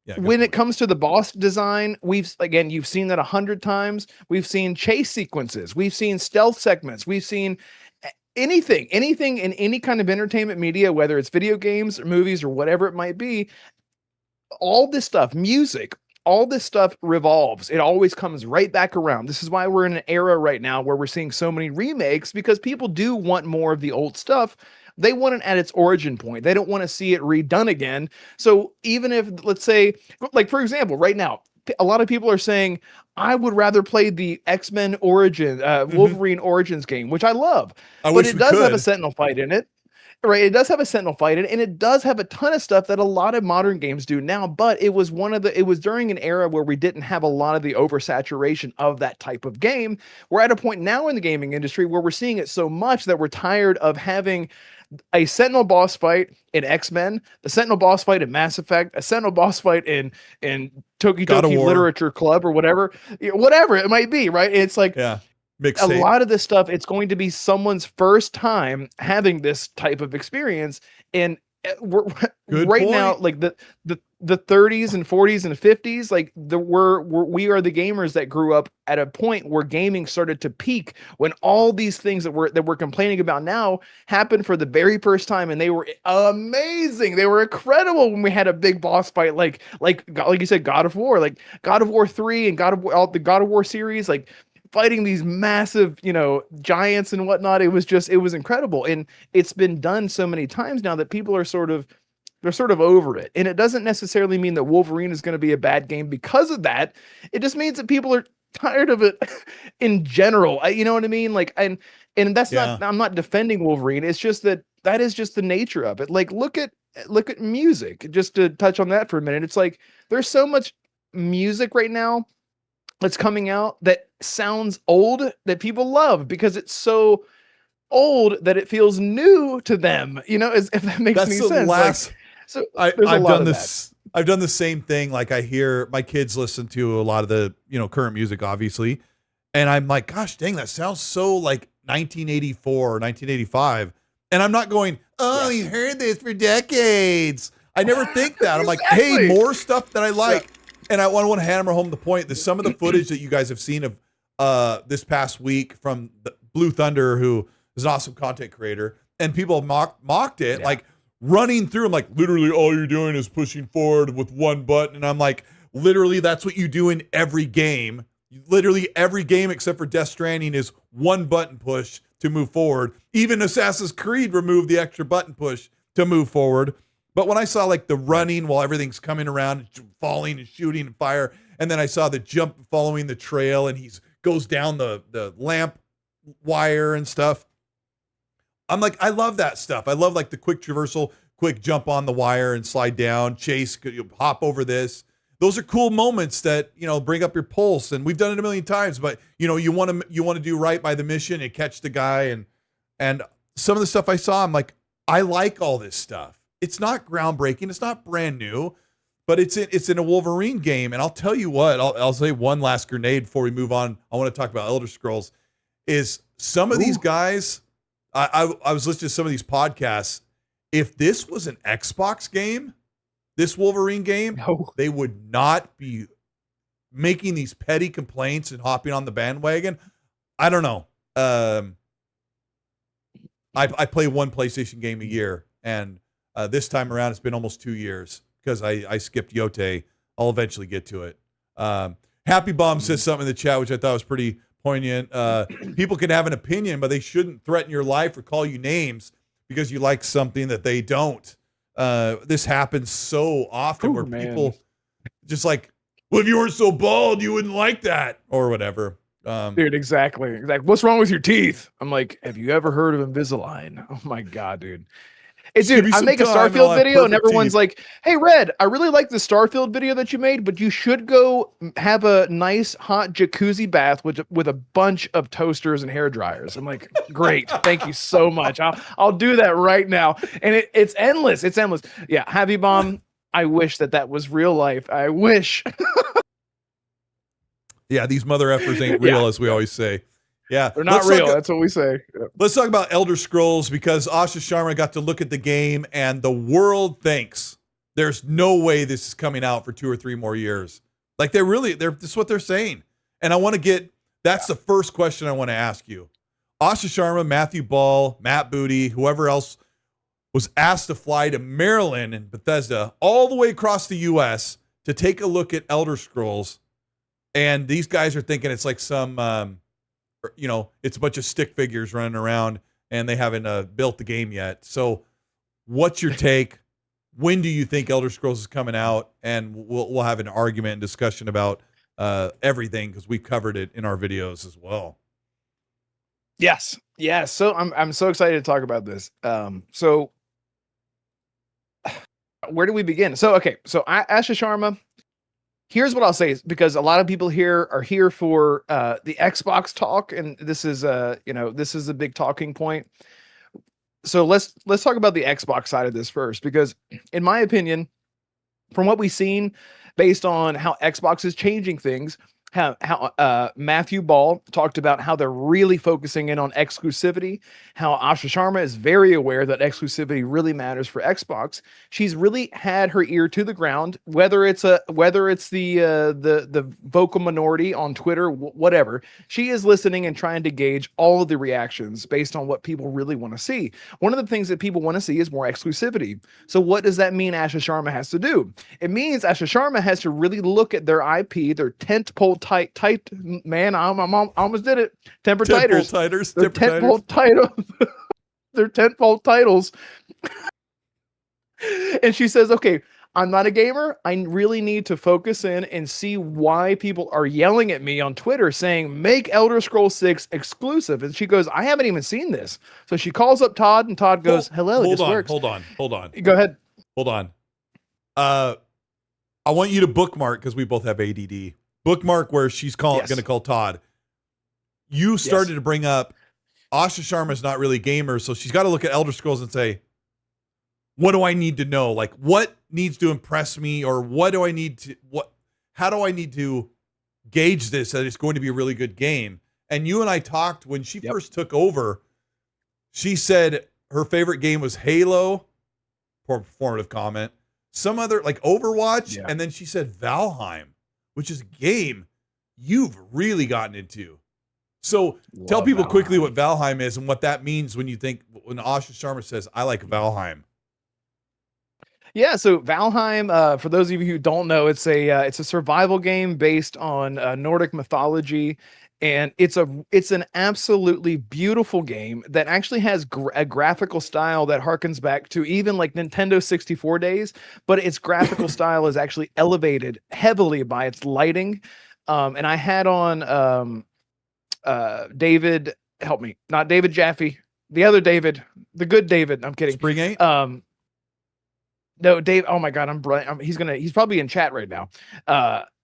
Yeah, when it comes to the boss design, you've seen that 100 times. We've seen chase sequences. We've seen stealth segments. We've seen anything in any kind of entertainment media, whether it's video games or movies or whatever it might be. All this stuff, music, all this stuff revolves. It always comes right back around. This is why we're in an era right now where we're seeing so many remakes, because people do want more of the old stuff. They want it at its origin point. They don't want to see it redone again. So even if, let's say, like, for example, right now, a lot of people are saying, I would rather play the X-Men Wolverine Origins game, which I love. But it does have a Sentinel fight in it. Right, it does have a Sentinel fight, and it does have a ton of stuff that a lot of modern games do now. But it was during an era where we didn't have a lot of the oversaturation of that type of game. We're at a point now in the gaming industry where we're seeing it so much that we're tired of having a Sentinel boss fight in X-Men, the Sentinel boss fight in Mass Effect, a Sentinel boss fight in Toki Literature Club or whatever it might be. Right? It's like, a Mixtape. lot of this stuff, it's going to be someone's first time having this type of experience. And we're Good right point. now, like the 30s and 40s and 50s, like we are the gamers that grew up at a point where gaming started to peak when all these things that we're complaining about now happened for the very first time, and they were amazing. They were incredible when we had a big boss fight, like you said, God of War, like God of War 3 and the God of War series, like fighting these massive, giants and whatnot. It was incredible. And it's been done so many times now that people are sort of over it. And it doesn't necessarily mean that Wolverine is going to be a bad game because of that. It just means that people are tired of it in general. You know what I mean? Like, and that's not, I'm not defending Wolverine. It's just that is just the nature of it. Like, look at music, just to touch on that for a minute. It's like, there's so much music right now that's coming out that sounds old that people love because it's so old that it feels new to them, if that makes any sense. I've done the same thing. Like, I hear my kids listen to a lot of the, current music, obviously. And I'm like, gosh, dang, that sounds so like 1984 or 1985. And I'm not going, oh, you heard this for decades. I never think that. I'm like, hey, more stuff that I like. Yeah. And I want to hammer home the point that some of the footage that you guys have seen of this past week from Blue Thunder, who is an awesome content creator, and people mocked it, like running through. I'm like, literally all you're doing is pushing forward with one button. And I'm like, literally, that's what you do in every game. Literally every game except for Death Stranding is one button push to move forward. Even Assassin's Creed removed the extra button push to move forward. But when I saw like the running while everything's coming around, falling and shooting and fire, and then I saw the jump following the trail and he goes down the lamp wire and stuff, I'm like, I love that stuff. I love like the quick traversal, quick jump on the wire and slide down, chase, hop over this. Those are cool moments that, bring up your pulse. And we've done it a million times, but you want to do right by the mission and catch the guy. And some of the stuff I saw, I'm like, I like all this stuff. It's not groundbreaking. It's not brand new, but it's in a Wolverine game. And I'll tell you what, I'll say one last grenade before we move on. I want to talk about Elder Scrolls. Is some of these guys, I was listening to some of these podcasts. If this was an Xbox game, this Wolverine game, they would not be making these petty complaints and hopping on the bandwagon. I don't know. I play one PlayStation game a year, and this time around it's been almost 2 years because I skipped Yote. I'll eventually get to it. Happy Bomb says something in the chat, which I thought was pretty poignant. People can have an opinion, but they shouldn't threaten your life or call you names because you like something that they don't. This happens so often where people just like, well, if you weren't so bald, you wouldn't like that or whatever. Dude, exactly. What's wrong with your teeth? I'm like, have you ever heard of Invisalign? Oh my God, dude. Dude, I make a Starfield video and everyone's like, hey, Red, I really like the Starfield video that you made, but you should go have a nice hot jacuzzi bath with a bunch of toasters and hair dryers. I'm like, great. Thank you so much. I'll do that right now. And it's endless. It's endless. Yeah. Happy Bomb. I wish that was real life. I wish. Yeah. These mother effers ain't real, as we always say. Yeah, they're not real. That's what we say. Yeah. Let's talk about Elder Scrolls because Asha Sharma got to look at the game and the world thinks there's no way this is coming out for 2 or 3 more years. Like this is what they're saying. And I want to that's the first question I want to ask you. Asha Sharma, Matthew Ball, Matt Booty, whoever else was asked to fly to Maryland and Bethesda all the way across the US to take a look at Elder Scrolls. And these guys are thinking it's like some, it's a bunch of stick figures running around and they haven't built the game yet. So what's your take? When do you think Elder Scrolls is coming out? And we'll have an argument and discussion about everything because we covered it in our videos as well. Yes. Yeah. So I'm so excited to talk about this. So where do we begin? So Asha Sharma, here's what I'll say, because a lot of people here are here for the Xbox talk, and this is a big talking point. So let's talk about the Xbox side of this first, because in my opinion, from what we've seen, based on how Xbox is changing things, how Matthew Ball talked about how they're really focusing in on exclusivity, how Asha Sharma is very aware that exclusivity really matters for Xbox. She's really had her ear to the ground, whether it's the vocal minority on Twitter, whatever. She is listening and trying to gauge all of the reactions based on what people really want to see. One of the things that people want to see is more exclusivity. So what does that mean Asha Sharma has to do? It means Asha Sharma has to really look at their IP, their tentpole tight man. I almost did it. Temper titers. Their tentpole titles. Their tentpole titles. And she says, okay, I'm not a gamer. I really need to focus in and see why people are yelling at me on Twitter saying, make Elder Scrolls 6 exclusive. And she goes, I haven't even seen this. So she calls up Todd, and Todd goes, hello, hold this on, works. hold on. Go ahead. Hold on. I want you to bookmark, because we both have ADD. Bookmark where she's going to call Todd. You started to bring up Asha Sharma's not really gamer, so she's got to look at Elder Scrolls and say, what do I need to know? Like, what needs to impress me, or how do I need to gauge this that it's going to be a really good game? And you and I talked when she first took over. She said her favorite game was Halo, performative comment, some other like Overwatch, and then she said Valheim, which is a game you've really gotten into. So tell people quickly what Valheim is and what that means when Asha Sharma says, I like Valheim. Yeah, so Valheim, for those of you who don't know, it's a survival game based on Nordic mythology, and it's an absolutely beautiful game that actually has a graphical style that harkens back to even like Nintendo 64 days, but its graphical style is actually elevated heavily by its lighting. And I had on David, help me, not David Jaffe, the other David, the good David. I'm kidding. Spring 8? No, Dave. Oh my God, he's probably in chat right now.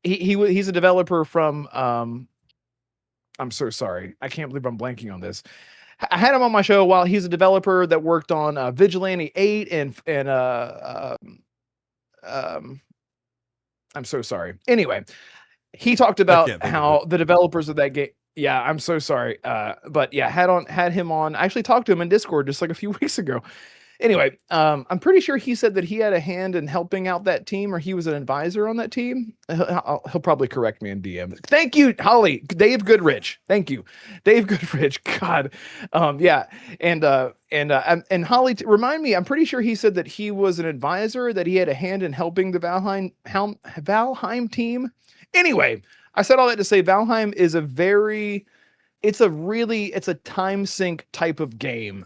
He's a developer from. I'm so sorry. I can't believe I'm blanking on this. I had him on my show while he's a developer that worked on Vigilante 8 and I'm so sorry. Anyway, he talked about how the developers of that game. Yeah, I'm so sorry. But yeah, had him on. I actually talked to him in Discord just like a few weeks ago. Anyway, I'm pretty sure he said that he had a hand in helping out that team, or he was an advisor on that team. He'll probably correct me in DM. Thank you, Holly. Dave Goodrich. Thank you, Dave Goodrich. God, yeah, and Holly, remind me. I'm pretty sure he said that he was an advisor, that he had a hand in helping the Valheim team. Anyway, I said all that to say Valheim is it's a time sink type of game.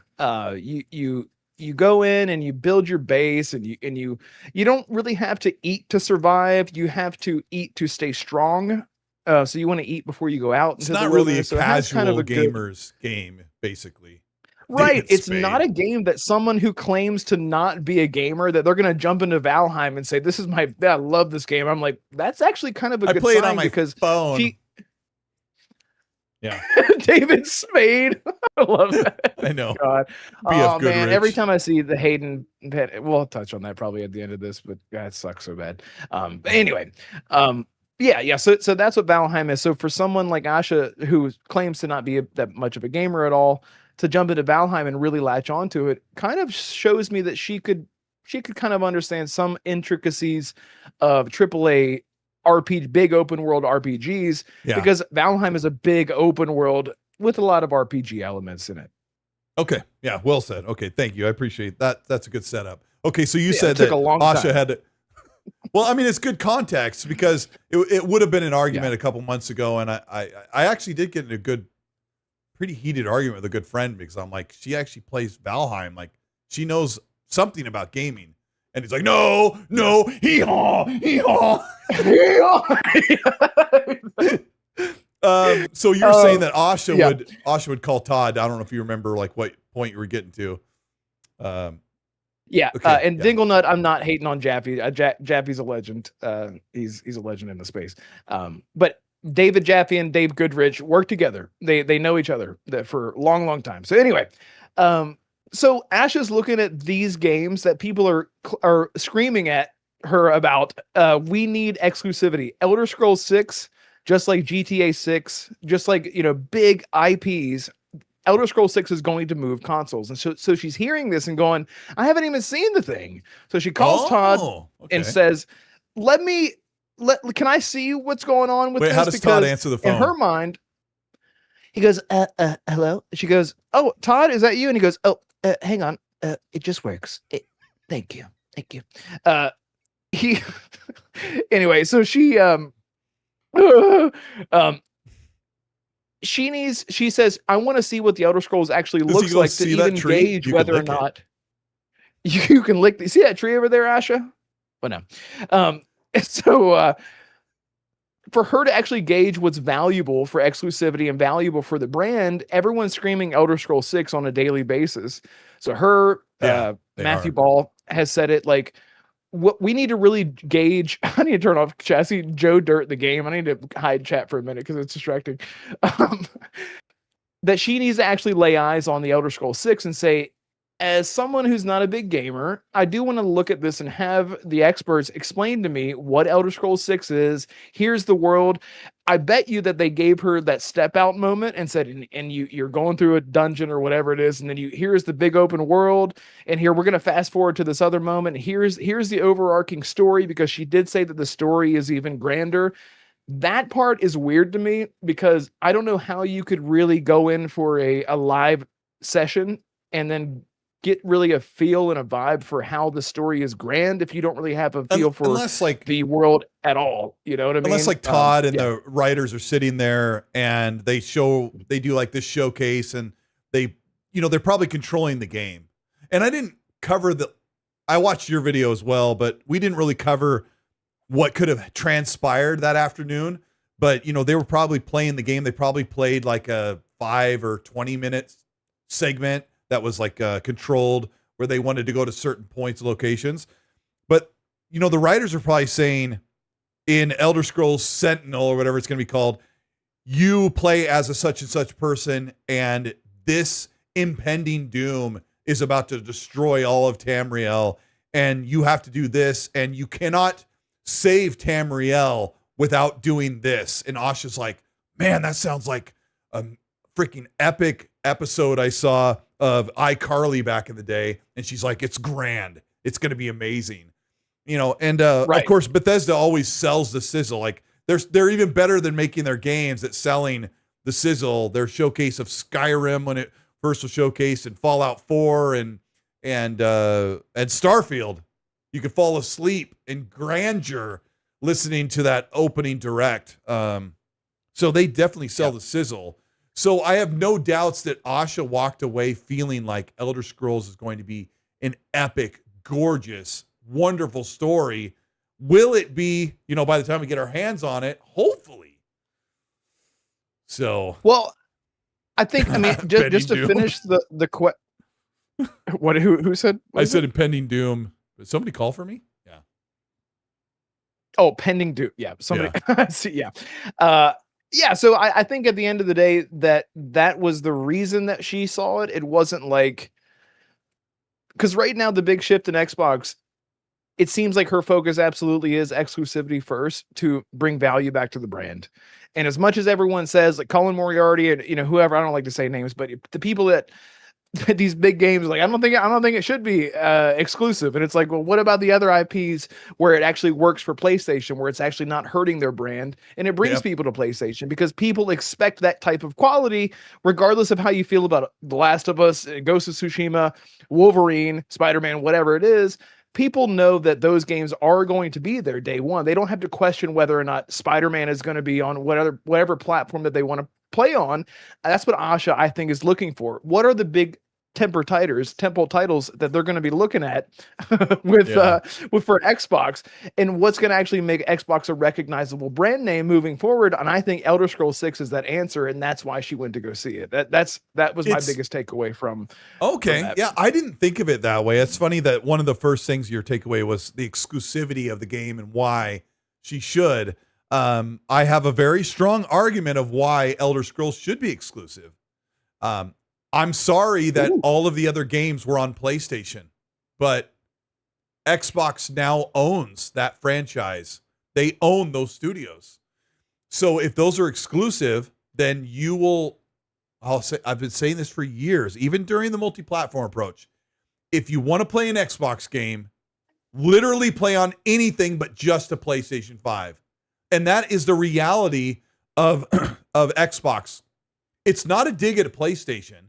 You go in and you build your base, and you don't really have to eat to survive. You have to eat to stay strong. So you want to eat before you go out. It's not really a casual gamer's game, basically. Right. It's not a game that someone who claims to not be a gamer, that they're going to jump into Valheim and say, I love this game. I'm like, that's actually kind of a good sign. I play it on my phone. Yeah. David Spade. I love that. I know. God. Oh man, every time I see the Hayden, we'll touch on that probably at the end of this, but God, it sucks so bad. But anyway, yeah. So that's what Valheim is. So for someone like Asha, who claims to not be that much of a gamer at all, to jump into Valheim and really latch onto it, kind of shows me that she could kind of understand some intricacies of AAA RPG, big open world RPGs, because Valheim is a big open world with a lot of RPG elements in it. Okay. Yeah. Well said. Okay. Thank you. I appreciate that. That's a good setuff. Okay. So you said that Asha had to, well, I mean, it's good context, because it would have been an argument a couple months ago. And I actually did get in a pretty heated argument with a good friend, because I'm like, she actually plays Valheim. Like, she knows something about gaming. And he's like, no, hee-haw. So you're saying that Asha would call Todd. I don't know if you remember like what point you were getting to. Okay, and Dinglenut, I'm not hating on Jaffe. Jaffe's a legend. He's a legend in the space. But David Jaffe and Dave Goodrich work together. They know each other for a long time. So anyway, so Asha's looking at these games that people are screaming at her about. We need exclusivity. Elder Scrolls 6 just like GTA 6, just like, big IPs. Elder Scrolls 6 is going to move consoles. And so she's hearing this and going, I haven't even seen the thing. So she calls Todd and says, can I see what's going on with this? How does Todd answer the phone? In her mind, he goes, hello. She goes, oh, Todd, is that you? And he goes, oh, hang on. It just works. Thank you. Anyway, so she, she says, I want to see what the Elder Scrolls actually looks like to even gauge whether or not you can lick. See that tree over there, Asha? Well, no. So for her to actually gauge what's valuable for exclusivity and valuable for the brand, everyone's screaming Elder Scrolls 6 on a daily basis. So Matthew Ball has said it like, what we need to really gauge. I need to turn off chat. I see Joe Dirt the game. I need to hide chat for a minute because it's distracting. That she needs to actually lay eyes on the Elder Scrolls 6 and say, as someone who's not a big gamer, I do want to look at this and have the experts explain to me what Elder Scrolls 6 is. Here's the world. I bet you that they gave her that step out moment and said, and you're going through a dungeon or whatever it is, and then here's the big open world, and here we're going to fast forward to this other moment. Here's the overarching story, because she did say that the story is even grander. That part is weird to me, because I don't know how you could really go in for a live session and then get really a feel and a vibe for how the story is grand if you don't really have a feel for the world at all. You know what I mean? Unless Todd and the writers are sitting there and they do like this showcase, and they're probably controlling the game. And I didn't cover I watched your video as well, but we didn't really cover what could have transpired that afternoon. But, they were probably playing the game. They probably played like a 5 or 20 minute segment that was like controlled, where they wanted to go to certain points, locations. But, the writers are probably saying in Elder Scrolls Sentinel or whatever it's going to be called, you play as a such and such person, and this impending doom is about to destroy all of Tamriel, and you have to do this, and you cannot save Tamriel without doing this. And Asha's like, man, that sounds like a freaking epic episode I saw of iCarly back in the day. And she's like, it's grand. It's going to be amazing. Right. Of course, Bethesda always sells the sizzle. Like they're even better than making their games at selling the sizzle. Their showcase of Skyrim when it first was showcased, and Fallout 4 and Starfield. You could fall asleep in grandeur listening to that opening direct. So they definitely sell the sizzle. So I have no doubts that Asha walked away feeling like Elder Scrolls is going to be an epic, gorgeous, wonderful story. Will it be, by the time we get our hands on it? Hopefully. So. Well, I mean, just to finish the question. What, who said? I said impending doom. Did somebody call for me? Yeah. Oh, pending doom. Yeah. Somebody. Yeah. Yeah, so I think at the end of the day that was the reason that she saw it. It wasn't like, because right now the big shift in Xbox, it seems like her focus absolutely is exclusivity first to bring value back to the brand. And as much as everyone says, like Colin Moriarty and whoever, I don't like to say names, but the people that these big games, like I don't think it should be exclusive. And it's like, well, what about the other IPs where it actually works for PlayStation, where it's actually not hurting their brand and it brings people to PlayStation, because people expect that type of quality regardless of how you feel about The Last of Us, Ghost of Tsushima, Wolverine, Spider-Man, whatever it is. People know that those games are going to be there day one. They don't have to question whether or not Spider-Man is going to be on whatever platform that they want to play on. That's what Asha, I think, is looking for. What are the big temple titles that they're going to be looking at with for Xbox, and what's going to actually make Xbox a recognizable brand name moving forward? And I think Elder Scrolls 6 is that answer, and that's why she went to go see it. That was my biggest takeaway from. Okay, from yeah, I didn't think of it that way. It's funny that one of the first things your takeaway was the exclusivity of the game and why she should. I have a very strong argument of why Elder Scrolls should be exclusive. I'm sorry that all of the other games were on PlayStation, but Xbox now owns that franchise. They own those studios. So if those are exclusive, then you will, I've been saying this for years, even during the multi-platform approach. If you want to play an Xbox game, literally play on anything but just a PlayStation 5. And that is the reality of Xbox. It's not a dig at a PlayStation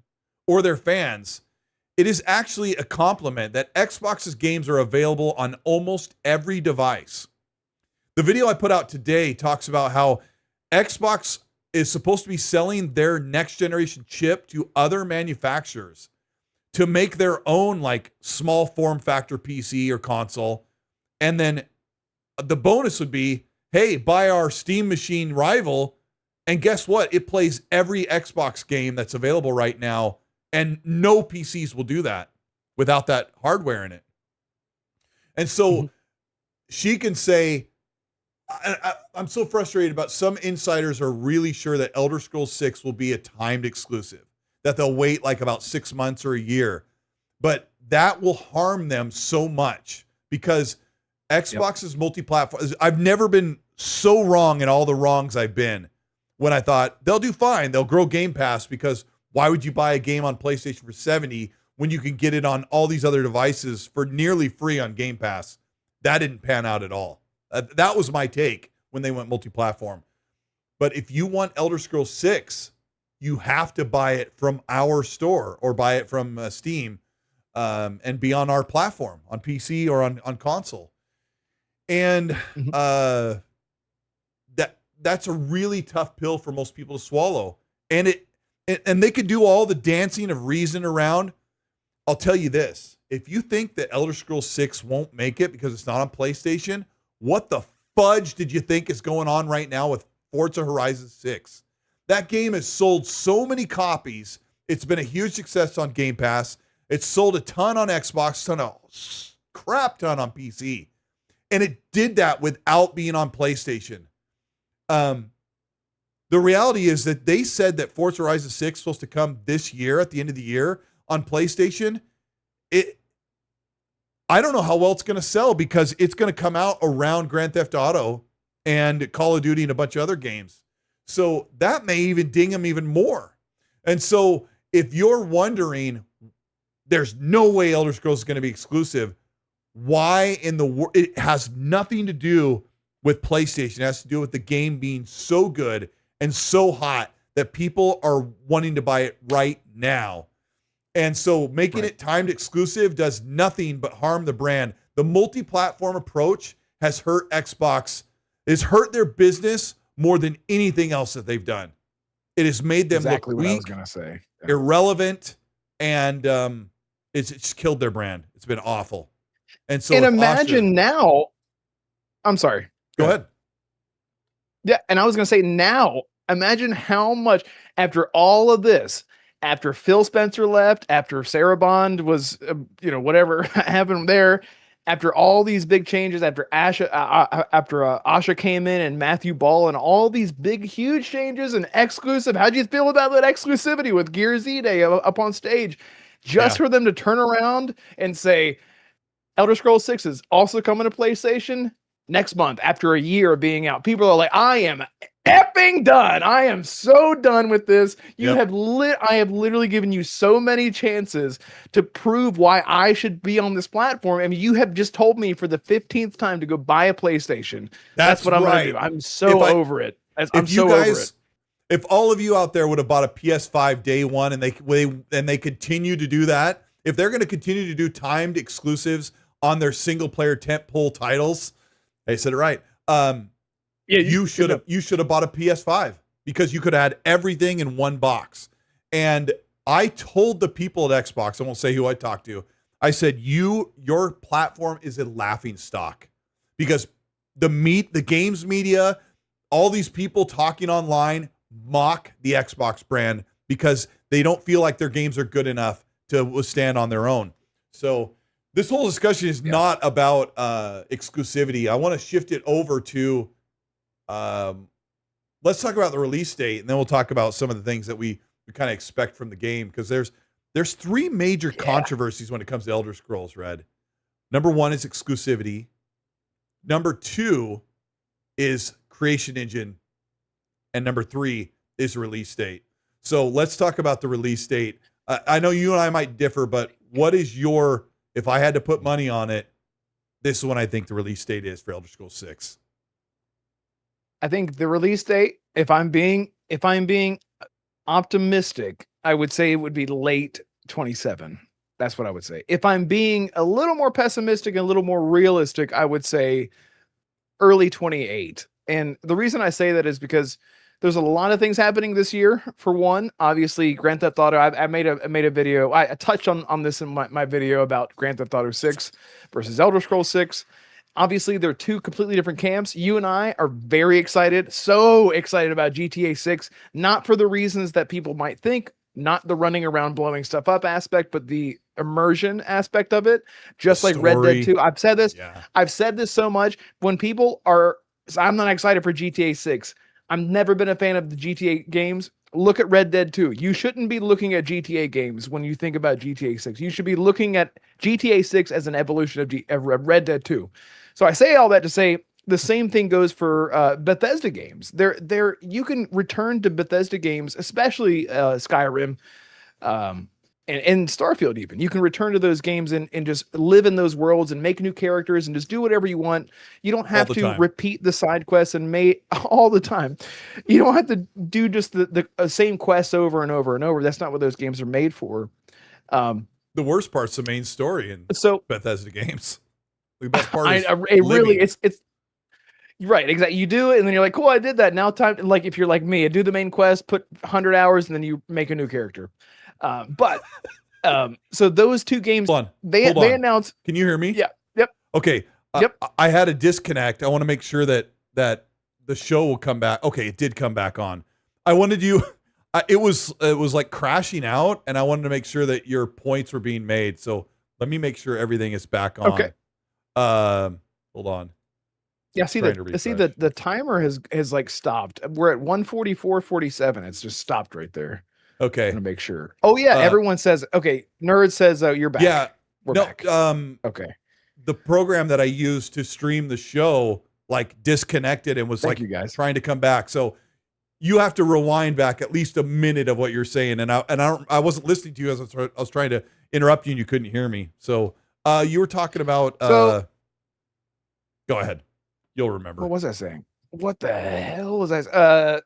or their fans. It is actually a compliment that Xbox's games are available on almost every device. The video I put out today talks about how Xbox is supposed to be selling their next generation chip to other manufacturers to make their own like small form factor PC or console. And then the bonus would be, hey, buy our Steam machine rival. And guess what? It plays every Xbox game that's available right now. And no PCs will do that without that hardware in it. And so she can say, I'm so frustrated about some insiders are really sure that Elder Scrolls 6 will be a timed exclusive, that they'll wait like about 6 months or a year. But that will harm them so much because Xbox's multi-platform, I've never been so wrong in all the wrongs I've been when I thought they'll do fine. They'll grow Game Pass because why would you buy a game on PlayStation for $70 when you can get it on all these other devices for nearly free on Game Pass? That didn't pan out at all. That was my take when they went multi-platform. But if you want Elder Scrolls 6, you have to buy it from our store or buy it from Steam and be on our platform, on PC or on console. And that's a really tough pill for most people to swallow. And they could do all the dancing of reason around. I'll tell you this. If you think that Elder Scrolls 6 won't make it because it's not on PlayStation, what the fudge did you think is going on right now with Forza Horizon 6? That game has sold so many copies. It's been a huge success on Game Pass. It's sold a ton on Xbox, crap ton on PC. And it did that without being on PlayStation. The reality is that they said that Forza Horizon 6 is supposed to come this year at the end of the year on PlayStation. I don't know how well it's going to sell because it's going to come out around Grand Theft Auto and Call of Duty and a bunch of other games. So that may even ding them even more. And so if you're wondering, there's no way Elder Scrolls is going to be exclusive. Why in the world? It has nothing to do with PlayStation. It has to do with the game being so good and so hot that people are wanting to buy it right now. And so making it timed exclusive does nothing but harm the brand. The multi-platform approach has hurt Xbox. It's hurt their business more than anything else that they've done. It has made them exactly look what weak, I was going to say. Yeah. Irrelevant, and it's killed their brand. It's been awful. And so imagine now, I'm sorry. Go ahead. Yeah, and I was going to say now, imagine how much after all of this, after Phil Spencer left, after Sarah Bond was, whatever happened there, after all these big changes, after Asha came in and Matthew Ball and all these big, huge changes and exclusive. How do you feel about that exclusivity with Gear Z Day up on stage? Just for them to turn around and say, Elder Scrolls 6 is also coming to PlayStation next month after a year of being out. People are like, I am effing done. I am so done with this. I have literally given you so many chances to prove why I should be on this platform. I mean, you have just told me for the 15th time to go buy a PlayStation. That's what I'm going to do. I'm so over it. I'm so over it. If all of you out there would have bought a PS5 day one and they continue to do that, if they're going to continue to do timed exclusives on their single player tentpole titles, they said it right. You should have bought a PS5 because you could have had everything in one box. And I told the people at Xbox, I won't say who I talked to, I said, your platform is a laughing stock because the games media, all these people talking online mock the Xbox brand because they don't feel like their games are good enough to withstand on their own. So this whole discussion is not about exclusivity. I want to shift it over to let's talk about the release date, and then we'll talk about some of the things that we kind of expect from the game, because there's three major controversies when it comes to Elder Scrolls Red. Number one is exclusivity. Number two is creation engine and number 3 is release date. So let's talk about the release date. I know you and I might differ, but what is your, if I had to put money on it, this is when I think the release date is for Elder Scrolls 6. I think the release date, if I'm being optimistic, I would say it would be late 27. That's what I would say. If I'm being a little more pessimistic and a little more realistic, I would say early 28. And the reason I say that is because there's a lot of things happening this year. For one, obviously Grand Theft Auto. I made a video. I touched on this in my video about Grand Theft Auto 6 versus Elder Scrolls 6. Obviously, they're two completely different camps. You and I are very excited, so excited about GTA 6, not for the reasons that people might think, not the running around blowing stuff up aspect, but the immersion aspect of it, just like Red Dead 2. I've said this. Yeah. I've said this so much. When people are, I'm not excited for GTA 6. I've never been a fan of the GTA games. Look at Red Dead 2. You shouldn't be looking at GTA games when you think about GTA 6. You should be looking at GTA 6 as an evolution of Red Dead 2. So I say all that to say the same thing goes for Bethesda games. You can return to Bethesda games, especially Skyrim and Starfield even. You can return to those games and just live in those worlds and make new characters and just do whatever you want. You don't have to repeat the side quests and all the time. You don't have to do just the same quests over and over and over. That's not what those games are made for. The worst part's the main story in Bethesda games. The best part is it's right, exactly. You do it and then you're like, cool, I did that. Now time, like if you're like me, I do the main quest, put 100 hours and then you make a new character. So those two games, they announced. Can you hear me? Yeah. Yep. Okay. Yep. I had a disconnect. I want to make sure that the show will come back. Okay, it did come back on. I wanted you. It was like crashing out, and I wanted to make sure that your points were being made. So let me make sure everything is back on. Okay. Hold on. Yeah, the timer has like stopped. We're at 144.47. It's just stopped right there. Okay. I'm gonna make sure. Oh yeah, everyone says okay. Nerd says you're back. Yeah. We're back. Okay. The program that I used to stream the show like disconnected and was trying to come back. So you have to rewind back at least a minute of what you're saying. And I wasn't listening to you as I was trying to interrupt you and you couldn't hear me. So you were talking about go ahead. You'll remember. What was I saying? What the hell was I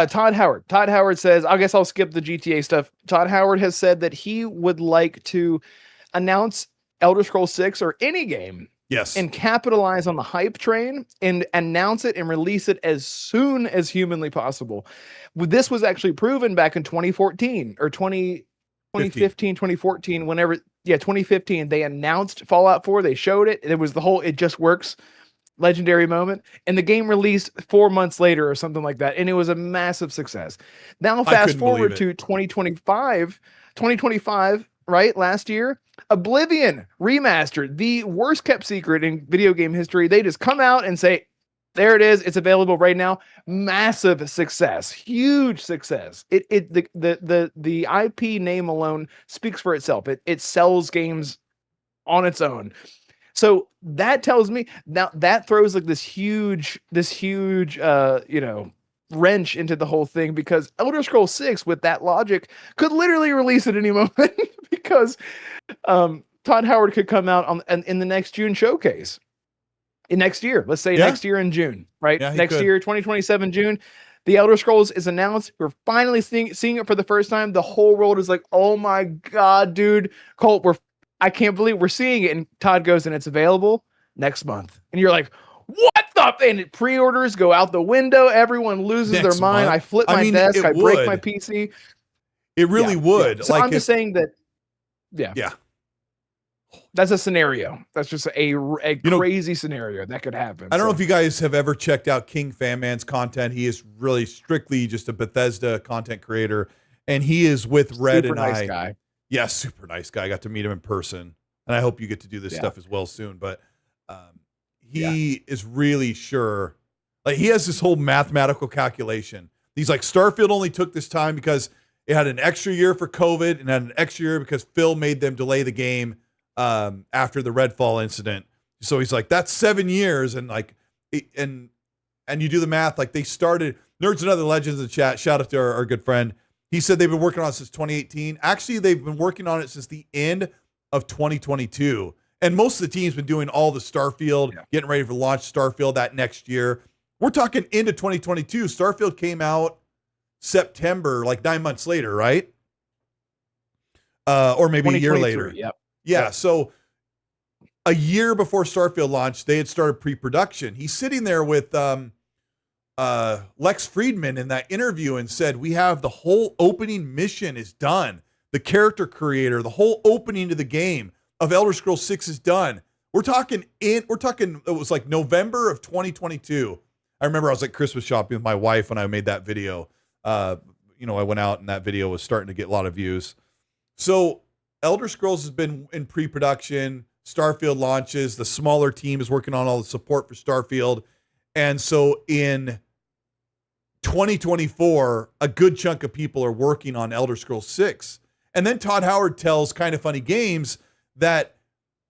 Todd Howard. Todd Howard says, I guess I'll skip the GTA stuff. Todd Howard has said that he would like to announce Elder Scrolls 6 or any game. Yes. And capitalize on the hype train and announce it and release it as soon as humanly possible. This was actually proven back in 2014 or 2015, 2014, whenever. Yeah, 2015. They announced Fallout 4. They showed it. It was the whole It Just Works legendary moment. And the game released 4 months later or something like that. And it was a massive success. Now, fast forward to 2025, right? Last year, Oblivion remastered, the worst kept secret in video game history. They just come out and say, there it is. It's available right now. Massive success, huge success. The IP name alone speaks for itself. It sells games on its own. So that tells me now that throws like this huge, wrench into the whole thing, because Elder Scrolls 6 with that logic could literally release at any moment because Todd Howard could come out in the next June showcase. Next year, let's say next year in June, right? Yeah, next year, 2027 June, the Elder Scrolls is announced. We're finally seeing it for the first time. The whole world is like, oh my God, dude, Colt, I can't believe we're seeing it. And Todd goes, and it's available next month. And you're like, what the? And pre-orders go out the window. Everyone loses their mind. I flip my desk. I break my PC. It really would. Yeah. So I'm just saying that. Yeah. That's a scenario. That's just a crazy scenario that could happen. I don't know if you guys have ever checked out King Fanman's content. He is really strictly just a Bethesda content creator, and he is with Red super and nice I. Guy. Yeah, super nice guy. I got to meet him in person, and I hope you get to do this stuff as well soon. But he is really sure. Like, he has this whole mathematical calculation. He's like, Starfield only took this time because it had an extra year for COVID and had an extra year because Phil made them delay the game after the Redfall incident. So he's like, that's 7 years. And like, and and you do the math, like they started Nerds and Other Legends in the chat. Shout out to our good friend. He said they've been working on it since 2018. Actually, they've been working on it since the end of 2022. And most of the team's been doing all the Starfield, getting ready for launch Starfield that next year. We're talking into 2022. Starfield came out September, like 9 months later, right? Or maybe a year later. Yeah. So a year before Starfield launched, they had started pre-production. He's sitting there with Lex Friedman in that interview and said, we have the whole opening mission is done. The character creator, the whole opening to the game of Elder Scrolls 6 is done. We're talking, it was like November of 2022. I remember I was like Christmas shopping with my wife when I made that video. I went out and that video was starting to get a lot of views. So Elder Scrolls has been in pre-production. Starfield launches. The smaller team is working on all the support for Starfield. And so in 2024, a good chunk of people are working on Elder Scrolls 6. And then Todd Howard tells Kind of Funny Games that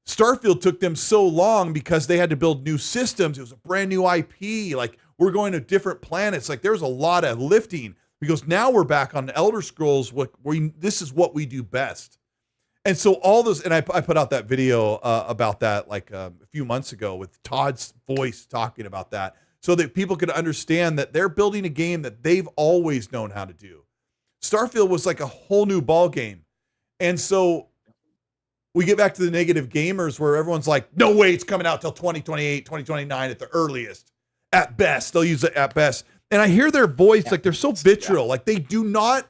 Starfield took them so long because they had to build new systems. It was a brand new IP. Like, we're going to different planets. Like, there's a lot of lifting. Because now we're back on Elder Scrolls. This is what we do best. And so all those, and I put out that video about that like a few months ago with Todd's voice talking about that, so that people could understand that they're building a game that they've always known how to do. Starfield was like a whole new ball game. And so we get back to the negative gamers where everyone's like, no way, it's coming out till 2028, 2029 at the earliest. At best, they'll use it at best. And I hear their voice, like they're so vitriol, like they do not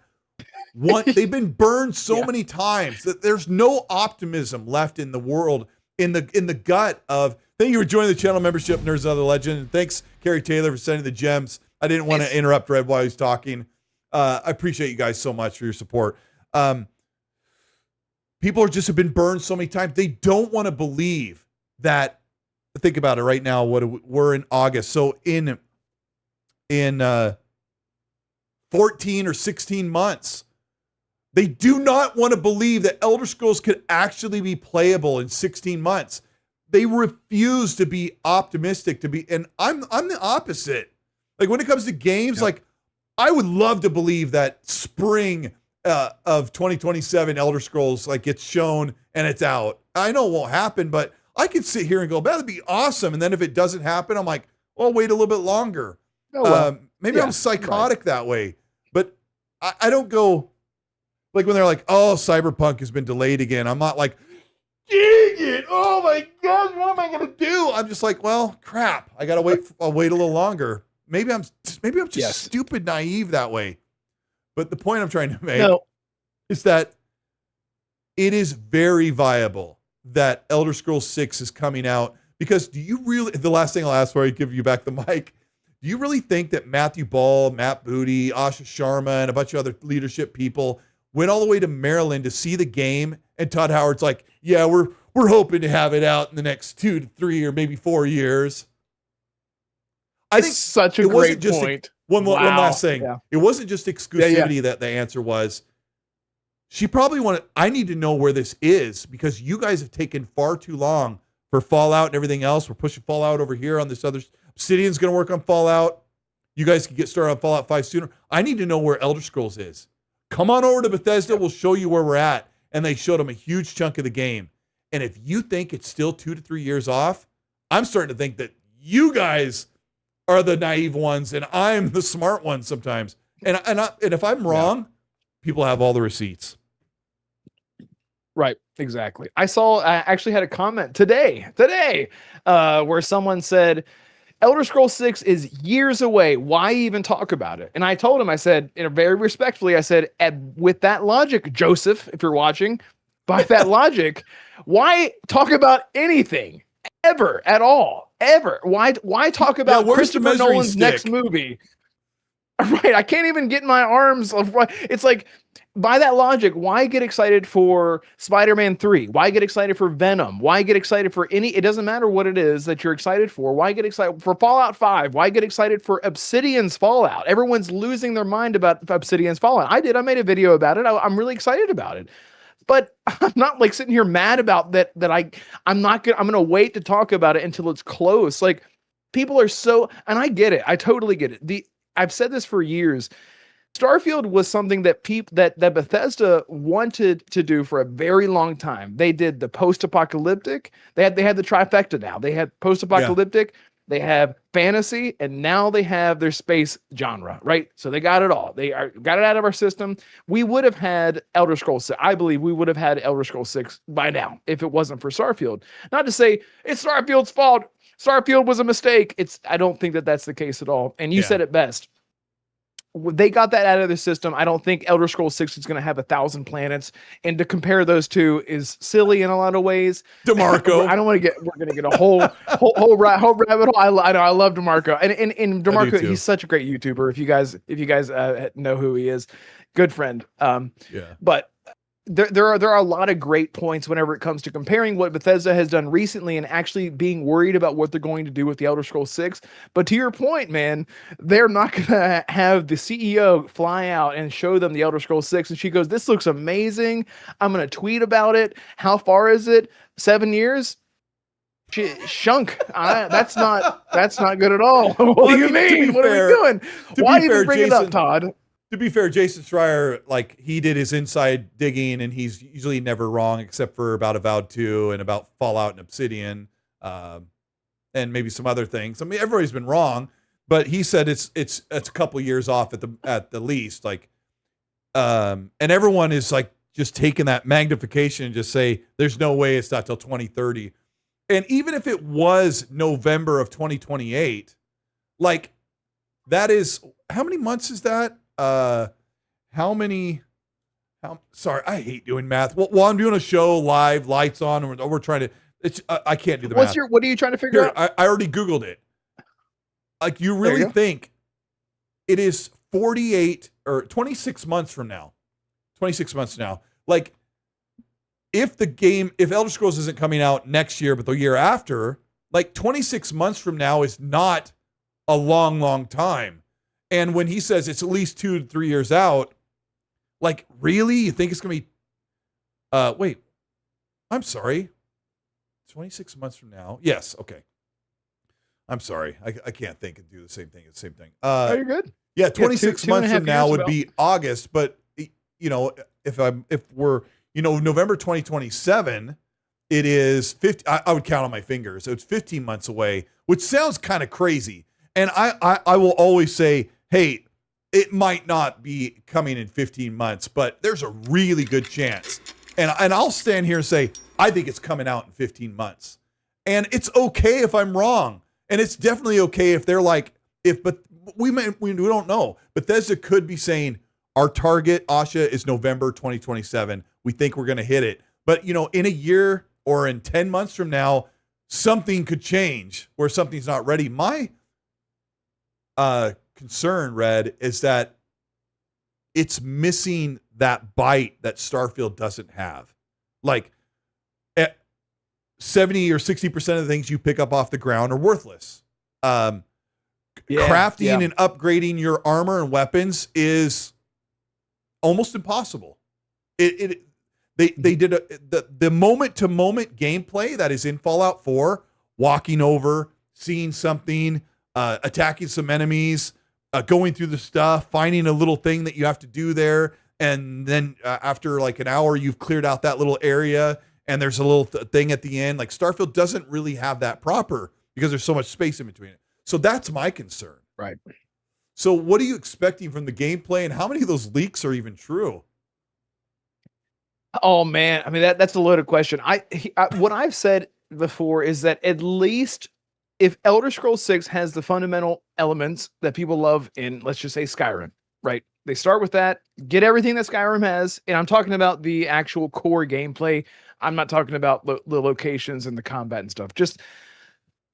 want, they've been burned so many times that there's no optimism left in the world, in the gut of, thank you for joining the channel membership, Nerds and Other Legend. And thanks, Carrie Taylor, for sending the gems. I didn't want to interrupt Red while he's talking. I appreciate you guys so much for your support. People have been burned so many times. They don't want to believe that. Think about it right now. We're in August. So in 14 or 16 months, they do not want to believe that Elder Scrolls could actually be playable in 16 months. They refuse to be optimistic and I'm the opposite. Like when it comes to games, like I would love to believe that spring of 2027 Elder Scrolls like gets shown and it's out. I know it won't happen, but I could sit here and go, that'd be awesome. And then if it doesn't happen, I'm like, well, wait a little bit longer. Maybe I'm psychotic that way, but I don't go like when they're like, oh, Cyberpunk has been delayed again. I'm not like, dang it. Oh my God, what am I going to do? I'm just like, well, crap. I got to I'll wait a little longer. Maybe I'm just stupid, naive that way. But the point I'm trying to make is that it is very viable that Elder Scrolls 6 is coming out, because do you really, the last thing I'll ask before I give you back the mic, do you really think that Matthew Ball, Matt Booty, Asha Sharma, and a bunch of other leadership people went all the way to Maryland to see the game? And Todd Howard's like, yeah, we're hoping to have it out in the next 2 to 3 or maybe 4 years. I think such a great point. One last thing. Yeah. It wasn't just exclusivity that the answer was. She probably wanted, I need to know where this is because you guys have taken far too long for Fallout and everything else. We're pushing Fallout over here on this other. Obsidian's going to work on Fallout. You guys can get started on Fallout 5 sooner. I need to know where Elder Scrolls is. Come on over to Bethesda. We'll show you where we're at. And they showed them a huge chunk of the game. And if you think it's still 2 to 3 years off, I'm starting to think that you guys are the naive ones and I'm the smart one sometimes. And if I'm wrong, people have all the receipts. Right, exactly. I actually had a comment today, where someone said, Elder Scrolls 6 is years away. Why even talk about it? And I told him, I said, very respectfully, I said, with that logic, Joseph, if you're watching, by that logic, why talk about anything ever at all? Ever? Why talk about Christopher Nolan's next movie? Right, I can't even get my arms. It's like, by that logic, why get excited for Spider-Man 3? Why get excited for Venom? Why get excited for it doesn't matter what it is that you're excited for. Why get excited for Fallout 5? Why get excited for Obsidian's Fallout? Everyone's losing their mind about Obsidian's Fallout. I made a video about it. I'm really excited about it. But I'm not like sitting here mad about that I'm going to wait to talk about it until it's close. Like, people are so, and I get it. I totally get it. I've said this for years. Starfield was something that that Bethesda wanted to do for a very long time. They did the post-apocalyptic. They had the trifecta now. They had post-apocalyptic, they have fantasy, and now they have their space genre, right? So they got it all. Got it out of our system. We would have had Elder Scrolls 6. I believe we would have had Elder Scrolls 6 by now if it wasn't for Starfield. Not to say it's Starfield's fault. Starfield was a mistake. I don't think that that's the case at all. And you said it best. They got that out of the system. I don't think Elder Scrolls 6 is going to have 1,000 planets, and to compare those two is silly in a lot of ways. DeMarco, I don't want to get. We're going to get a whole rabbit hole. I know. I love DeMarco, and DeMarco, he's such a great YouTuber. If you guys know who he is, good friend. But there are a lot of great points whenever it comes to comparing what Bethesda has done recently and actually being worried about what they're going to do with the Elder Scrolls 6. But to your point, man, they're not going to have the CEO fly out and show them the Elder Scrolls 6. And she goes, "This looks amazing. I'm going to tweet about it. How far is it? 7 years?" Shunk. That's not good at all. What do you mean? What are we doing? Why even bring it up, Todd? To be fair, Jason Schreier, like, he did his inside digging, and he's usually never wrong except for about Avowed 2 and about Fallout and Obsidian, and maybe some other things. I mean, everybody's been wrong, but he said it's a couple years off at the least. Like, and everyone is like just taking that magnification and just say there's no way it's not till 2030. And even if it was November of 2028, like, that is, how many months is that? Sorry, I hate doing math. While I'm doing a show live, lights on, and we're trying to, I can't do the math. What are you trying to figure out? I already Googled it. Like, you really think it is 48 or 26 months from now? 26 months now. Like, if Elder Scrolls isn't coming out next year, but the year after, like, 26 months from now is not a long, long time. And when he says it's at least 2 to 3 years out, like, really? You think it's going to be, wait, I'm sorry. 26 months from now. Yes. Okay. I'm sorry. I can't think and do the same thing at the same thing. Are you good? Yeah. 26 months from now would be August, but if we're, November 2027, it is 50. I would count on my fingers. So it's 15 months away, which sounds kind of crazy. And I will always say, hey, it might not be coming in 15 months, but there's a really good chance. And I'll stand here and say, I think it's coming out in 15 months. And it's okay if I'm wrong. And it's definitely okay if they're like, but we don't know. Bethesda could be saying, our target, Asha, is November 2027. We think we're going to hit it. But, in a year or in 10 months from now, something could change where something's not ready. My concern, Red, is that it's missing that bite that Starfield doesn't have. Like, 70 or 60% of the things you pick up off the ground are worthless. Crafting and upgrading your armor and weapons is almost impossible. They did the moment to moment gameplay that is in Fallout 4, walking over, seeing something, attacking some enemies, going through the stuff, finding a little thing that you have to do there. And then after like an hour, you've cleared out that little area and there's a little thing at the end. Like, Starfield doesn't really have that proper because there's so much space in between it. So that's my concern. Right. So what are you expecting from the gameplay, and how many of those leaks are even true? Oh man. I mean, that's a loaded question. What I've said before is that at least if Elder Scrolls 6 has the fundamental elements that people love in, let's just say, Skyrim, right? They start with that, get everything that Skyrim has, and I'm talking about the actual core gameplay. I'm not talking about the locations and the combat and stuff. Just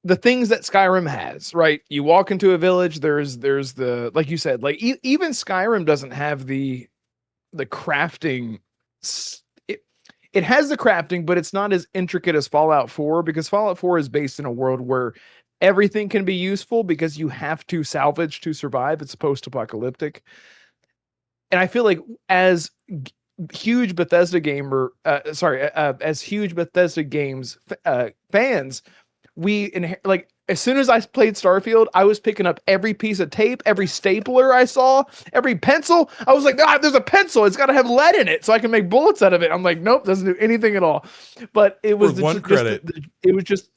the things that Skyrim has, right? You walk into a village, there's the, like you said, like even Skyrim doesn't have the crafting. It has the crafting, but it's not as intricate as Fallout 4, because Fallout 4 is based in a world where everything can be useful because you have to salvage to survive. It's post-apocalyptic. And I feel like as huge Bethesda as huge Bethesda games fans, as soon as I played Starfield, I was picking up every piece of tape, every stapler I saw, every pencil. I was like, there's a pencil. It's got to have lead in it so I can make bullets out of it. I'm like, nope, doesn't do anything at all. But it was one credit. It was just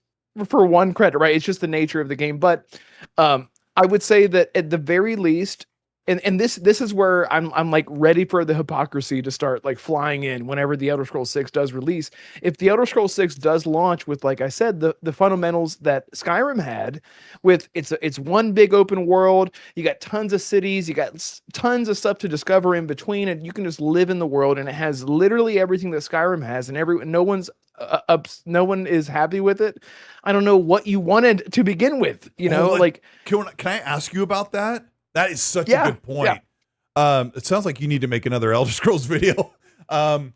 for one credit, right? It's just the nature of the game. But I would say that at the very least, and this is where I'm like ready for the hypocrisy to start like flying in whenever the Elder Scrolls 6 does release. If the Elder Scrolls 6 does launch with, like I said, the fundamentals that Skyrim had, with it's one big open world, you got tons of cities, you got tons of stuff to discover in between, and you can just live in the world, and it has literally everything that Skyrim has, and no one is happy with it. I don't know what you wanted to begin with, can I ask you about that? That is such a good point. Yeah. It sounds like you need to make another Elder Scrolls video. Yeah,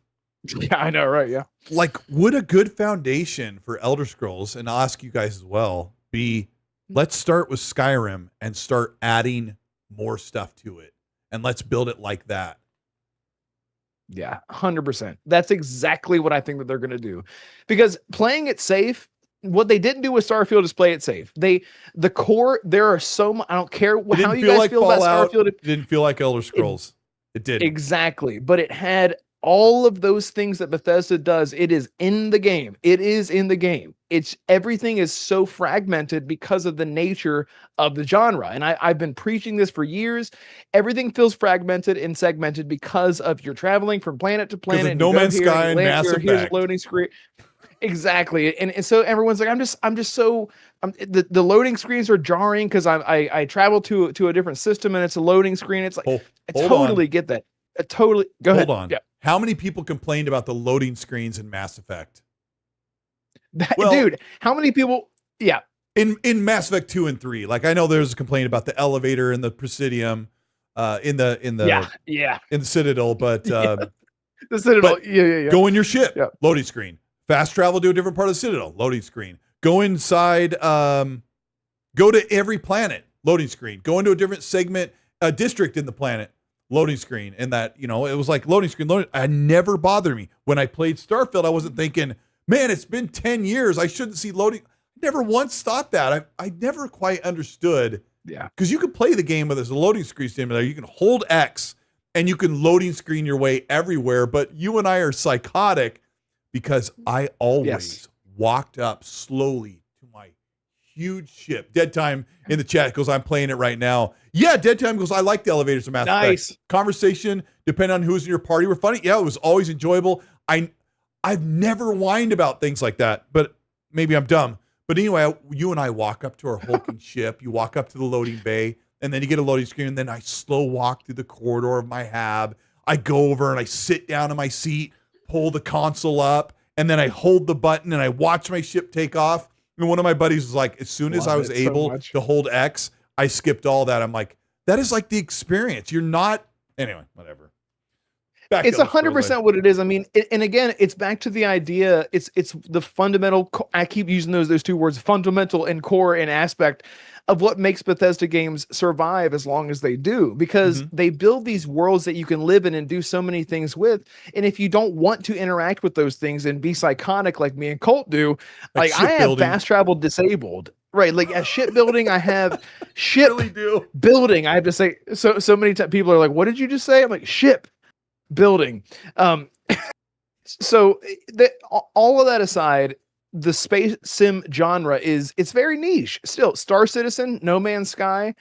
I know, right? Yeah. Like, would a good foundation for Elder Scrolls, and I'll ask you guys as well, be let's start with Skyrim and start adding more stuff to it, and let's build it like that. Yeah, 100%. That's exactly what I think that they're going to do, because playing it safe. What they didn't do with Starfield is play it safe. The core, there are I don't care how you guys feel about Starfield. It didn't feel like Elder Scrolls. It did. Exactly. But it had all of those things that Bethesda does. It is in the game. Everything is so fragmented because of the nature of the genre. And I've been preaching this for years. Everything feels fragmented and segmented because of you're traveling from planet to planet. No Man's Sky and Mass Effect. Here's a loading screen. Exactly. And so everyone's like, the loading screens are jarring because I travel to a different system and it's a loading screen. It's like, I totally get that. Go ahead. Hold on. Yeah. How many people complained about the loading screens in Mass Effect? Dude, how many people? Yeah. In Mass Effect 2 and 3, like I know there's a complaint about the elevator in the Presidium, in the Citadel, but the Citadel, yeah. Go in your ship, loading screen. Fast travel to a different part of the Citadel, loading screen. Go inside, go to every planet, loading screen. Go into a different segment, district in the planet, loading screen. And that, it was like loading screen. It never bothered me. When I played Starfield, I wasn't thinking, man, it's been 10 years. I shouldn't see loading. I never once thought that. I never quite understood. Yeah. Because you can play the game with a loading screen simulator. You can hold X and you can loading screen your way everywhere. But you and I are psychotic. Because I always walked up slowly to my huge ship. Dead Time in the chat goes, I'm playing it right now. Yeah, Dead Time goes, I like the elevators in Mass Effect. Conversation, depending on who's in your party, were funny. Yeah, it was always enjoyable. I've never whined about things like that, but maybe I'm dumb. But anyway, you and I walk up to our hulking ship. You walk up to the loading bay, and then you get a loading screen, and then I slow walk through the corridor of my hab. I go over and I sit down in my seat, pull the console up, and then I hold the button and I watch my ship take off. And one of my buddies was like, as soon as I was able to hold X, I skipped all that. I'm like, that is like the experience. You're not, anyway, whatever. It's 100% what it is. I mean, and again, it's back to the idea. It's the fundamental. I keep using those two words, fundamental and core and aspect of what makes Bethesda games survive as long as they do, because they build these worlds that you can live in and do so many things with. And if you don't want to interact with those things and be psychotic like me and Colt do, like I have fast travel disabled. Right, like at shipbuilding, I have ship building. I have to say so many times. People are like, "What did you just say?" I'm like, "Ship building." So all of that aside, the space sim genre it's very niche. Still, Star Citizen, No Man's Sky,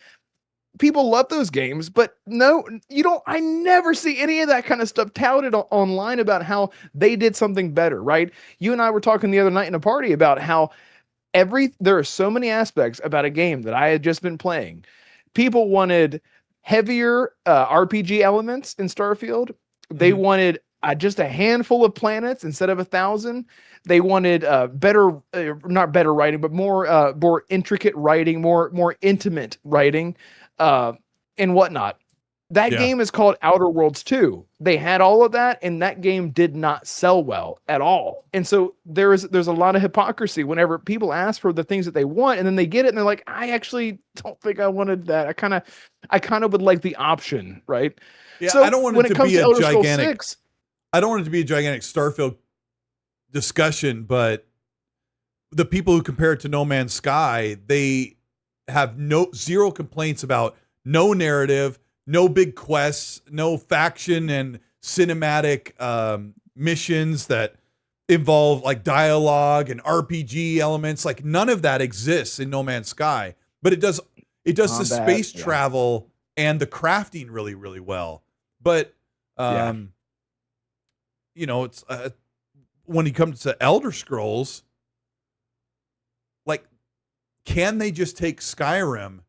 people love those games, but no, you don't. I never see any of that kind of stuff touted online about how they did something better. Right? You and I were talking the other night in a party about how there are so many aspects about a game that I had just been playing. People wanted heavier RPG elements in Starfield. They wanted just a handful of planets instead of 1,000. They wanted better, not better writing, but more intricate writing, more intimate writing, and whatnot. That game is called Outer Worlds 2. They had all of that, and that game did not sell well at all. And so there's a lot of hypocrisy whenever people ask for the things that they want, and then they get it, and they're like, I actually don't think I wanted that. I kind of would like the option, right? Yeah, so I don't want it to be a gigantic. I don't want it to be a gigantic Starfield discussion, but the people who compare it to No Man's Sky, they have zero complaints about no narrative, no big quests, no faction and cinematic missions that involve like dialogue and RPG elements. Like none of that exists in No Man's Sky, but it does the space travel and the crafting really, really well. But you know, it's when it comes to Elder Scrolls, like, can they just take Skyrim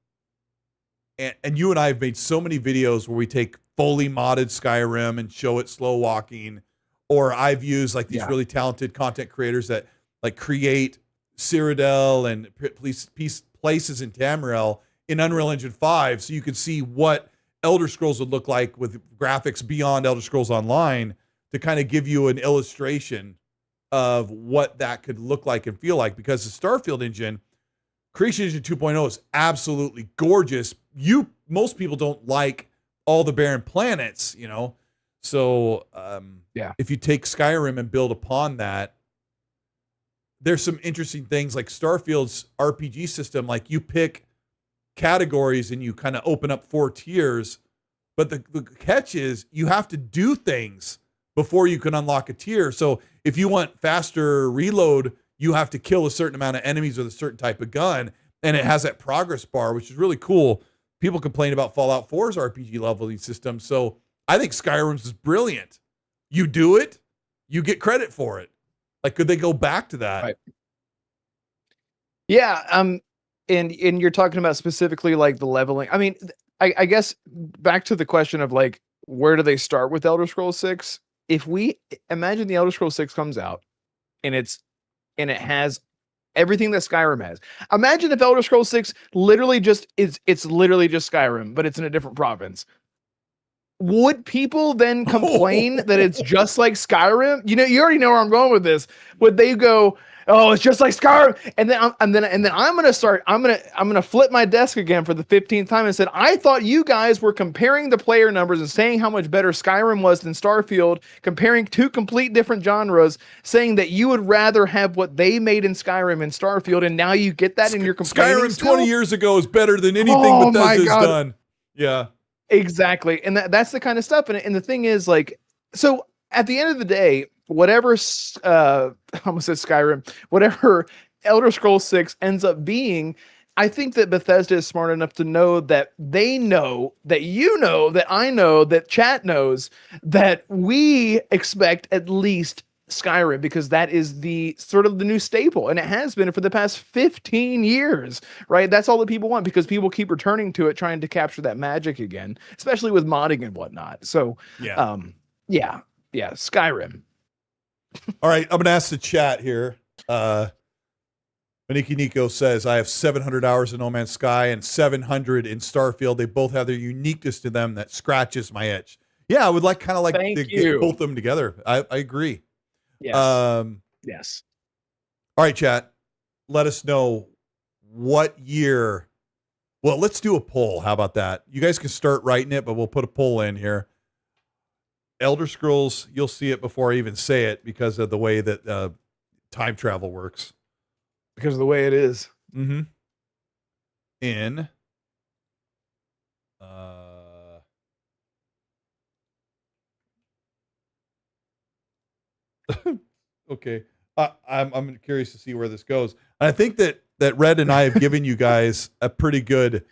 and you and I have made so many videos where we take fully modded Skyrim and show it slow walking, or I've used like these really talented content creators that like create Cyrodiil and places in Tamriel in Unreal Engine 5 so you can see what Elder Scrolls would look like with graphics beyond Elder Scrolls Online to kind of give you an illustration of what that could look like and feel like, because the Starfield engine, Creation Engine 2.0, is absolutely gorgeous. Most people don't like all the barren planets, you know? So if you take Skyrim and build upon that, there's some interesting things like Starfield's RPG system. Like you pick categories and you kind of open up 4 tiers, but the catch is you have to do things before you can unlock a tier. So if you want faster reload, you have to kill a certain amount of enemies with a certain type of gun, and it has that progress bar, which is really cool. People complain about Fallout 4's RPG leveling system, so I think Skyrim's is brilliant. You do it, you get credit for it. Like, could they go back to that? Right. Yeah, and you're talking about specifically like the leveling. I mean, I guess back to the question of like, where do they start with Elder Scrolls 6? If we imagine the Elder Scrolls 6 comes out and it has everything that Skyrim has. Imagine if Elder Scrolls 6 literally just it's literally just Skyrim, but it's in a different province. Would people then complain that it's just like Skyrim? You know, you already know where I'm going with this. Would they go, "Oh, it's just like Skyrim"? And then I'm gonna flip my desk again for the 15th time and said, "I thought you guys were comparing the player numbers and saying how much better Skyrim was than Starfield, comparing 2 complete different genres, saying that you would rather have what they made in Skyrim and Starfield, and now you get that in your complaining Skyrim still? 20 years ago is better than anything Bethesda's done." Yeah. Exactly. And that's the kind of stuff. And the thing is, like, so at the end of the day, whatever I almost said Skyrim, whatever Elder Scrolls 6 ends up being, I think that Bethesda is smart enough to know that they know that you know that I know that chat knows that we expect at least Skyrim, because that is the sort of the new staple, and it has been for the past 15 years, right? That's all that people want, because people keep returning to it, trying to capture that magic again, especially with modding and whatnot. So yeah, Skyrim. All right, I'm gonna ask the chat here. Maniki Nico says, I have 700 hours in No Man's Sky and 700 in Starfield. They both have their uniqueness to them that scratches my itch. Yeah, I would like kind of like to get both of them together. I agree. Yes. Yes. All right, chat. Let us know what year. Well, let's do a poll. How about that? You guys can start writing it, but we'll put a poll in here. Elder Scrolls, you'll see it before I even say it because of the way that time travel works. Because of the way it is. Mm-hmm. In okay. I'm curious to see where this goes. And I think that Red and I have given you guys a pretty good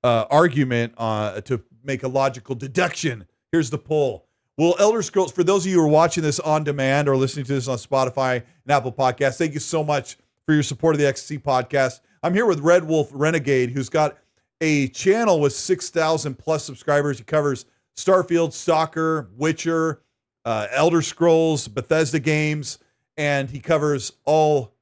argument to make a logical deduction. Here's the poll. Will Elder Scrolls, for those of you who are watching this on demand or listening to this on Spotify and Apple Podcasts, thank you so much for your support of the XNC Podcast. I'm here with Red Wolf Renegade, who's got a channel with 6,000 plus subscribers. He covers Starfield, Stalker, Witcher, Elder Scrolls, Bethesda games, and he covers all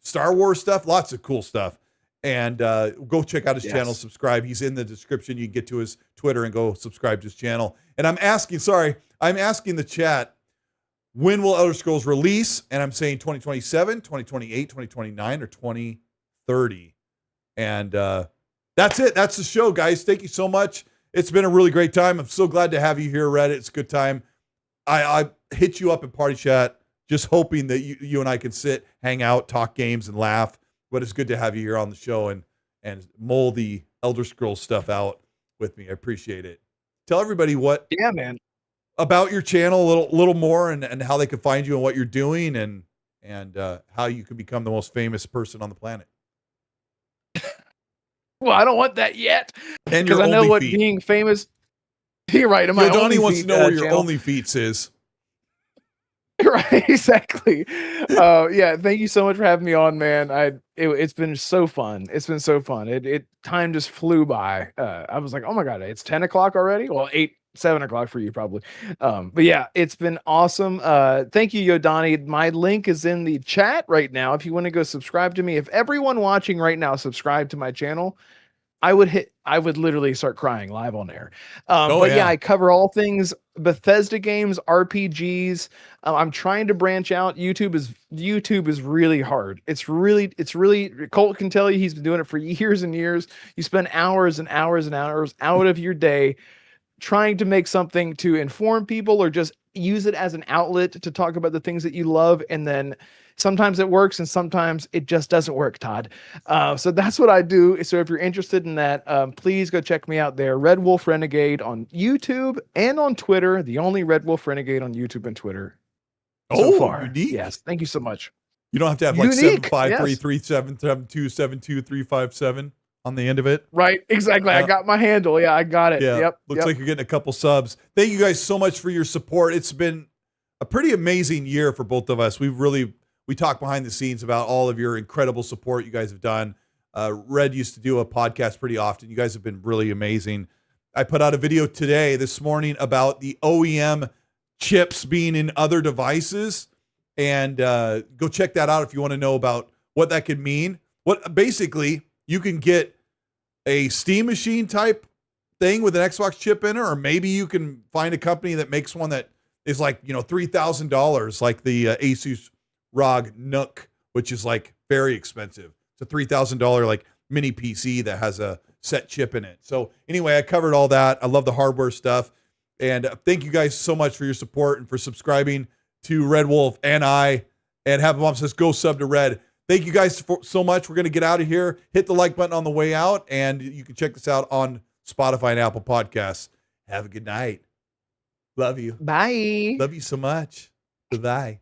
Star Wars stuff, lots of cool stuff. And go check out his channel, subscribe. He's in the description. You can get to his Twitter and go subscribe to his channel. And I'm asking the chat, when will Elder Scrolls release? And I'm saying 2027, 2028, 2029, or 2030. And that's it. That's the show, guys. Thank you so much. It's been a really great time. I'm so glad to have you here, Reddit. It's a good time. I hit you up in party chat just hoping that you and I can sit, hang out, talk games, and laugh. But it's good to have you here on the show and mull the Elder Scrolls stuff out with me. I appreciate it. Tell everybody what man, about your channel a little more and how they can find you and what you're doing and how you can become the most famous person on the planet. Well, I don't want that yet And because I know what being famous. You're right. Donnie wants to know where your only feats is. Right, exactly. Yeah, thank you so much for having me on, man. It's been so fun. It's been so fun. Time just flew by. I was like, oh my god, it's 10 o'clock already. Well, 7 o'clock for you probably. But yeah, it's been awesome. Thank you, Yodani. My link is in the chat right now. If you want to go subscribe to me, if everyone watching right now subscribe to my channel, I would literally start crying live on air. Yeah, I cover all things Bethesda games, RPGs. I'm trying to branch out. YouTube is really hard. It's really Colt can tell you he's been doing it for years and years. You spend hours and hours and hours out of your day trying to make something to inform people or just use it as an outlet to talk about the things that you love. And then sometimes it works and sometimes it just doesn't work, Todd. So that's what I do. So if you're interested in that, please go check me out there. Red Wolf Renegade on YouTube and on Twitter. The only Red Wolf Renegade on YouTube and Twitter. So far. Unique. Yes. Thank you so much. You don't have to have like 75337727237 on the end of it. Right. Exactly. I got my handle. Yeah, I got it. Yeah. Yep. Looks like you're getting a couple subs. Thank you guys so much for your support. It's been a pretty amazing year for both of us. We talk behind the scenes about all of your incredible support you guys have done. Red used to do a podcast pretty often. You guys have been really amazing. I put out a video this morning about the OEM chips being in other devices, and go check that out if you want to know about what that could mean. What basically you can get a Steam machine type thing with an Xbox chip in it, or maybe you can find a company that makes one that is like, $3,000, like the Asus ROG Nook, which is like very expensive. It's a $3,000 like mini PC that has a set chip in it. So anyway, I covered all that. I love the hardware stuff. And thank you guys so much for your support and for subscribing to Red Wolf and Happy Mom says, go sub to Red. Thank you guys so much. We're going to get out of here. Hit the like button on the way out, and you can check this out on Spotify and Apple Podcasts. Have a good night. Love you. Bye. Love you so much. Goodbye.